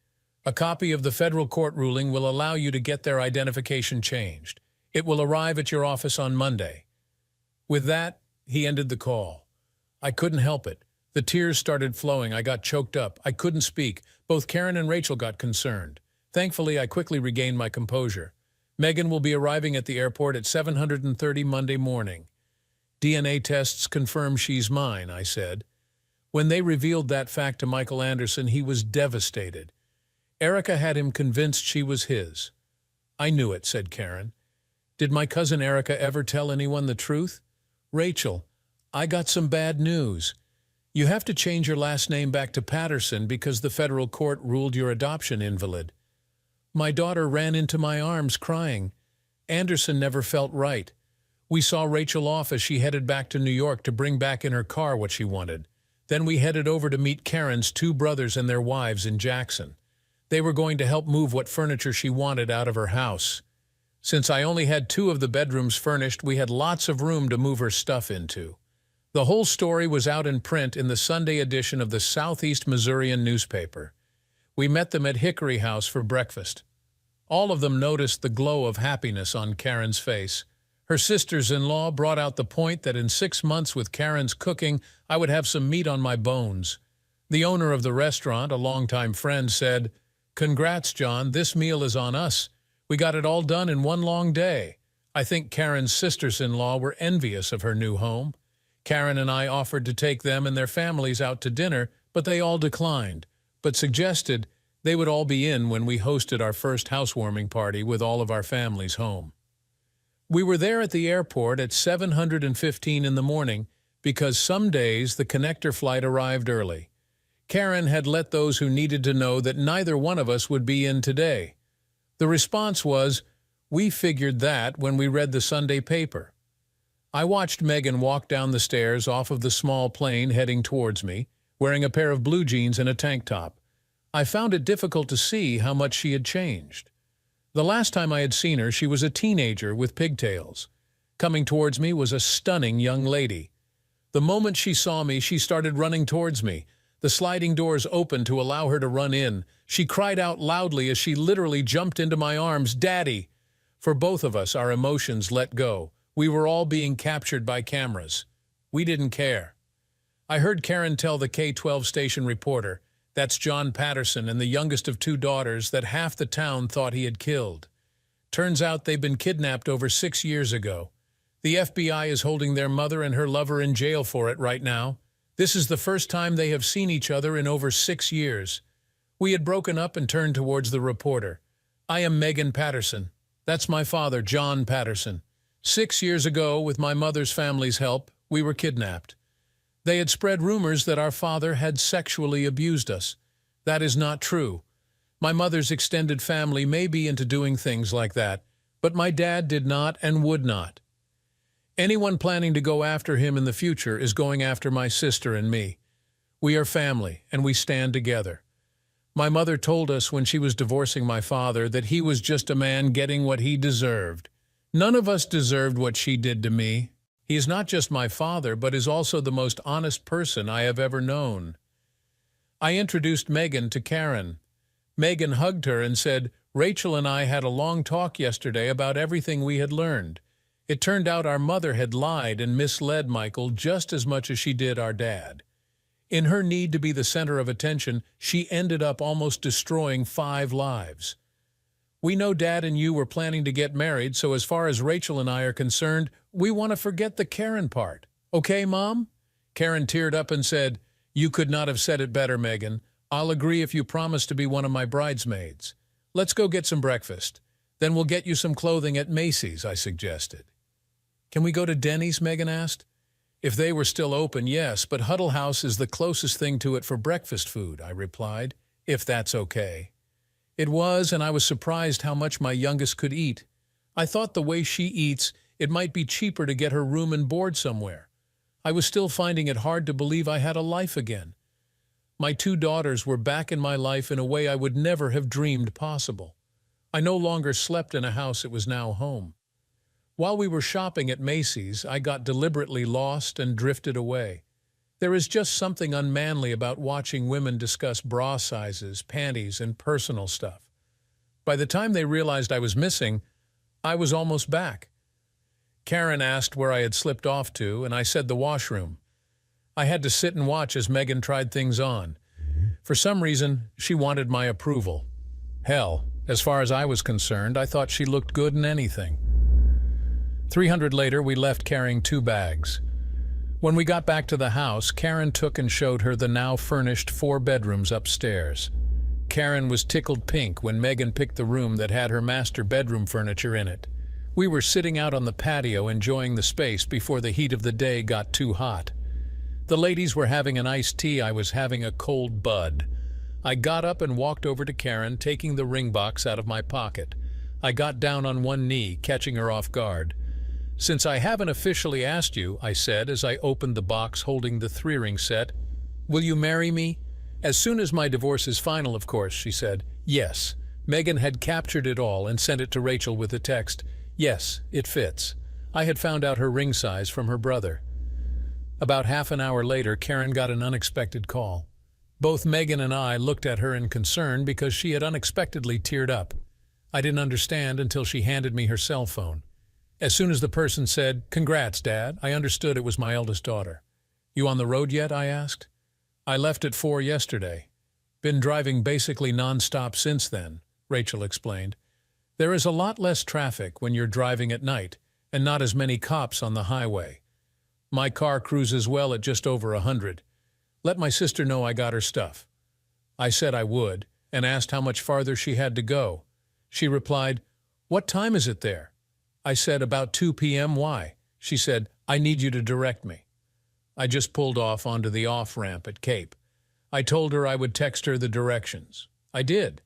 A copy of the federal court ruling will allow you to get their identification changed. It will arrive at your office on Monday. With that, he ended the call. I couldn't help it. The tears started flowing. I got choked up. I couldn't speak. Both Karen and Rachel got concerned. Thankfully, I quickly regained my composure. Megan will be arriving at the airport at 7:30 Monday morning. DNA tests confirm she's mine, I said. When they revealed that fact to Michael Anderson, he was devastated. Erica had him convinced she was his. I knew it, said Karen. Did my cousin Erica ever tell anyone the truth? Rachel, I got some bad news. You have to change your last name back to Patterson because the federal court ruled your adoption invalid. My daughter ran into my arms crying. Anderson never felt right. We saw Rachel off as she headed back to New York to bring back in her car what she wanted. Then we headed over to meet Karen's two brothers and their wives in Jackson. They were going to help move what furniture she wanted out of her house. Since I only had 2 of the bedrooms furnished, we had lots of room to move her stuff into. The whole story was out in print in the Sunday edition of the Southeast Missourian newspaper. We met them at Hickory House for breakfast. All of them noticed the glow of happiness on Karen's face. Her sisters-in-law brought out the point that in 6 months with Karen's cooking, I would have some meat on my bones. The owner of the restaurant, a longtime friend, said, "Congrats, John, this meal is on us. We got it all done in one long day." I think Karen's sisters-in-law were envious of her new home. Karen and I offered to take them and their families out to dinner, but they all declined, but suggested they would all be in when we hosted our first housewarming party with all of our families home. We were there at the airport at 7:15 in the morning because some days the connector flight arrived early. Karen had let those who needed to know that neither one of us would be in today. The response was, "We figured that when we read the Sunday paper." I watched Megan walk down the stairs off of the small plane heading towards me, wearing a pair of blue jeans and a tank top. I found it difficult to see how much she had changed. The last time I had seen her, she was a teenager with pigtails. Coming towards me was a stunning young lady. The moment she saw me, she started running towards me. The sliding doors opened to allow her to run in. She cried out loudly as she literally jumped into my arms, "Daddy!" For both of us, our emotions let go. We were all being captured by cameras. We didn't care. I heard Karen tell the K-12 station reporter, that's John Patterson and the youngest of 2 daughters, that half the town thought he had killed. Turns out they've been kidnapped over 6 years ago. The FBI is holding their mother and her lover in jail for it right now. This is the first time they have seen each other in over 6 years. We had broken up and turned towards the reporter. "I am Megan Patterson. That's my father, John Patterson. 6 years ago, with my mother's family's help, we were kidnapped. They had spread rumors that our father had sexually abused us. That is not true. My mother's extended family may be into doing things like that, but my dad did not and would not. Anyone planning to go after him in the future is going after my sister and me. We are family, and we stand together. My mother told us when she was divorcing my father that he was just a man getting what he deserved. None of us deserved what she did to me. He is not just my father, but is also the most honest person I have ever known." I introduced Megan to Karen. Megan hugged her and said, "Rachel and I had a long talk yesterday about everything we had learned. It turned out our mother had lied and misled Michael just as much as she did our dad. In her need to be the center of attention, she ended up almost destroying 5 lives. We know Dad and you were planning to get married, so as far as Rachel and I are concerned, we want to forget the Karen part. Okay, Mom?" Karen teared up and said, "You could not have said it better, Megan. I'll agree if you promise to be one of my bridesmaids. Let's go get some breakfast. Then we'll get you some clothing at Macy's," I suggested. "Can we go to Denny's?" Megan asked. "If they were still open, yes, but Huddle House is the closest thing to it for breakfast food," I replied, "if that's okay." It was, and I was surprised how much my youngest could eat. I thought the way she eats, it might be cheaper to get her room and board somewhere. I was still finding it hard to believe I had a life again. My two daughters were back in my life in a way I would never have dreamed possible. I no longer slept in a house it was now home. While we were shopping at Macy's, I got deliberately lost and drifted away. There is just something unmanly about watching women discuss bra sizes, panties, and personal stuff. By the time they realized I was missing, I was almost back. Karen asked where I had slipped off to, and I said the washroom. I had to sit and watch as Megan tried things on. For some reason, she wanted my approval. Hell, as far as I was concerned, I thought she looked good in anything. 300 later, we left carrying 2 bags. When we got back to the house, Karen took and showed her the now furnished 4 bedrooms upstairs. Karen was tickled pink when Megan picked the room that had her master bedroom furniture in it. We were sitting out on the patio enjoying the space before the heat of the day got too hot. The ladies were having an iced tea, I was having a cold bud. I got up and walked over to Karen, taking the ring box out of my pocket. I got down on one knee, catching her off guard. "Since I haven't officially asked you," I said as I opened the box holding the 3-ring set, "will you marry me?" "As soon as my divorce is final, of course," she said. "Yes." Megan had captured it all and sent it to Rachel with the text, "Yes, it fits." I had found out her ring size from her brother. About half an hour later, Karen got an unexpected call. Both Megan and I looked at her in concern because she had unexpectedly teared up. I didn't understand until she handed me her cell phone. As soon as the person said, "Congrats, Dad," I understood it was my eldest daughter. "You on the road yet?" I asked. "I left at 4 yesterday. Been driving basically non-stop since then," Rachel explained. "There is a lot less traffic when you're driving at night, and not as many cops on the highway. My car cruises well at just over 100. Let my sister know I got her stuff." I said I would, and asked how much farther she had to go. She replied, "What time is it there?" I said, "About 2 p.m. Why?" She said, "I need you to direct me." I just pulled off onto the off-ramp at Cape. I told her I would text her the directions. I did.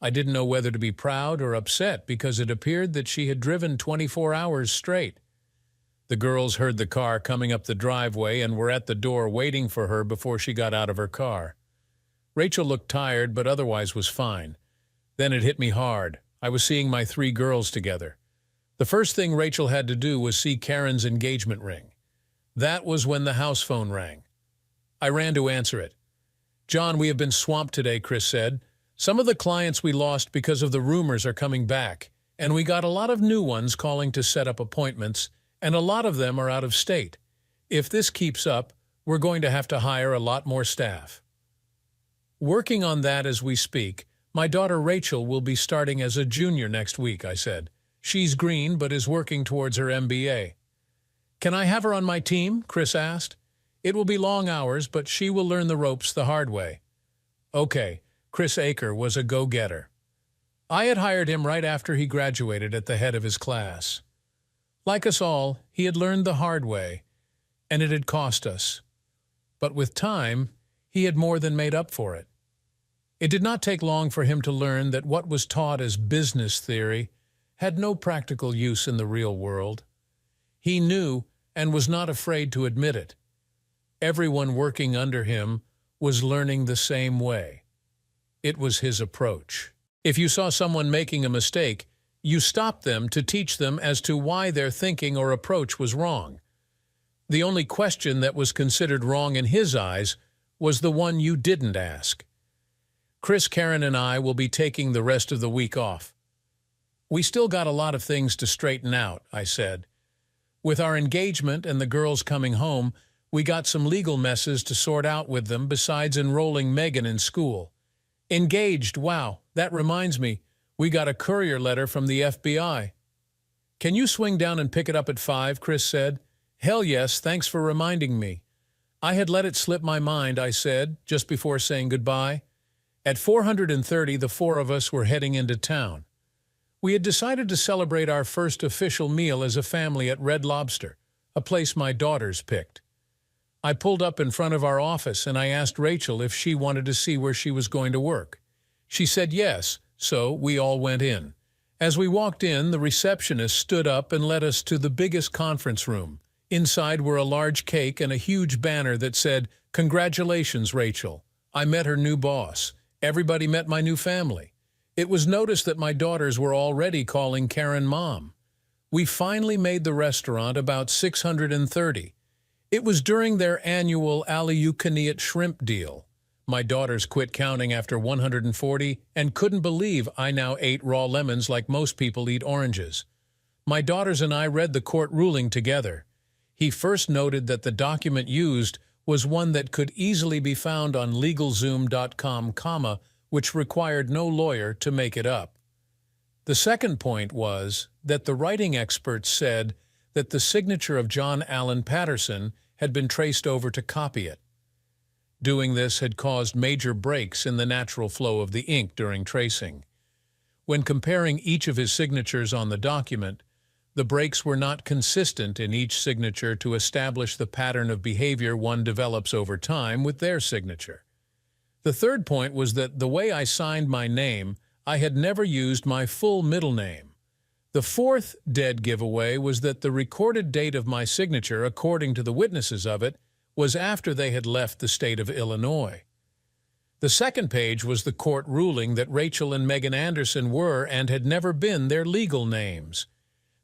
I didn't know whether to be proud or upset because it appeared that she had driven 24 hours straight. The girls heard the car coming up the driveway and were at the door waiting for her before she got out of her car. Rachel looked tired but otherwise was fine. Then it hit me hard. I was seeing my 3 girls together. The first thing Rachel had to do was see Karen's engagement ring. That was when the house phone rang. I ran to answer it. "John, we have been swamped today," Chris said. "Some of the clients we lost because of the rumors are coming back, and we got a lot of new ones calling to set up appointments, and a lot of them are out of state. If this keeps up, we're going to have to hire a lot more staff." "Working on that as we speak. My daughter Rachel will be starting as a junior next week," I said. "She's green but is working towards her MBA." "Can I have her on my team?" Chris asked. "It will be long hours, but she will learn the ropes the hard way." Okay, Chris Aker was a go-getter. I had hired him right after he graduated at the head of his class. Like us all, he had learned the hard way, and it had cost us. But with time, he had more than made up for it. It did not take long for him to learn that what was taught as business theory had no practical use in the real world. He knew and was not afraid to admit it. Everyone working under him was learning the same way. It was his approach. If you saw someone making a mistake, you stopped them to teach them as to why their thinking or approach was wrong. The only question that was considered wrong in his eyes was the one you didn't ask. Chris, Karen, and I will be taking the rest of the week off. "We still got a lot of things to straighten out," I said. "With our engagement and the girls coming home, we got some legal messes to sort out with them besides enrolling Megan in school. Engaged, wow, that reminds me, we got a courier letter from the FBI. "Can you swing down and pick it up at 5, Chris said. "Hell yes, thanks for reminding me." I had let it slip my mind, I said, just before saying goodbye. At 430, the 4 of us were heading into town. We had decided to celebrate our first official meal as a family at Red Lobster, a place my daughters picked. I pulled up in front of our office and I asked Rachel if she wanted to see where she was going to work. She said yes, so we all went in. As we walked in, the receptionist stood up and led us to the biggest conference room. Inside were a large cake and a huge banner that said, "Congratulations, Rachel. I met her new boss. Everybody met my new family." It was noticed that my daughters were already calling Karen Mom. We finally made the restaurant about 630. It was during their annual all-you-can-eat shrimp deal. My daughters quit counting after 140 and couldn't believe I now ate raw lemons like most people eat oranges. My daughters and I read the court ruling together. He first noted that the document used was one that could easily be found on LegalZoom.com, which required no lawyer to make it up. The second point was that the writing experts said that the signature of John Allen Patterson had been traced over to copy it. Doing this had caused major breaks in the natural flow of the ink during tracing. When comparing each of his signatures on the document, the breaks were not consistent in each signature to establish the pattern of behavior one develops over time with their signature. The third point was that the way I signed my name, I had never used my full middle name. The fourth dead giveaway was that the recorded date of my signature, according to the witnesses of it, was after they had left the state of Illinois. The second page was the court ruling that Rachel and Megan Anderson were and had never been their legal names.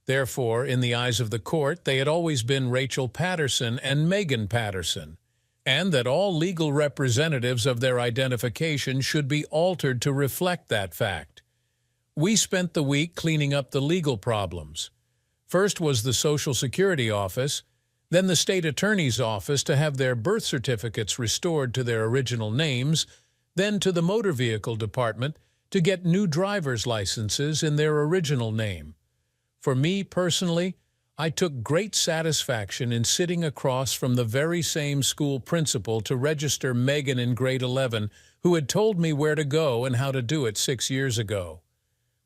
Therefore, in the eyes of the court, they had always been Rachel Patterson and Megan Patterson, and that all legal representatives of their identification should be altered to reflect that fact. We spent the week cleaning up the legal problems. First was the Social Security office, then the state attorney's office to have their birth certificates restored to their original names, then to the motor vehicle department to get new driver's licenses in their original name. For me personally, I took great satisfaction in sitting across from the very same school principal to register Megan in grade 11, who had told me where to go and how to do it 6 years ago.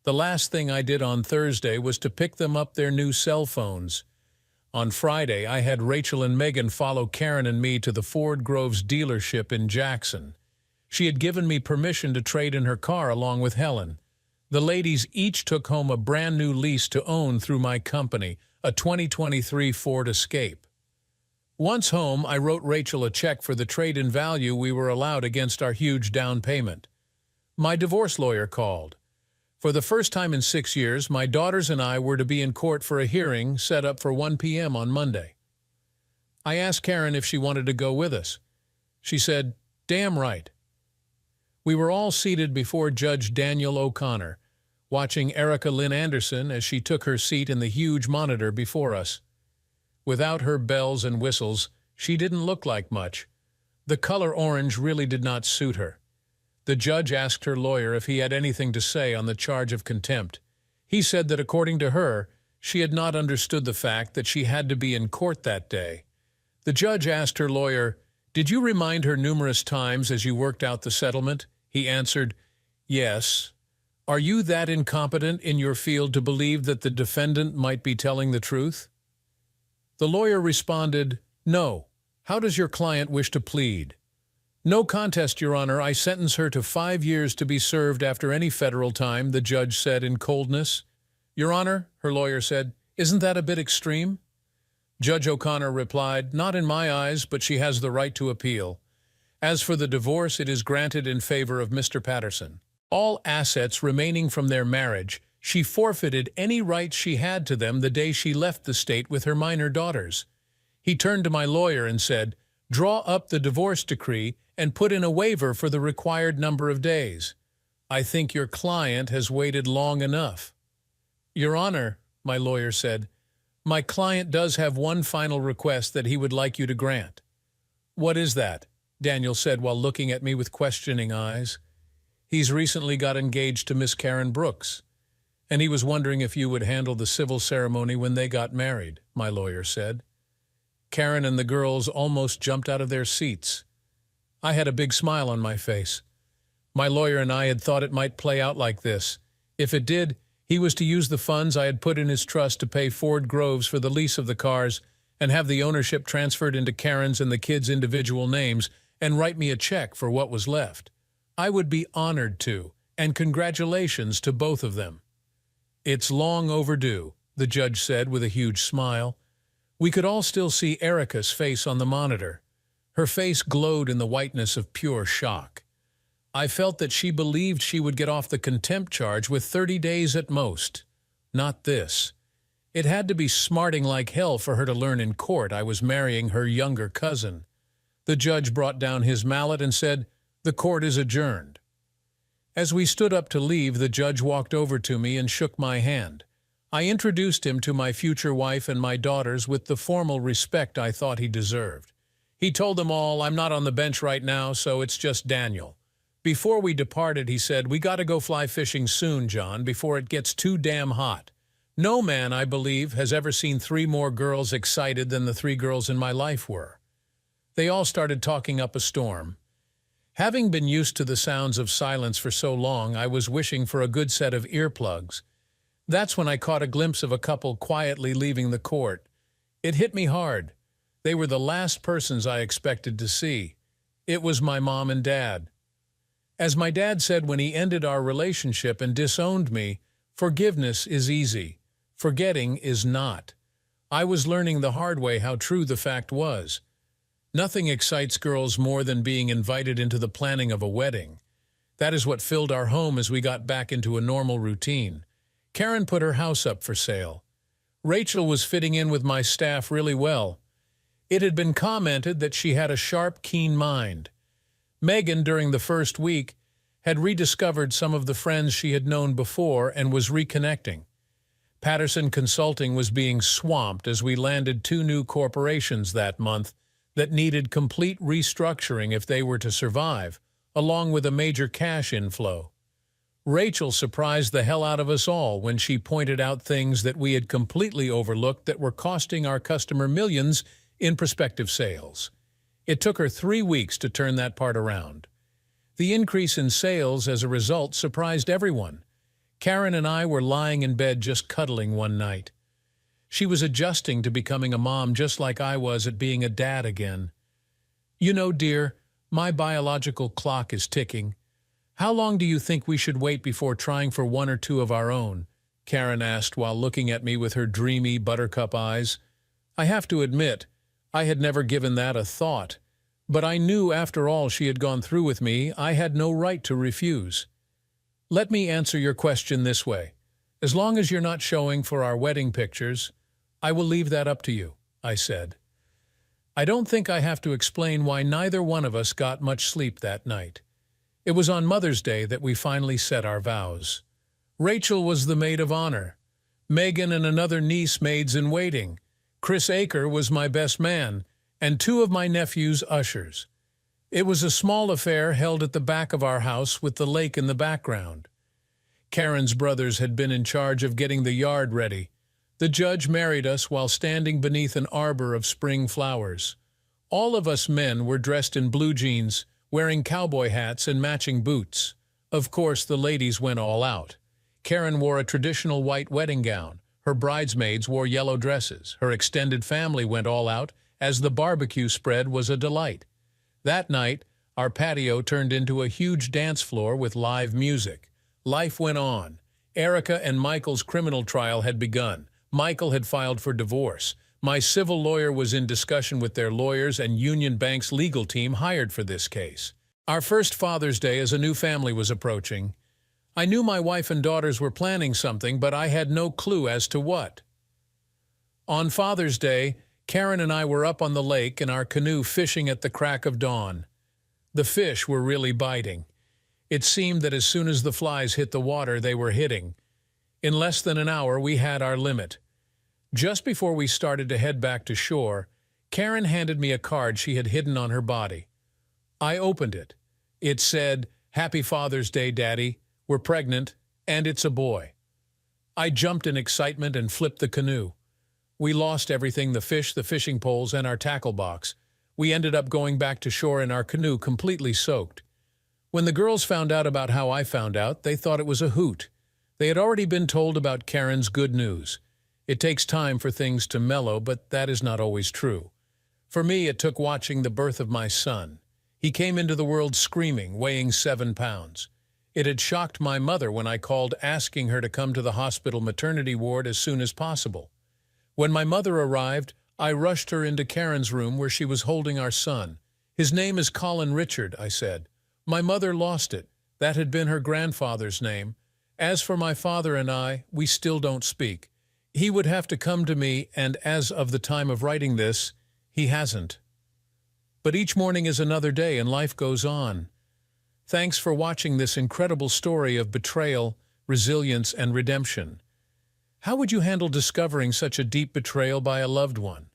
The last thing I did on Thursday was to pick them up their new cell phones. On Friday, I had Rachel and Megan follow Karen and me to the Ford Groves dealership in Jackson. She had given me permission to trade in her car along with Helen. The ladies each took home a brand new lease to own through my company, a 2023 Ford Escape. Once home, I wrote Rachel a check for the trade-in value we were allowed against our huge down payment. My divorce lawyer called. For the first time in 6 years, my daughters and I were to be in court for a hearing set up for 1 p.m. on Monday. I asked Karen if she wanted to go with us. She said, "Damn right." We were all seated before Judge Daniel O'Connor, watching Erica Lynn Anderson as she took her seat in the huge monitor before us. Without her bells and whistles, she didn't look like much. The color orange really did not suit her. The judge asked her lawyer if he had anything to say on the charge of contempt. He said that according to her, she had not understood the fact that she had to be in court that day. The judge asked her lawyer, "Did you remind her numerous times as you worked out the settlement?" He answered, "Yes." "Are you that incompetent in your field to believe that the defendant might be telling the truth?" The lawyer responded, "No. How does your client wish to plead?" "No contest, Your Honor. I sentence her to 5 years to be served after any federal time," the judge said in coldness. "Your Honor," her lawyer said, "isn't that a bit extreme?" Judge O'Connor replied, "Not in my eyes, but she has the right to appeal. As for the divorce, it is granted in favor of Mr. Patterson. All assets remaining from their marriage, she forfeited any rights she had to them the day she left the state with her minor daughters." He turned to my lawyer and said, "Draw up the divorce decree and put in a waiver for the required number of days. I think your client has waited long enough." "Your Honor," my lawyer said, "my client does have one final request that he would like you to grant." "What is that?" Daniel said while looking at me with questioning eyes. "He's recently got engaged to Miss Karen Brooks, and he was wondering if you would handle the civil ceremony when they got married," my lawyer said. Karen and the girls almost jumped out of their seats. I had a big smile on my face. My lawyer and I had thought it might play out like this. If it did, he was to use the funds I had put in his trust to pay Ford Groves for the lease of the cars and have the ownership transferred into Karen's and the kids' individual names and write me a check for what was left. I would be honored to, and congratulations to both of them. It's long overdue, the judge said with a huge smile. We could all still see Erica's face on the monitor. Her face glowed in the whiteness of pure shock. I felt that she believed she would get off the contempt charge with 30 days at most. Not this. It had to be smarting like hell for her to learn in court I was marrying her younger cousin. The judge brought down his mallet and said, "The court is adjourned." As we stood up to leave, the judge walked over to me and shook my hand. I introduced him to my future wife and my daughters with the formal respect I thought he deserved. He told them all, "I'm not on the bench right now, so it's just Daniel." Before we departed, he said, "We got to go fly fishing soon, John, before it gets too damn hot." No man, I believe, has ever seen 3 more girls excited than the 3 girls in my life were. They all started talking up a storm. Having been used to the sounds of silence for so long, I was wishing for a good set of earplugs. That's when I caught a glimpse of a couple quietly leaving the court. It hit me hard. They were the last persons I expected to see. It was my mom and dad. As my dad said when he ended our relationship and disowned me, forgiveness is easy. Forgetting is not. I was learning the hard way how true the fact was. Nothing excites girls more than being invited into the planning of a wedding. That is what filled our home as we got back into a normal routine. Karen put her house up for sale. Rachel was fitting in with my staff really well. It had been commented that she had a sharp, keen mind. Megan, during the first week, had rediscovered some of the friends she had known before and was reconnecting. Patterson Consulting was being swamped as we landed 2 new corporations that month that needed complete restructuring if they were to survive, along with a major cash inflow. Rachel surprised the hell out of us all when she pointed out things that we had completely overlooked that were costing our customer millions in prospective sales. It took her 3 weeks to turn that part around. The increase in sales as a result surprised everyone. Karen and I were lying in bed just cuddling one night. She was adjusting to becoming a mom just like I was at being a dad again. "You know, dear, my biological clock is ticking. How long do you think we should wait before trying for 1 or 2 of our own?" Karen asked while looking at me with her dreamy buttercup eyes. I have to admit, I had never given that a thought, but I knew after all she had gone through with me, I had no right to refuse. "Let me answer your question this way. As long as you're not showing for our wedding pictures, I will leave that up to you," I said. I don't think I have to explain why neither one of us got much sleep that night. It was on Mother's Day that we finally said our vows. Rachel was the maid of honor. Megan and another niece maids in waiting. Chris Aker was my best man, and 2 of my nephews ushers. It was a small affair held at the back of our house with the lake in the background. Karen's brothers had been in charge of getting the yard ready. The judge married us while standing beneath an arbor of spring flowers. All of us men were dressed in blue jeans, wearing cowboy hats and matching boots. Of course, the ladies went all out. Karen wore a traditional white wedding gown. Her bridesmaids wore yellow dresses. Her extended family went all out, as the barbecue spread was a delight. That night, our patio turned into a huge dance floor with live music. Life went on. Erica and Michael's criminal trial had begun. Michael had filed for divorce. My civil lawyer was in discussion with their lawyers, and Union Bank's legal team hired for this case. Our first Father's Day as a new family was approaching. I knew my wife and daughters were planning something, but I had no clue as to what. On Father's Day, Karen and I were up on the lake in our canoe fishing at the crack of dawn. The fish were really biting. It seemed that as soon as the flies hit the water, they were hitting. In less than an hour, we had our limit. Just before we started to head back to shore, Karen handed me a card she had hidden on her body. I opened it. It said, "Happy Father's Day, Daddy. We're pregnant, and it's a boy." I jumped in excitement and flipped the canoe. We lost everything, the fish, the fishing poles, and our tackle box. We ended up going back to shore in our canoe completely soaked. When the girls found out about how I found out, they thought it was a hoot. They had already been told about Karen's good news. It takes time for things to mellow, but that is not always true. For me, it took watching the birth of my son. He came into the world screaming, weighing 7 pounds. It had shocked my mother when I called asking her to come to the hospital maternity ward as soon as possible. When my mother arrived, I rushed her into Karen's room where she was holding our son. "His name is Colin Richard," I said. My mother lost it. That had been her grandfather's name. As for my father and I, we still don't speak. He would have to come to me, and as of the time of writing this, he hasn't. But each morning is another day and life goes on. Thanks for watching this incredible story of betrayal, resilience, and redemption. How would you handle discovering such a deep betrayal by a loved one?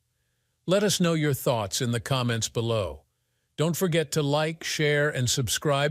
Let us know your thoughts in the comments below. Don't forget to like, share, and subscribe